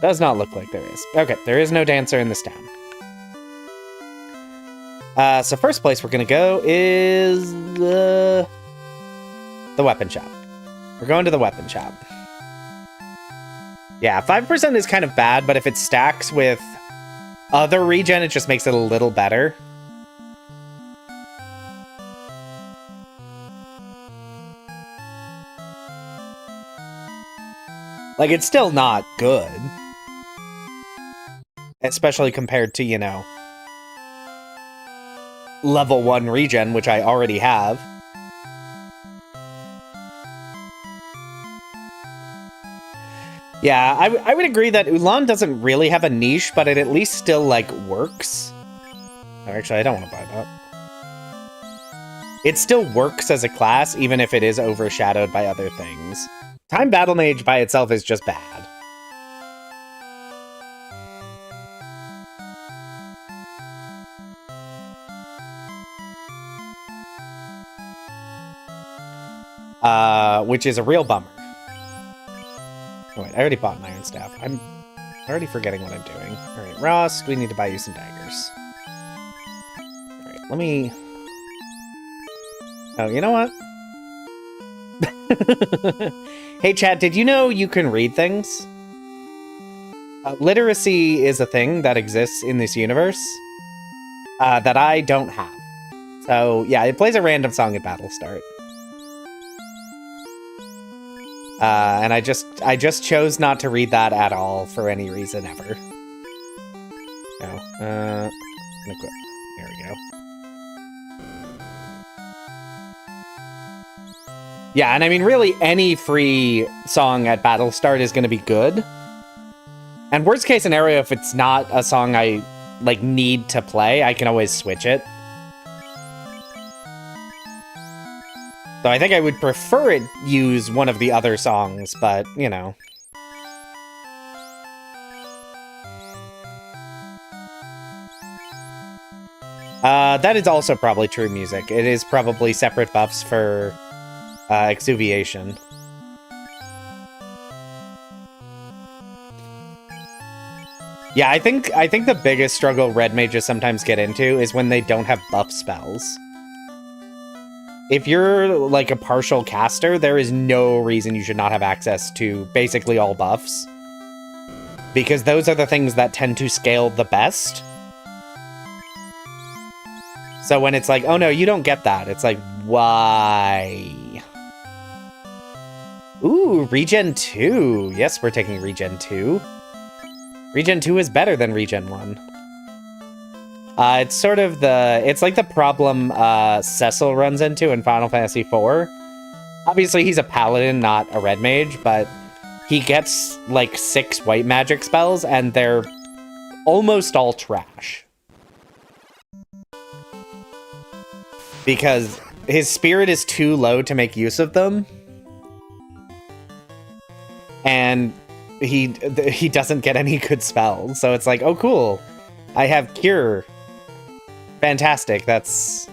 Does not look like there is. Okay, there is no dancer in this town. So first place we're gonna go is the weapon shop. We're going to the weapon shop. Yeah, 5% is kind of bad, but if it stacks with other regen, it just makes it a little better. Like, it's still not good. Especially compared to, you know, level 1 regen, which I already have. Yeah, I would agree that Ulan doesn't really have a niche, but it at least still, like, works. Oh, actually, I don't want to buy that. It still works as a class, even if it is overshadowed by other things. Time Battle Mage by itself is just bad. Which is a real bummer. Oh, wait, I already bought an Iron Staff. I'm already forgetting what I'm doing. Alright, Ross, we need to buy you some daggers. let me... Oh, you know what? Hey, chat, did you know you can read things? Literacy is a thing that exists in this universe that I don't have. So, yeah, it plays a random song at battle start. And I just chose not to read that at all for any reason ever. No. There we go. Yeah, and I mean, really, any free song at battle start is going to be good. And worst case scenario, if it's not a song I, like, need to play, I can always switch it. So I think I would prefer it use one of the other songs, but, you know. That is also probably true music. It is probably separate buffs for exuviation. Yeah, I think the biggest struggle red mages sometimes get into is when they don't have buff spells. If you're like a partial caster, there is no reason you should not have access to basically all buffs. Because those are the things that tend to scale the best. So when it's like, oh no, you don't get that, it's like, why? Ooh, Regen 2. Yes, we're taking Regen 2. Regen 2 is better than Regen 1. It's sort of it's like the problem Cecil runs into in Final Fantasy IV. Obviously, he's a paladin, not a red mage, but he gets like 6 white magic spells, and they're almost all trash. Because his spirit is too low to make use of them. And he doesn't get any good spells. So it's like, oh cool, I have Cure. Fantastic, that's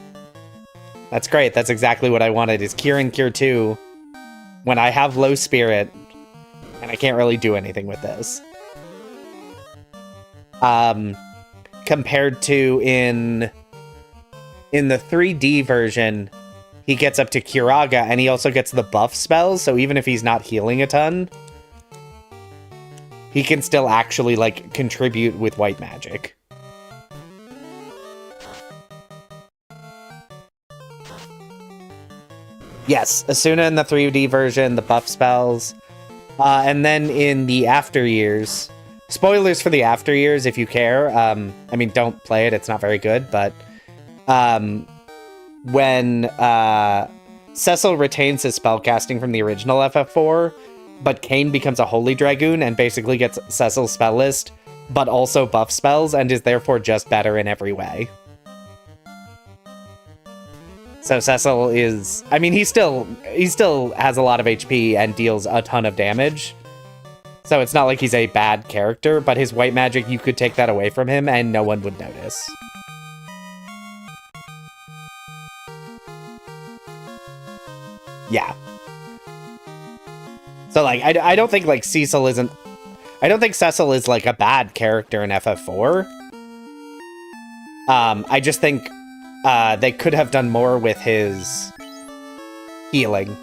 great. That's exactly what I wanted, is Cure and Cure 2 when I have low spirit and I can't really do anything with this. Compared to in the 3D version, he gets up to Curaga and he also gets the buff spells, so even if he's not healing a ton, he can still actually, like, contribute with white magic. Yes, Asuna in the 3D version, the buff spells. And then in the After Years... Spoilers for the After Years, if you care. I mean, don't play it, it's not very good, but... when Cecil retains his spellcasting from the original FF4, but Kain becomes a Holy Dragoon and basically gets Cecil's spell list, but also buff spells, and is therefore just better in every way. So Cecil is... I mean, he still has a lot of HP and deals a ton of damage. So it's not like he's a bad character, but his white magic, you could take that away from him and no one would notice. Yeah. So, like, I don't think, like, Cecil isn't... I don't think Cecil is, like, a bad character in FF4. I just think they could have done more with his healing.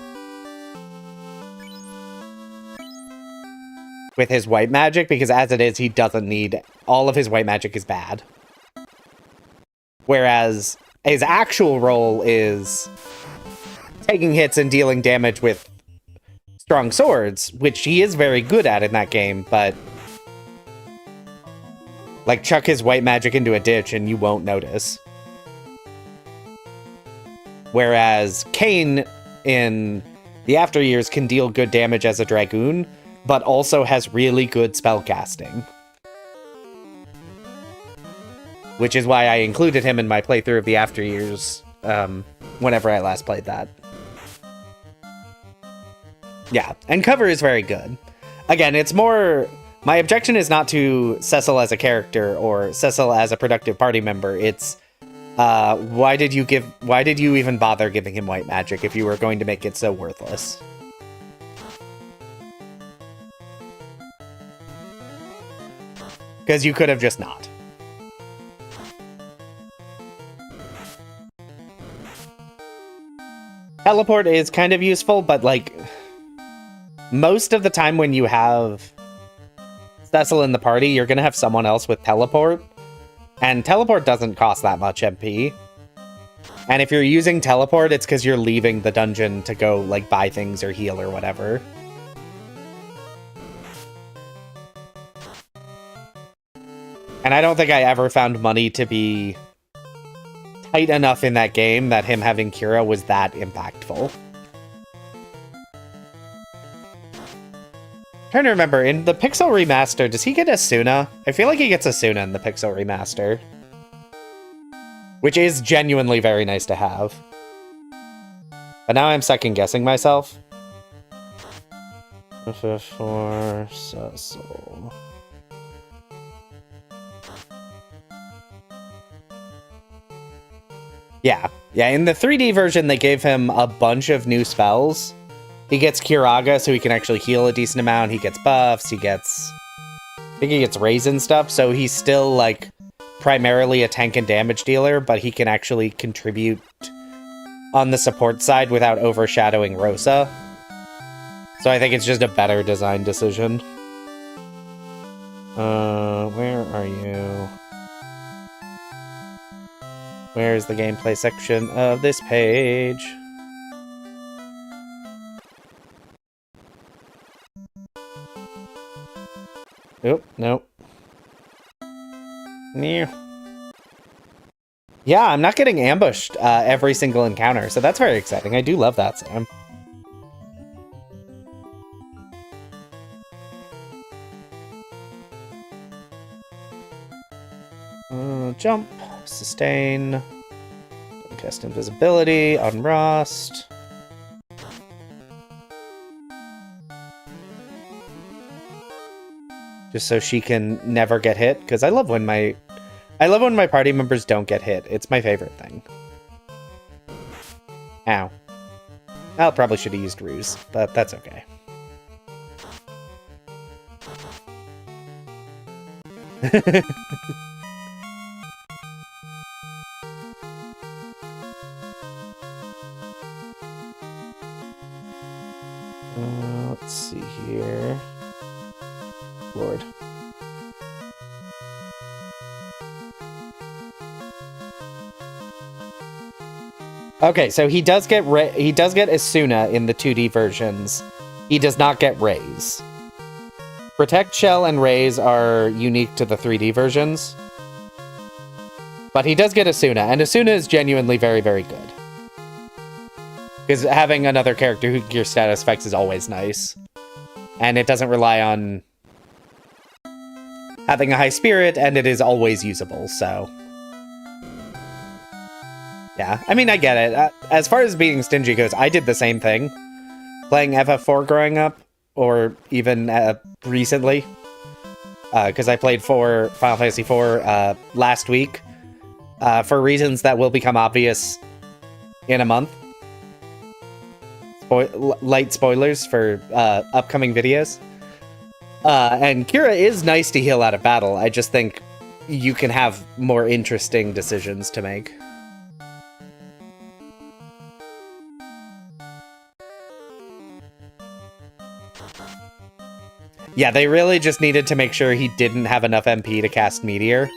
With his white magic, because as it is, he doesn't need... All of his white magic is bad. Whereas his actual role is taking hits and dealing damage with strong swords, which he is very good at in that game, but... Like, chuck his white magic into a ditch and you won't notice. Whereas Kain in the After Years can deal good damage as a Dragoon, but also has really good spellcasting. Which is why I included him in my playthrough of the After Years, whenever I last played that. Yeah, and cover is very good. Again, it's more... My objection is not to Cecil as a character or Cecil as a productive party member. It's why did you even bother giving him white magic if you were going to make it so worthless? Because you could have just not. Teleport is kind of useful, but like most of the time when you have Cecil in the party, you're gonna have someone else with teleport. And teleport doesn't cost that much MP. And if you're using teleport, it's because you're leaving the dungeon to go like buy things or heal or whatever. And I don't think I ever found money to be tight enough in that game that him having Kira was that impactful. I'm trying to remember, in the Pixel Remaster, does he get Asuna? I feel like he gets Asuna in the Pixel Remaster. Which is genuinely very nice to have. But now I'm second-guessing myself. For Cecil. Yeah, in the 3D version, they gave him a bunch of new spells. He gets Kiraga, so he can actually heal a decent amount. He gets buffs, I think he gets Raise and stuff, so he's still, like, primarily a tank and damage dealer, but he can actually contribute on the support side without overshadowing Rosa. So I think it's just a better design decision. Where are you? Where's the gameplay section of this page? Oop, nope. Yeah, I'm not getting ambushed every single encounter, so that's very exciting. I do love that, Sam. Jump, sustain, cast invisibility, unrust. Just so she can never get hit, because I love when my party members don't get hit. It's my favorite thing. Ow. I probably should have used Ruse, but that's okay. Let's see here. Lord. Okay, so he does get Asuna in the 2D versions. He does not get Raise. Protect, Shell, and Raise are unique to the 3D versions. But he does get Asuna, and Asuna is genuinely very, very good. Because having another character who gears status effects is always nice. And it doesn't rely on having a high spirit, and it is always usable, so... Yeah, I mean, I get it. As far as being stingy goes, I did the same thing. Playing FF4 growing up, or even recently. Because I played Final Fantasy IV last week. For reasons that will become obvious in a month. Light spoilers for upcoming videos. And Kira is nice to heal out of battle. I just think you can have more interesting decisions to make. Yeah, they really just needed to make sure he didn't have enough MP to cast Meteor.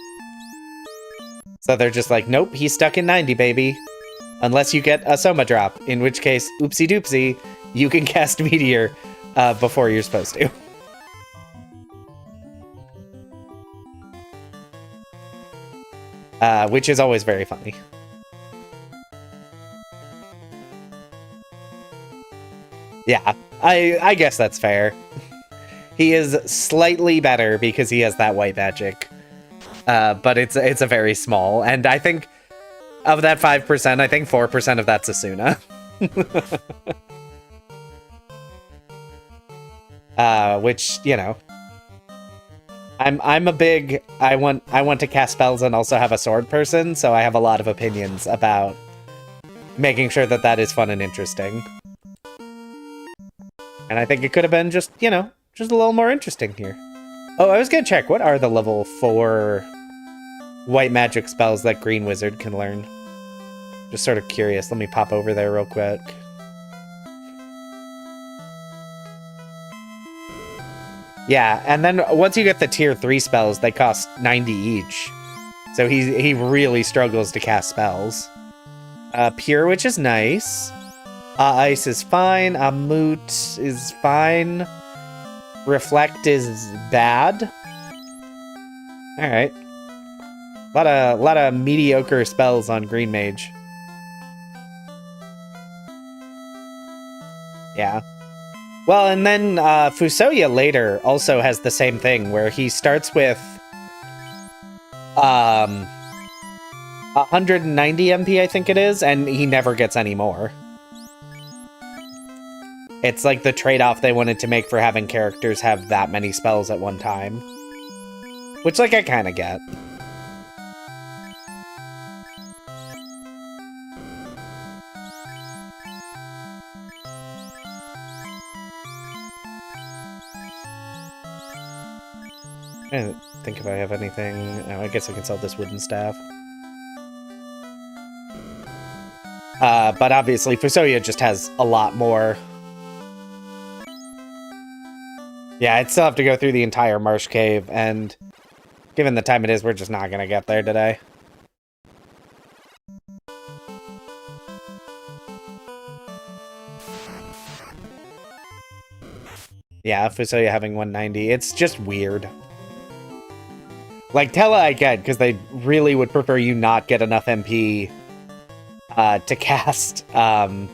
So they're just like, nope, he's stuck in 90, baby. Unless you get a Soma drop, in which case, oopsie doopsie, you can cast Meteor before you're supposed to. Which is always very funny. Yeah, I guess that's fair. He is slightly better because he has that white magic. But it's a very small, and I think of that 5%, I think 4% of that's Asuna. Which, you know, I'm a big I want to cast spells and also have a sword person, so I have a lot of opinions about making sure that that is fun and interesting. And I think it could have been just, you know, just a little more interesting here. Oh, I was gonna check, what are the level 4 white magic spells that Green Wizard can learn? Just sort of curious. Let me pop over there real quick. Yeah, and then once you get the tier 3 spells, they cost 90 each. So he really struggles to cast spells. Pure, which is nice. Ice is fine. Moot is fine. Reflect is bad. Alright. A lot of mediocre spells on Green Mage. Yeah. Well, and then Fusoya later also has the same thing, where he starts with 190 MP, I think it is, and he never gets any more. It's like the trade-off they wanted to make for having characters have that many spells at one time. Which, like, I kind of get. I don't think if I have anything... Oh, I guess I can sell this wooden staff. But obviously, Fusoya just has a lot more. Yeah, I'd still have to go through the entire Marsh Cave, and given the time it is, we're just not gonna get there today. Yeah, Fusoya having 190, it's just weird. Like, Tella I get, because they really would prefer you not get enough MP to cast, ability.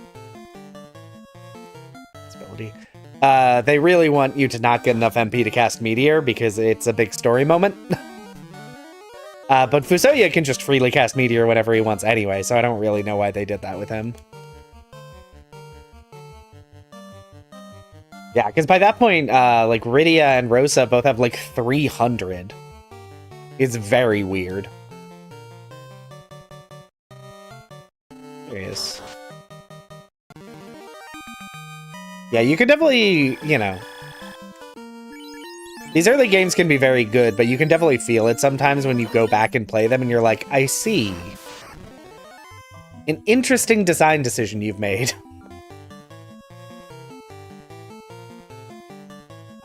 They really want you to not get enough MP to cast Meteor, because it's a big story moment. But Fusoya can just freely cast Meteor whenever he wants anyway, so I don't really know why they did that with him. Yeah, because by that point, like, Rydia and Rosa both have, like, 300. It's very weird. There he is. Yeah, you can definitely, you know... These early games can be very good, but you can definitely feel it sometimes when you go back and play them and you're like, I see. An interesting design decision you've made.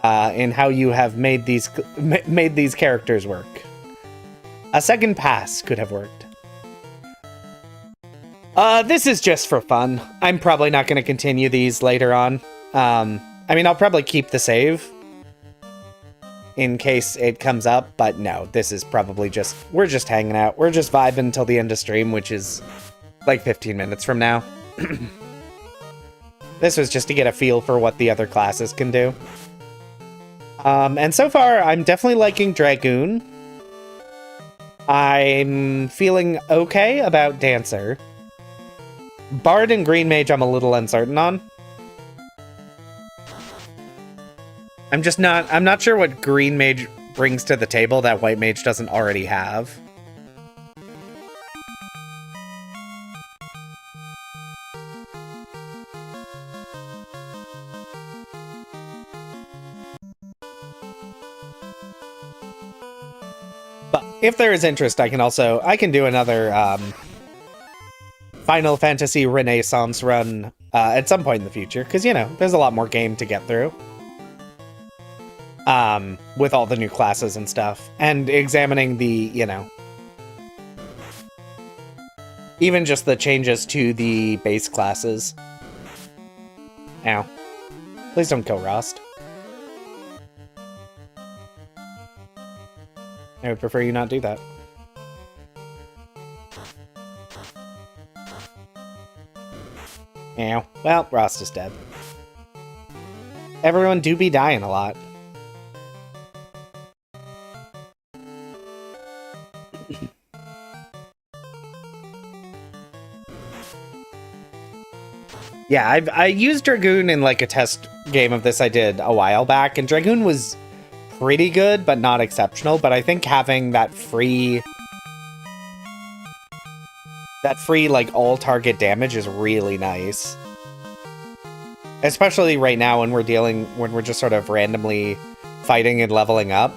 In how you have made these characters work. A second pass could have worked. This is just for fun. I'm probably not going to continue these later on. I mean, I'll probably keep the save in case it comes up, but no, this is probably just, we're just hanging out. We're just vibing until the end of stream, which is like 15 minutes from now. This was just to get a feel for what the other classes can do. And so far, I'm definitely liking Dragoon. I'm feeling okay about Dancer. Bard and Green Mage I'm a little uncertain on. I'm not sure what Green Mage brings to the table that White Mage doesn't already have. But if there is interest, I can do another Final Fantasy Renaissance run at some point in the future, because, you know, there's a lot more game to get through. With all the new classes and stuff, and examining the, you know, even just the changes to the base classes. Ow. Please don't kill Rost. I would prefer you not do that. Ow. Well, Rost is dead. Everyone do be dying a lot. Yeah, I used Dragoon in like a test game of this I did a while back, and Dragoon was pretty good, but not exceptional. But I think having that free like all target damage is really nice. Especially right now when we're just sort of randomly fighting and leveling up.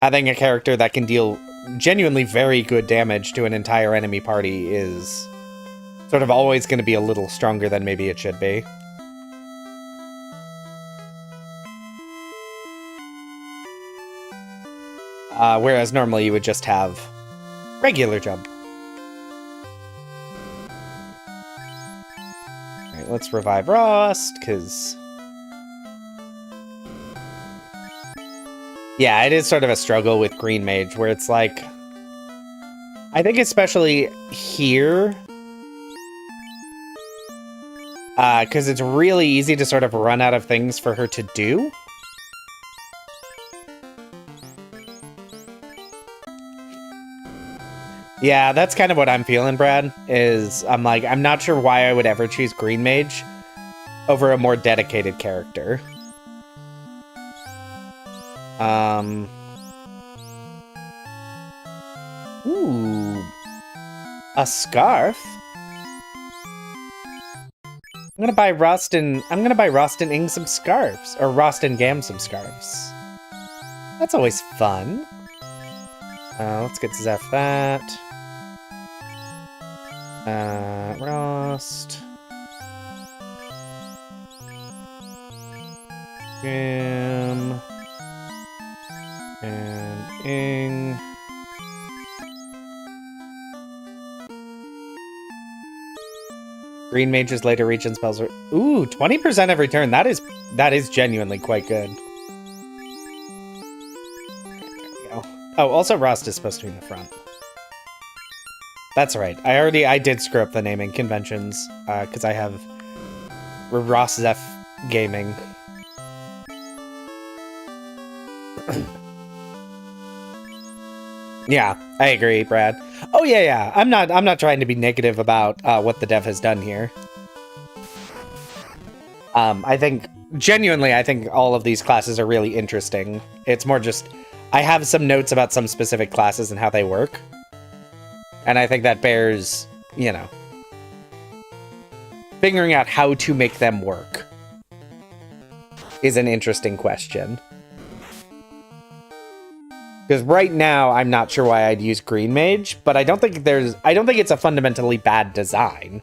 Having a character that can deal genuinely very good damage to an entire enemy party is sort of always going to be a little stronger than maybe it should be. Whereas normally you would just have regular jump. Alright, let's revive Rost, because... Yeah, it is sort of a struggle with Green Mage, where it's like... I think especially here... because it's really easy to sort of run out of things for her to do. Yeah, that's kind of what I'm feeling, Brad, is I'm like, I'm not sure why I would ever choose Green Mage over a more dedicated character. Ooh. A scarf? I'm gonna buy Rost and Ing some scarves. Or Rost and Gam some scarves. That's always fun. Let's get Zeph that. Rost. Gam. And Ing. Green Mage's later region spells are... Ooh, 20% every turn. That is genuinely quite good. There we go. Oh, also Rost is supposed to be in the front. That's right. I did screw up the naming conventions, because I have Ross Zeph Gaming. Yeah, I agree, Brad. Oh yeah. I'm not trying to be negative about what the dev has done here. I think all of these classes are really interesting. It's more just I have some notes about some specific classes and how they work. And I think that bears, you know, figuring out how to make them work is an interesting question. Because right now, I'm not sure why I'd use Green Mage, but I don't think it's a fundamentally bad design.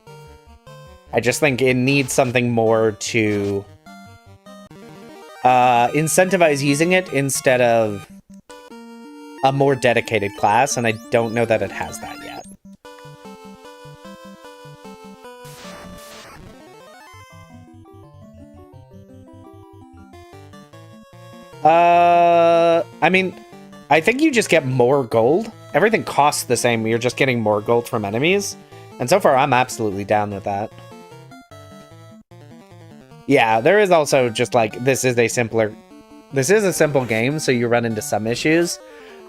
I just think it needs something more to incentivize using it instead of a more dedicated class, and I don't know that it has that yet. I mean, I think you just get more gold. Everything costs the same. You're just getting more gold from enemies. And so far, I'm absolutely down with that. Yeah, there is also just like, this is a simple game, so you run into some issues.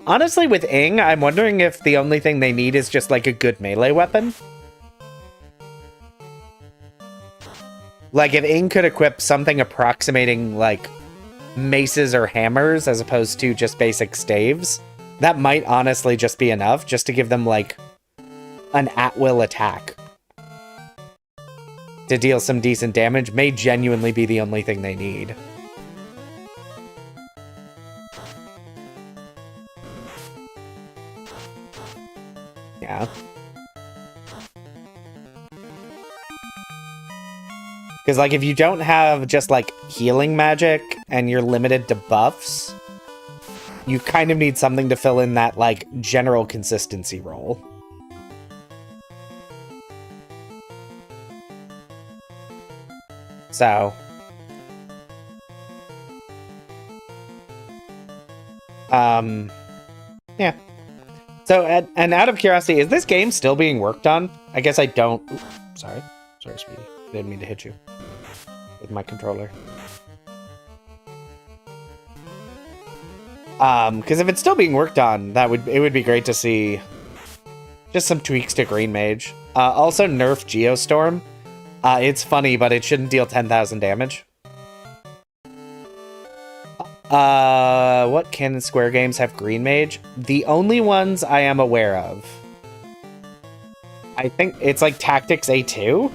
Honestly, with Ing, I'm wondering if the only thing they need is just like a good melee weapon. Like, if Ing could equip something approximating, like, maces or hammers as opposed to just basic staves, that might honestly just be enough, just to give them, like, an at-will attack. To deal some decent damage may genuinely be the only thing they need. Yeah. Because, like, if you don't have just, like, healing magic and you're limited to buffs, you kind of need something to fill in that, like, general consistency role. So. Yeah. So, and out of curiosity, is this game still being worked on? I guess I don't... Oops, sorry. Sorry, Speedy. I didn't mean to hit you with my controller. Because if it's still being worked on, it would be great to see just some tweaks to Green Mage. Also, nerf Geostorm. It's funny, but it shouldn't deal 10,000 damage. What Canon Square games have Green Mage? The only ones I am aware of. I think it's like Tactics A2.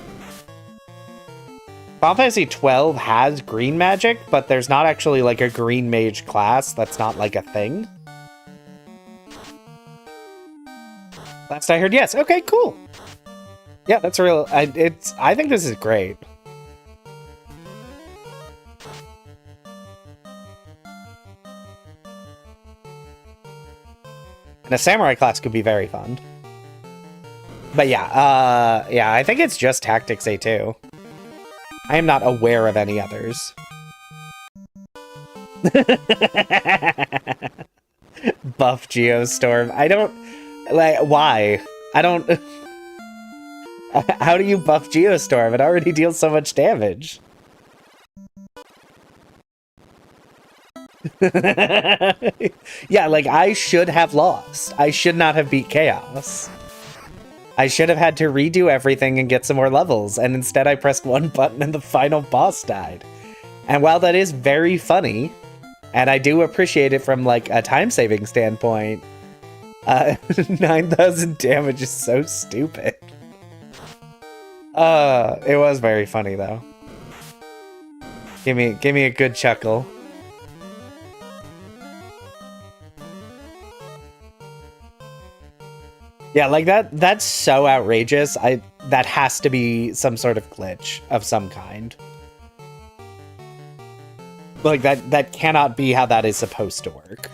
Final Fantasy 12 has green magic, but there's not actually like a green mage class. That's not like a thing. Last I heard, yes. Okay, cool. Yeah, that's real. I think this is great. And a samurai class could be very fun. But yeah, I think it's just Tactics A2. I am not aware of any others. Buff Geostorm. I don't... Like, why? I don't... How do you buff Geostorm? It already deals so much damage. Yeah, like, I should have lost. I should not have beat Chaos. I should have had to redo everything and get some more levels, and instead I pressed one button and the final boss died. And while that is very funny, and I do appreciate it from, like, a time-saving standpoint, 9,000 damage is so stupid. It was very funny, though. Give me a good chuckle. Yeah, like that's so outrageous. That has to be some sort of glitch of some kind. Like that cannot be how that is supposed to work.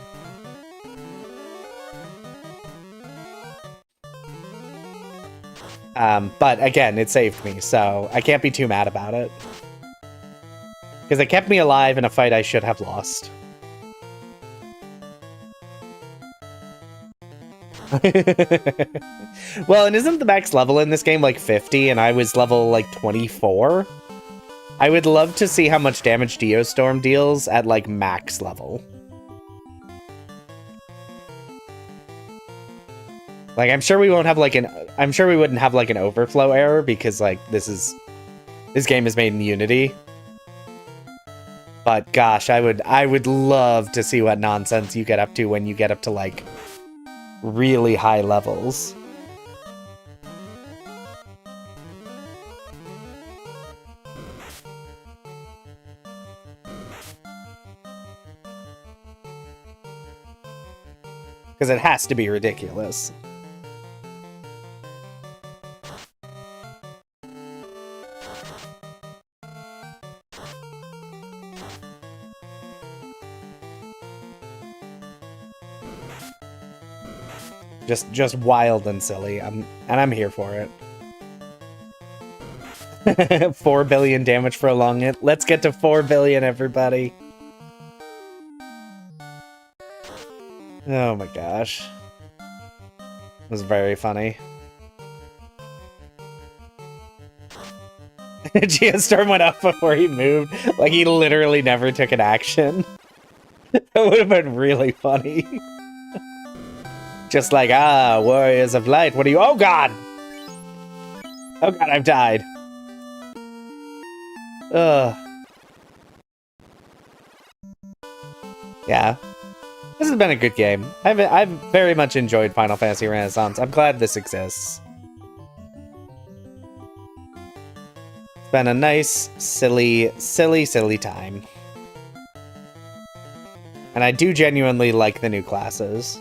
But again, it saved me, so I can't be too mad about it. Because it kept me alive in a fight I should have lost. Well, and isn't the max level in this game like 50 and I was level like 24? I would love to see how much damage Geostorm deals at like max level. Like, I'm sure we wouldn't have like an overflow error because like this game is made in Unity. But gosh, I would love to see what nonsense you get up to when you get up to like really high levels. Because it has to be ridiculous. Just wild and silly. I'm here for it. 4 billion damage for a long hit. Let's get to 4 billion, everybody. Oh my gosh. It was very funny. Geostorm went up before he moved. Like, he literally never took an action. That would have been really funny. Just like, warriors of light, what are you? Oh god! Oh god, I've died. Ugh. Yeah. This has been a good game. I've very much enjoyed Final Fantasy Renaissance. I'm glad this exists. It's been a nice, silly time. And I do genuinely like the new classes.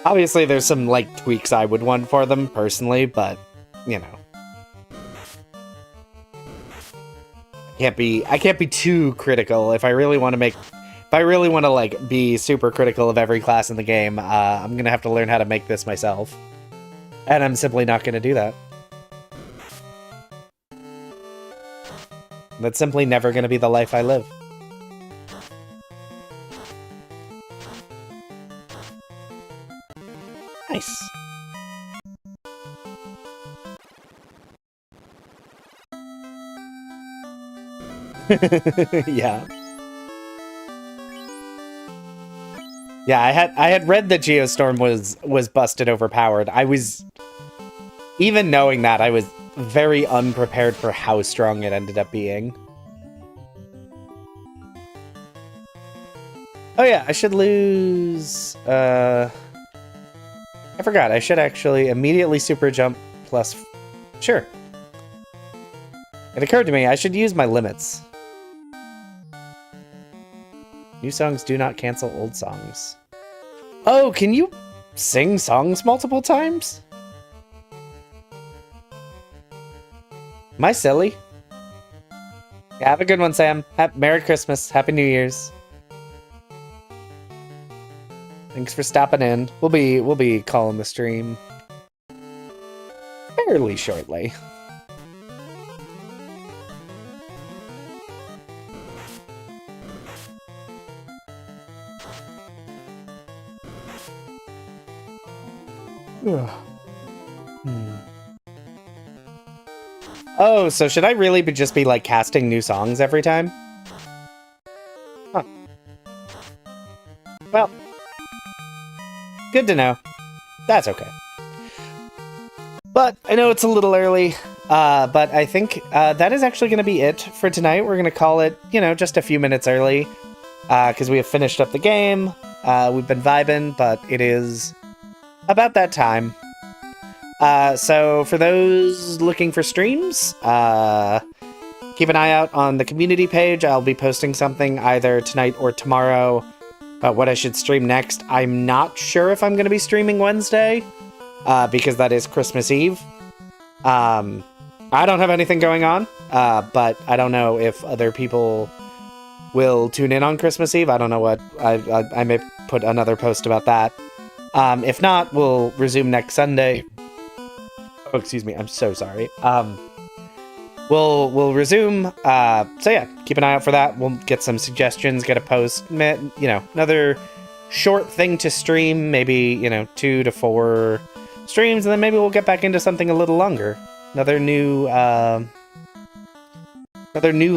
Obviously there's some, like, tweaks I would want for them, personally, but, you know. I can't be too critical. If I really want to like, be super critical of every class in the game, I'm gonna have to learn how to make this myself. And I'm simply not gonna do that. That's simply never gonna be the life I live. Nice. Yeah. Yeah, I had read that Geostorm was busted overpowered. Even knowing that, I was very unprepared for how strong it ended up being. Oh yeah, I should lose I forgot, I should actually immediately super jump plus... Sure. It occurred to me, I should use my limits. New songs do not cancel old songs. Oh, can you sing songs multiple times? Am I silly? Have a good one, Sam. Merry Christmas. Happy New Year's. Thanks for stopping in. We'll be calling the stream fairly shortly. Oh, so should I really just be like casting new songs every time? Huh. Well, good to know. That's okay. But I know it's a little early, but I think that is actually going to be it for tonight. We're going to call it, just a few minutes early, because we have finished up the game. We've been vibing, but it is about that time. So for those looking for streams, keep an eye out on the community page. I'll be posting something either tonight or tomorrow about what I should stream next. I'm not sure if I'm going to be streaming Wednesday, because that is Christmas Eve. I don't have anything going on, but I don't know if other people will tune in on Christmas Eve. I don't know what. I may put another post about that. If not, we'll resume next Sunday. Oh, excuse me. I'm so sorry. We'll resume. So yeah, keep an eye out for that. We'll get some suggestions, get a post, another short thing to stream, maybe, 2 to 4 streams, and then maybe we'll get back into something a little longer. Another new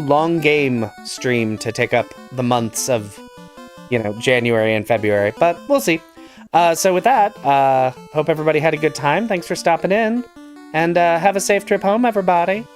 long game stream to take up the months of, January and February, but we'll see. So with that, hope everybody had a good time. Thanks for stopping in. And have a safe trip home, everybody.